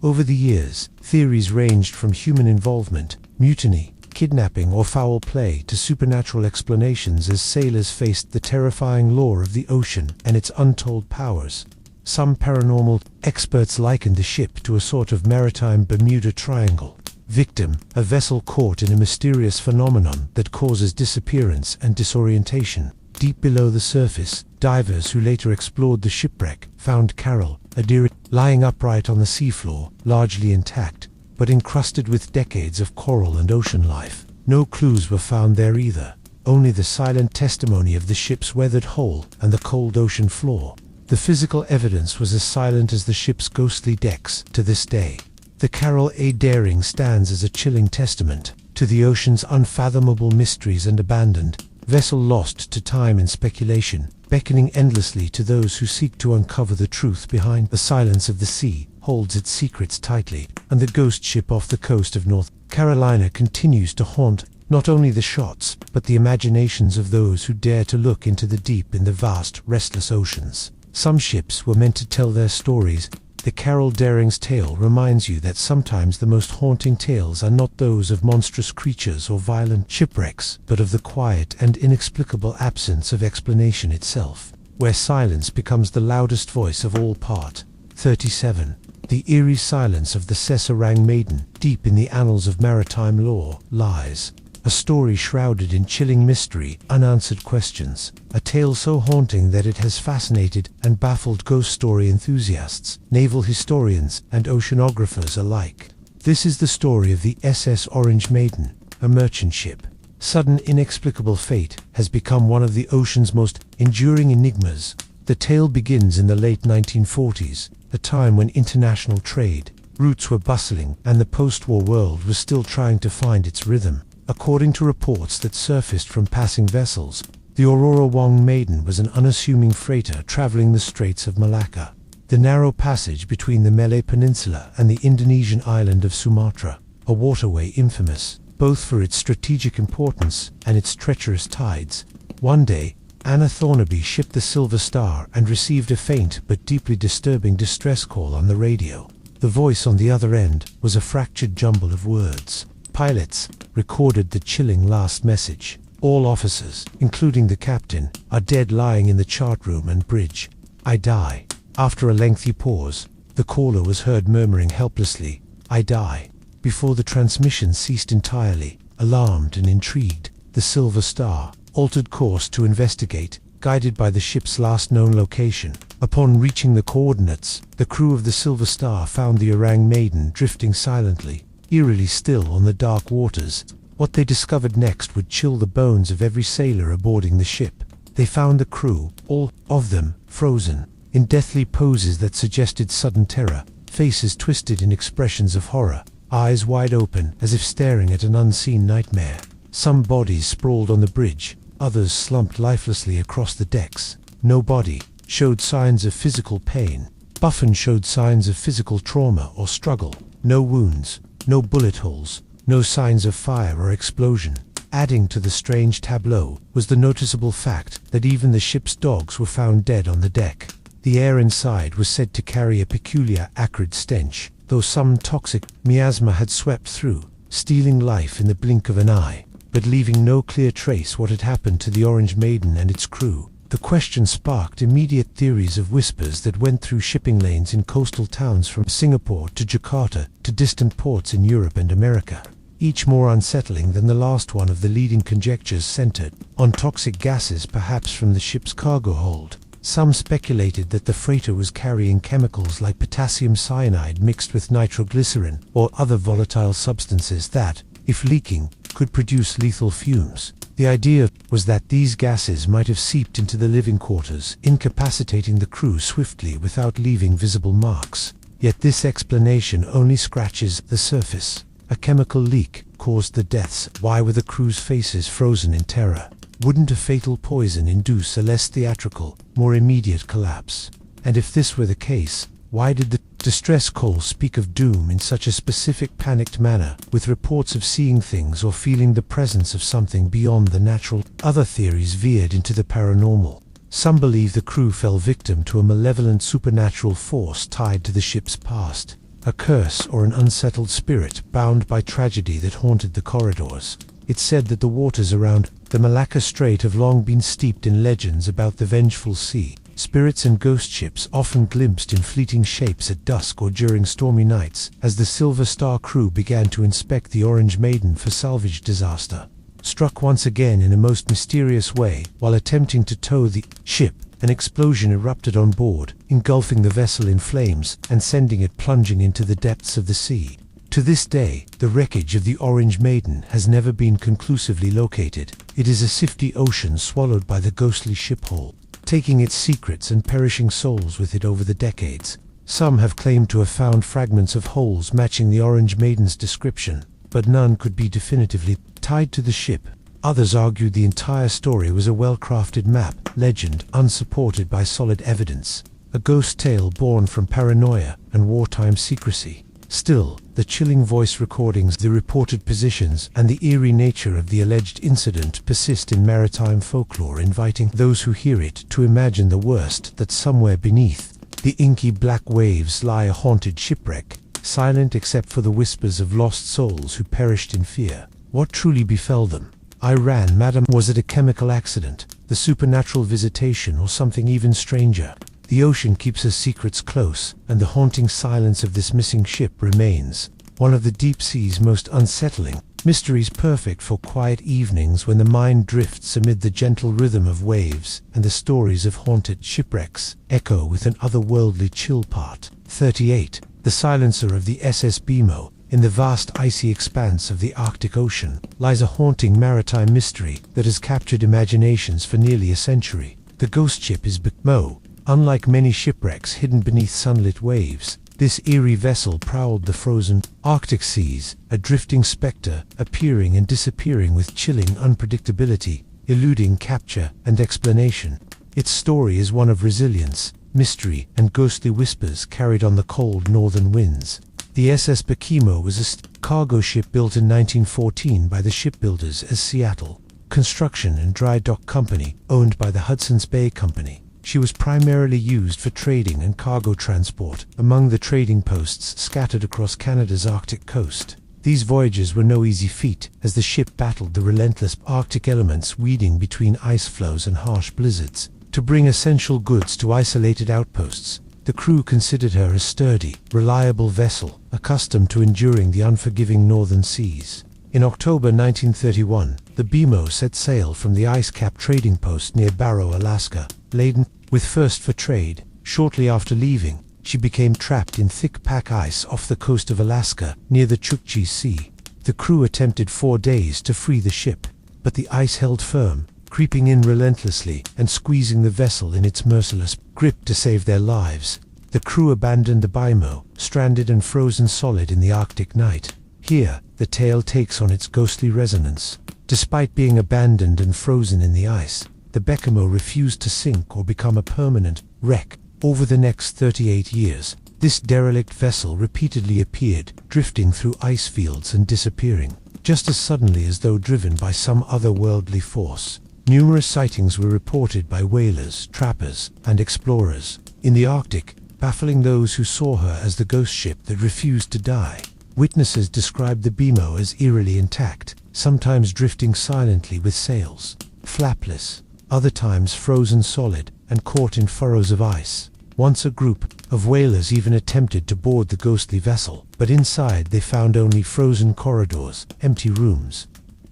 Over the years, theories ranged from human involvement, mutiny, kidnapping or foul play to supernatural explanations as sailors faced the terrifying lore of the ocean and its untold powers. Some paranormal experts likened the ship to a sort of maritime Bermuda Triangle. Victim, a vessel caught in a mysterious phenomenon that causes disappearance and disorientation. Deep below the surface, divers who later explored the shipwreck found Carol, adhering, lying upright on the seafloor, largely intact, but encrusted with decades of coral and ocean life. No clues were found there either, only the silent testimony of the ship's weathered hull and the cold ocean floor. The physical evidence was as silent as the ship's ghostly decks to this day. The Carol A. Daring stands as a chilling testament to the ocean's unfathomable mysteries and abandoned vessel lost to time and speculation, beckoning endlessly to those who seek to uncover the truth behind the silence of the sea. holds its secrets tightly, and the ghost ship off the coast of North Carolina continues to haunt not only the shots, but the imaginations of those who dare to look into the deep in the vast, restless oceans. Some ships were meant to tell their stories. The Carol Daring's tale reminds you that sometimes the most haunting tales are not those of monstrous creatures or violent shipwrecks, but of the quiet and inexplicable absence of explanation itself, where silence becomes the loudest voice of all. Part 37. The eerie silence of the Shipwreck Maiden. Deep in the annals of maritime lore lies a story shrouded in chilling mystery, unanswered questions, a tale so haunting that it has fascinated and baffled ghost story enthusiasts, naval historians, and oceanographers alike. This is the story of the SS Orange Maiden, a merchant ship. Sudden inexplicable fate has become one of the ocean's most enduring enigmas. The tale begins in the late 1940s, a time when international trade routes were bustling and the post-war world was still trying to find its rhythm. According to reports that surfaced from passing vessels, the Aurora Wong Maiden was an unassuming freighter traveling the Straits of Malacca, the narrow passage between the Malay Peninsula and the Indonesian island of Sumatra, a waterway infamous both for its strategic importance and its treacherous tides. One day, Anna Thornaby shipped the Silver Star and received a faint but deeply disturbing distress call on the radio. The voice on the other end was a fractured jumble of words. Pilots recorded the chilling last message. All officers, including the captain, are dead, lying in the chart room and bridge. I die. After a lengthy pause, the caller was heard murmuring helplessly, I die. Before the transmission ceased entirely, alarmed and intrigued, the Silver Star altered course to investigate, guided by the ship's last known location. Upon reaching the coordinates, the crew of the Silver Star found the Orang Maiden drifting silently, eerily still on the dark waters. What they discovered next would chill the bones of every sailor aboarding the ship. They found the crew, all of them, frozen, in deathly poses that suggested sudden terror, faces twisted in expressions of horror, eyes wide open as if staring at an unseen nightmare. Some bodies sprawled on the bridge, others slumped lifelessly across the decks. No body showed signs of physical pain. Buffon showed signs of physical trauma or struggle. No wounds, no bullet holes, no signs of fire or explosion. Adding to the strange tableau was the noticeable fact that even the ship's dogs were found dead on the deck. The air inside was said to carry a peculiar acrid stench, though some toxic miasma had swept through, stealing life in the blink of an eye, but leaving no clear trace what had happened to the Orange Maiden and its crew. The question sparked immediate theories of whispers that went through shipping lanes in coastal towns from Singapore to Jakarta to distant ports in Europe and America, each more unsettling than the last. One of the leading conjectures centered on toxic gases, perhaps from the ship's cargo hold. Some speculated that the freighter was carrying chemicals like potassium cyanide mixed with nitroglycerin or other volatile substances that, if leaking, could produce lethal fumes. The idea was that these gases might have seeped into the living quarters, incapacitating the crew swiftly without leaving visible marks. Yet this explanation only scratches the surface. A chemical leak caused the deaths. Why were the crew's faces frozen in terror? Wouldn't a fatal poison induce a less theatrical, more immediate collapse? And if this were the case, why did the distress call speak of doom in such a specific, panicked manner, with reports of seeing things or feeling the presence of something beyond the natural? Other theories veered into the paranormal. Some believe the crew fell victim to a malevolent supernatural force tied to the ship's past, a curse or an unsettled spirit bound by tragedy that haunted the corridors. It's said that the waters around the Malacca Strait have long been steeped in legends about the vengeful sea. Spirits and ghost ships often glimpsed in fleeting shapes at dusk or during stormy nights, as the Silver Star crew began to inspect the Orange Maiden for salvage. Disaster struck once again in a most mysterious way. While attempting to tow the ship, an explosion erupted on board, engulfing the vessel in flames and sending it plunging into the depths of the sea. To this day, the wreckage of the Orange Maiden has never been conclusively located. It is a sifty ocean swallowed by the ghostly ship hull, taking its secrets and perishing souls with it over the decades. Some have claimed to have found fragments of hulls matching the Orange Maiden's description, but none could be definitively tied to the ship. Others argued the entire story was a well-crafted map, legend, unsupported by solid evidence. a ghost tale born from paranoia and wartime secrecy. Still, the chilling voice recordings, the reported positions, and the eerie nature of the alleged incident persist in maritime folklore, inviting those who hear it to imagine the worst, that somewhere beneath the inky black waves lie a haunted shipwreck, silent except for the whispers of lost souls who perished in fear. What truly befell them? I ran, madam. Was it a chemical accident, the supernatural visitation, or something even stranger? The ocean keeps her secrets close, and the haunting silence of this missing ship remains one of the deep sea's most unsettling mysteries, perfect for quiet evenings when the mind drifts amid the gentle rhythm of waves, and the stories of haunted shipwrecks echo with an otherworldly chill. Part 38. The silencer of the SS Bimo. In the vast icy expanse of the Arctic Ocean lies a haunting maritime mystery that has captured imaginations for nearly a century. The ghost ship is Bimo. Unlike many shipwrecks hidden beneath sunlit waves, this eerie vessel prowled the frozen Arctic seas, a drifting spectre, appearing and disappearing with chilling unpredictability, eluding capture and explanation. Its story is one of resilience, mystery, and ghostly whispers carried on the cold northern winds. The SS Bimo was a cargo ship built in 1914 by the shipbuilders as Seattle Construction and Dry Dock Company, owned by the Hudson's Bay Company. She was primarily used for trading and cargo transport among the trading posts scattered across Canada's Arctic coast. These voyages were no easy feat, as the ship battled the relentless Arctic elements, weeding between ice floes and harsh blizzards to bring essential goods to isolated outposts. The crew considered her a sturdy, reliable vessel, accustomed to enduring the unforgiving northern seas. In October 1931, the Bimo set sail from the ice-capped trading post near Barrow, Alaska, laden with furs for trade. Shortly after leaving, she became trapped in thick pack ice off the coast of Alaska, near the Chukchi Sea. The crew attempted 4 days to free the ship, but the ice held firm, creeping in relentlessly and squeezing the vessel in its merciless grip. To save their lives, the crew abandoned the Bimo, stranded and frozen solid in the Arctic night. Here, the tale takes on its ghostly resonance. Despite being abandoned and frozen in the ice, the Bimo refused to sink or become a permanent wreck. Over the next 38 years, this derelict vessel repeatedly appeared, drifting through ice fields and disappearing, just as suddenly as though driven by some otherworldly force. Numerous sightings were reported by whalers, trappers, and explorers in the Arctic, baffling those who saw her as the ghost ship that refused to die. Witnesses described the Bimo as eerily intact, sometimes drifting silently with sails flapless, other times frozen solid and caught in furrows of ice. Once a group of whalers even attempted to board the ghostly vessel, but inside they found only frozen corridors, empty rooms,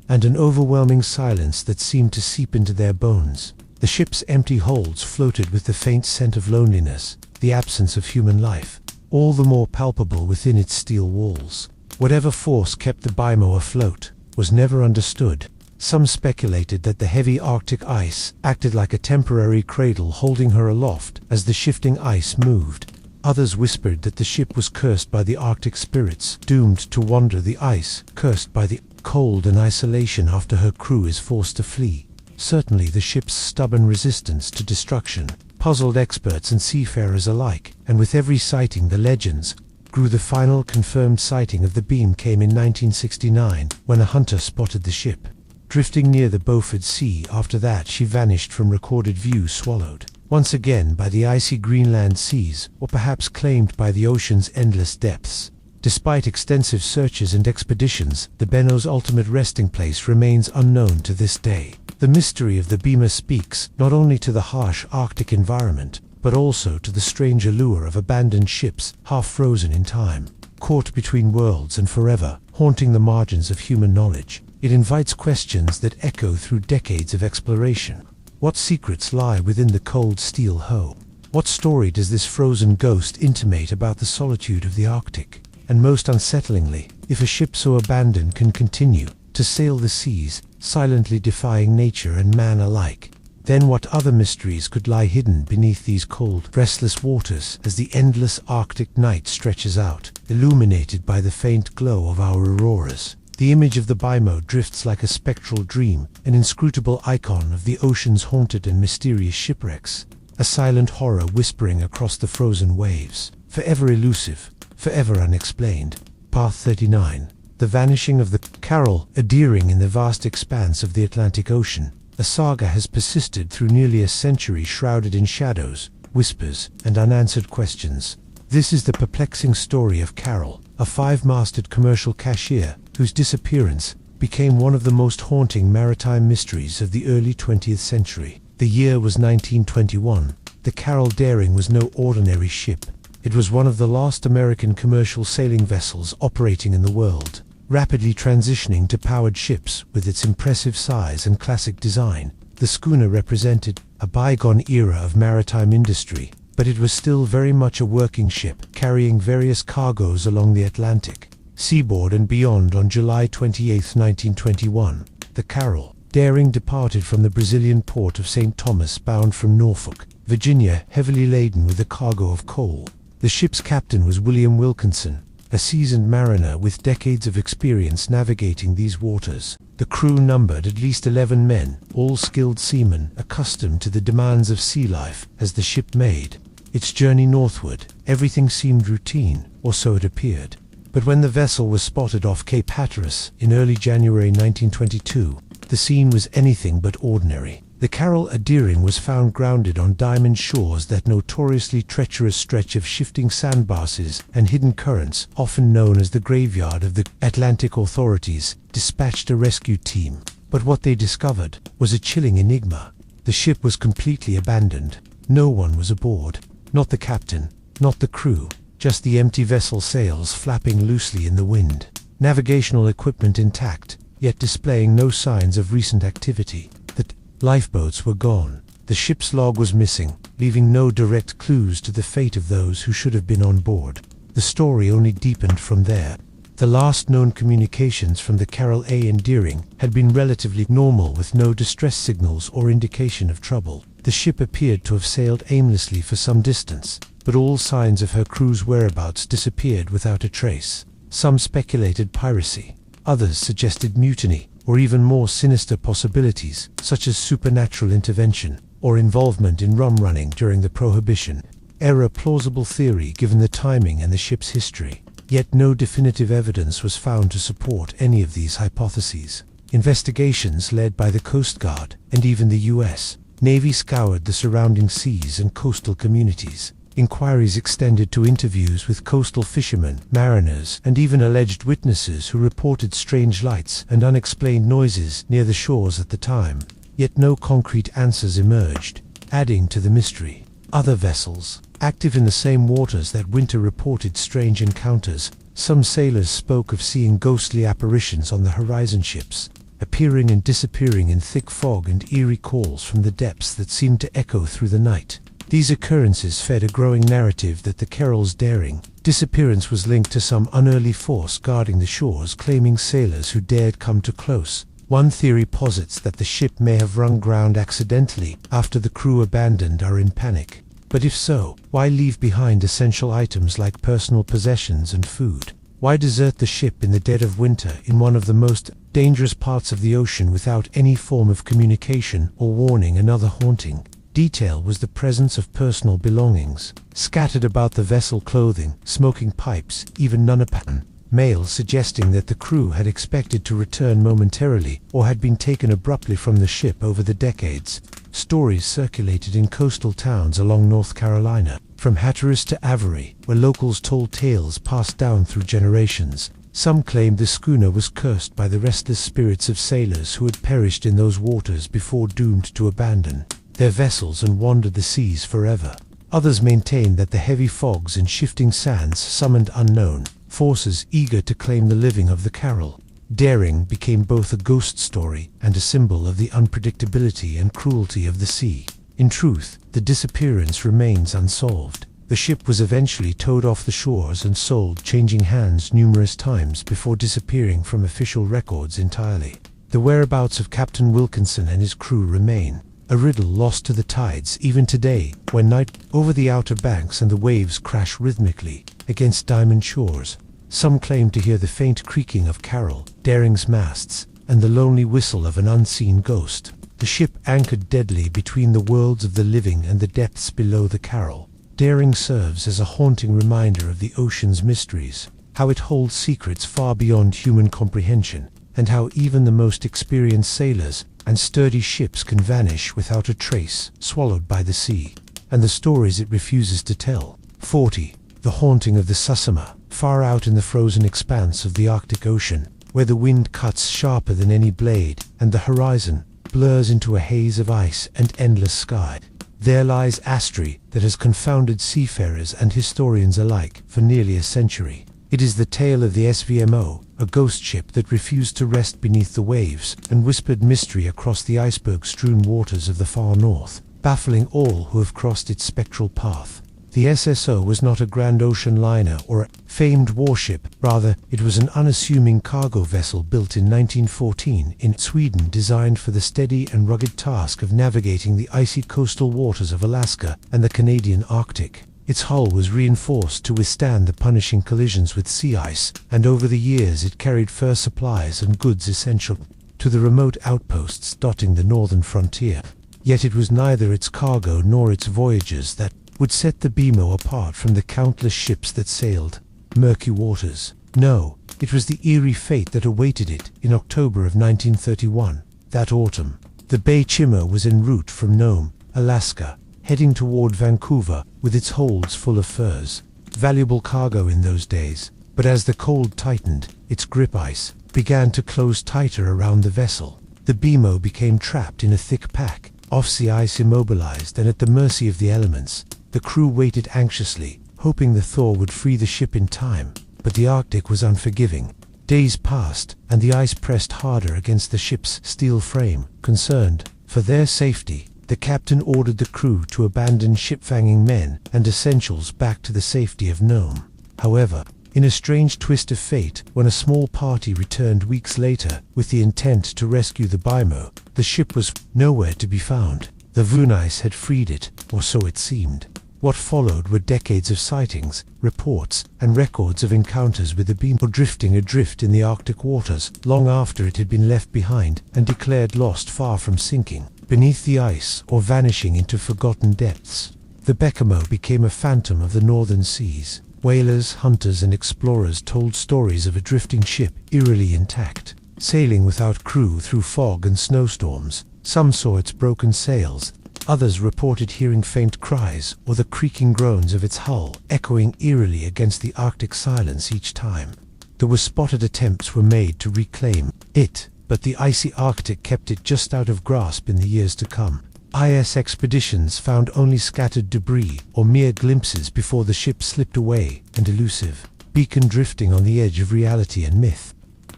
and an overwhelming silence that seemed to seep into their bones. The ship's empty holds floated with the faint scent of loneliness, the absence of human life, all the more palpable within its steel walls. Whatever force kept the Bimo afloat was never understood. Some speculated that the heavy Arctic ice acted like a temporary cradle, holding her aloft as the shifting ice moved. Others whispered that the ship was cursed by the Arctic spirits, doomed to wander the ice, cursed by the cold and isolation after her crew is forced to flee. Certainly the ship's stubborn resistance to destruction puzzled experts and seafarers alike, and with every sighting the legends grew. The final confirmed sighting of the beam came in 1969, when a hunter spotted the ship drifting near the Beaufort Sea. After that she vanished from recorded view, swallowed once again by the icy Greenland seas, or perhaps claimed by the ocean's endless depths. Despite extensive searches and expeditions, the Bimo's ultimate resting place remains unknown to this day. The mystery of the Bimo speaks not only to the harsh Arctic environment, but also to the strange allure of abandoned ships, half frozen in time, caught between worlds and forever, haunting the margins of human knowledge. It invites questions that echo through decades of exploration. What secrets lie within the cold steel hull? What story does this frozen ghost intimate about the solitude of the Arctic? And most unsettlingly, if a ship so abandoned can continue to sail the seas, silently defying nature and man alike, then what other mysteries could lie hidden beneath these cold, restless waters as the endless Arctic night stretches out, illuminated by the faint glow of our auroras? The image of the Bimo drifts like a spectral dream, an inscrutable icon of the ocean's haunted and mysterious shipwrecks. a silent horror whispering across the frozen waves, forever elusive, forever unexplained. Part 39. The vanishing of the Carol, adhering in the vast expanse of the Atlantic Ocean. A saga has persisted through nearly a century, shrouded in shadows, whispers, and unanswered questions. This is the perplexing story of Carol, a five-masted commercial cashier whose disappearance became one of the most haunting maritime mysteries of the early 20th century. The year was 1921. The Carol Daring was no ordinary ship. It was one of the last American commercial sailing vessels operating in the world, rapidly transitioning to powered ships with its impressive size and classic design. The schooner represented a bygone era of maritime industry, but it was still very much a working ship, carrying various cargoes along the Atlantic seaboard and beyond. On July 28, 1921, the Carol Daring departed from the Brazilian port of St. Thomas, bound from Norfolk, Virginia, heavily laden with a cargo of coal. The ship's captain was William Wilkinson, a seasoned mariner with decades of experience navigating these waters. The crew numbered at least 11 men, all skilled seamen accustomed to the demands of sea life. As the ship made its journey northward, everything seemed routine, or so it appeared. But when the vessel was spotted off Cape Hatteras in early January 1922, the scene was anything but ordinary. The Carol Daring was found grounded on Diamond Shores, that notoriously treacherous stretch of shifting sandbars and hidden currents, often known as the graveyard of the Atlantic. Authorities dispatched a rescue team, but what they discovered was a chilling enigma. The ship was completely abandoned. No one was aboard. Not the captain, not the crew, just the empty vessel sails flapping loosely in the wind. Navigational equipment intact, yet displaying no signs of recent activity. The lifeboats were gone. The ship's log was missing, leaving no direct clues to the fate of those who should have been on board. The story only deepened from there. The last known communications from the Carol Daring had been relatively normal, with no distress signals or indication of trouble. The ship appeared to have sailed aimlessly for some distance, but all signs of her crew's whereabouts disappeared without a trace. Some speculated piracy. Others suggested mutiny, or even more sinister possibilities, such as supernatural intervention, or involvement in rum running during the Prohibition era. Plausible theory given the timing and the ship's history. Yet no definitive evidence was found to support any of these hypotheses. Investigations led by the Coast Guard and even the U.S. Navy scoured the surrounding seas and coastal communities. Inquiries extended to interviews with coastal fishermen, mariners, and even alleged witnesses who reported strange lights and unexplained noises near the shores at the time. Yet no concrete answers emerged, adding to the mystery. Other vessels, active in the same waters that winter, reported strange encounters. Some sailors spoke of seeing ghostly apparitions on the horizon, ships appearing and disappearing in thick fog, and eerie calls from the depths that seemed to echo through the night. These occurrences fed a growing narrative that the Carol's Daring disappearance was linked to some unearthly force guarding the shores, claiming sailors who dared come too close. One theory posits that the ship may have run ground accidentally after the crew abandoned her in panic. But if so, why leave behind essential items like personal possessions and food? Why desert the ship in the dead of winter in one of the most dangerous parts of the ocean without any form of communication or warning? Another haunting detail was the presence of personal belongings scattered about the vessel: clothing, smoking pipes, even nunapatan mail, suggesting that the crew had expected to return momentarily or had been taken abruptly from the ship over the decades. Stories circulated in coastal towns along North Carolina, from Hatteras to Avery, where locals told tales passed down through generations. Some claimed the schooner was cursed by the restless spirits of sailors who had perished in those waters before, doomed to abandon their vessels and wandered the seas forever. Others maintained that the heavy fogs and shifting sands summoned unknown forces eager to claim the living of the Carol Daring. Became both a ghost story and a symbol of the unpredictability and cruelty of the sea. In truth, the disappearance remains unsolved. The ship was eventually towed off the shores and sold, changing hands numerous times before disappearing from official records entirely. The whereabouts of Captain Wilkinson and his crew remain a riddle lost to the tides even today, when night over the Outer Banks and the waves crash rhythmically against Diamond Shores. Some claim to hear the faint creaking of Carol Daring's masts and the lonely whistle of an unseen ghost. the ship anchored deadly between the worlds of the living and the depths below the Carol. Daring serves as a haunting reminder of the ocean's mysteries, how it holds secrets far beyond human comprehension, and how even the most experienced sailors and sturdy ships can vanish without a trace, swallowed by the sea, and the stories it refuses to tell. 40. The haunting of the Susama, far out in the frozen expanse of the Arctic Ocean, where the wind cuts sharper than any blade, and the horizon blurs into a haze of ice and endless sky. There lies Astri, that has confounded seafarers and historians alike for nearly a century. It is the tale of the SVMO, a ghost ship that refused to rest beneath the waves and whispered mystery across the iceberg-strewn waters of the far north, baffling all who have crossed its spectral path. The SSO was not a grand ocean liner or a famed warship, rather it was an unassuming cargo vessel built in 1914 in Sweden, designed for the steady and rugged task of navigating the icy coastal waters of Alaska and the Canadian Arctic. Its hull was reinforced to withstand the punishing collisions with sea ice, and over the years it carried fur supplies and goods essential to the remote outposts dotting the northern frontier. Yet it was neither its cargo nor its voyages that would set the BMO apart from the countless ships that sailed murky waters. No, it was the eerie fate that awaited it in October of 1931. That autumn, the Bay Chimmer was en route from Nome, Alaska, heading toward Vancouver with its holds full of furs. Valuable cargo in those days, but as the cold tightened, its grip ice began to close tighter around the vessel. The BMO became trapped in a thick pack, off-sea ice immobilized and at the mercy of the elements. The crew waited anxiously, hoping the thaw would free the ship in time, but the Arctic was unforgiving. Days passed, and the ice pressed harder against the ship's steel frame. Concerned for their safety, the captain ordered the crew to abandon ship-fanging men and essentials back to the safety of Nome. However, in a strange twist of fate, when a small party returned weeks later with the intent to rescue the BMO, the ship was nowhere to be found. The Vunice had freed it, or so it seemed. What followed were decades of sightings, reports, and records of encounters with the BMO drifting adrift in the Arctic waters long after it had been left behind and declared lost, far from sinking beneath the ice or vanishing into forgotten depths. The BMO became a phantom of the northern seas. Whalers, hunters, and explorers told stories of a drifting ship eerily intact, sailing without crew through fog and snowstorms. Some saw its broken sails. Others reported hearing faint cries or the creaking groans of its hull echoing eerily against the Arctic silence each time. There were spotted attempts were made to reclaim it, but the icy Arctic kept it just out of grasp in the years to come. IS expeditions found only scattered debris or mere glimpses before the ship slipped away, and elusive beacon drifting on the edge of reality and myth.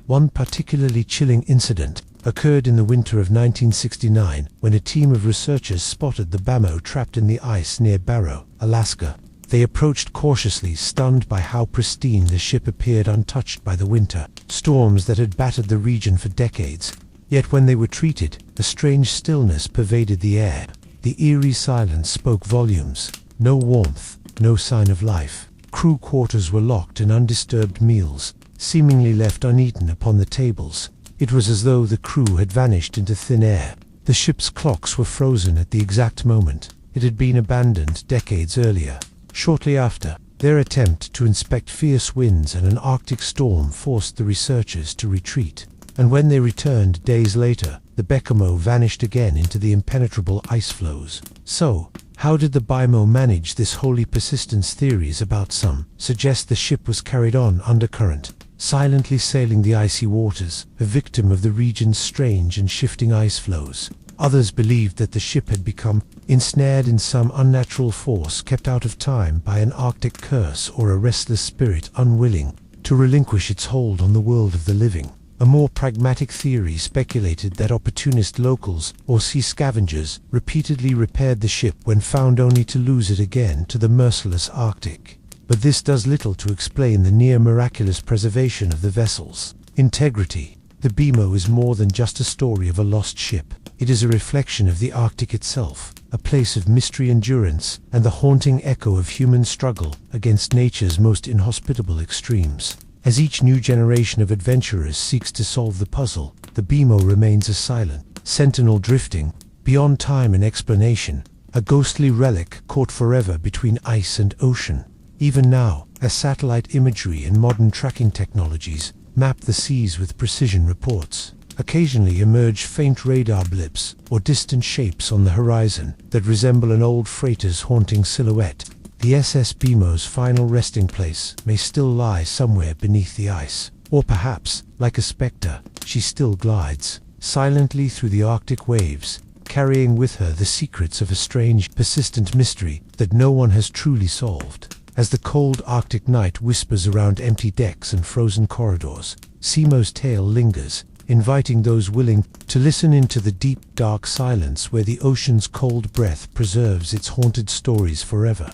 One particularly chilling incident occurred in the winter of 1969 when a team of researchers spotted the BMO trapped in the ice near Barrow, Alaska. They approached cautiously, stunned by how pristine the ship appeared, untouched by the winter storms that had battered the region for decades. Yet when they were treated, a strange stillness pervaded the air. The eerie silence spoke volumes. No warmth, no sign of life. Crew quarters were locked and undisturbed meals seemingly left uneaten upon the tables. It was as though the crew had vanished into thin air. The ship's clocks were frozen at the exact moment it had been abandoned decades earlier. Shortly after, their attempt to inspect fierce winds and an Arctic storm forced the researchers to retreat. And when they returned days later, the BMO vanished again into the impenetrable ice floes. So, how did the BMO manage this wholly persistence? Theories about some suggest the ship was carried on undercurrent, silently sailing the icy waters, a victim of the region's strange and shifting ice flows. Others believed that the ship had become ensnared in some unnatural force, kept out of time by an Arctic curse or a restless spirit unwilling to relinquish its hold on the world of the living. A more pragmatic theory speculated that opportunist locals or sea scavengers repeatedly repaired the ship when found, only to lose it again to the merciless Arctic. But this does little to explain the near miraculous preservation of the vessel's integrity. The BMO is more than just a story of a lost ship. It is a reflection of the Arctic itself, a place of mystery, endurance, and the haunting echo of human struggle against nature's most inhospitable extremes. As each new generation of adventurers seeks to solve the puzzle, the BMO remains a silent, sentinel drifting, beyond time and explanation, a ghostly relic caught forever between ice and ocean. Even now, as satellite imagery and modern tracking technologies map the seas with precision, reports occasionally emerge faint radar blips or distant shapes on the horizon that resemble an old freighter's haunting silhouette. The SS Bemo's final resting place may still lie somewhere beneath the ice, or perhaps, like a spectre, she still glides silently through the Arctic waves, carrying with her the secrets of a strange, persistent mystery that no one has truly solved. As the cold Arctic night whispers around empty decks and frozen corridors, Bemo's tale lingers, inviting those willing to listen into the deep, dark silence where the ocean's cold breath preserves its haunted stories forever.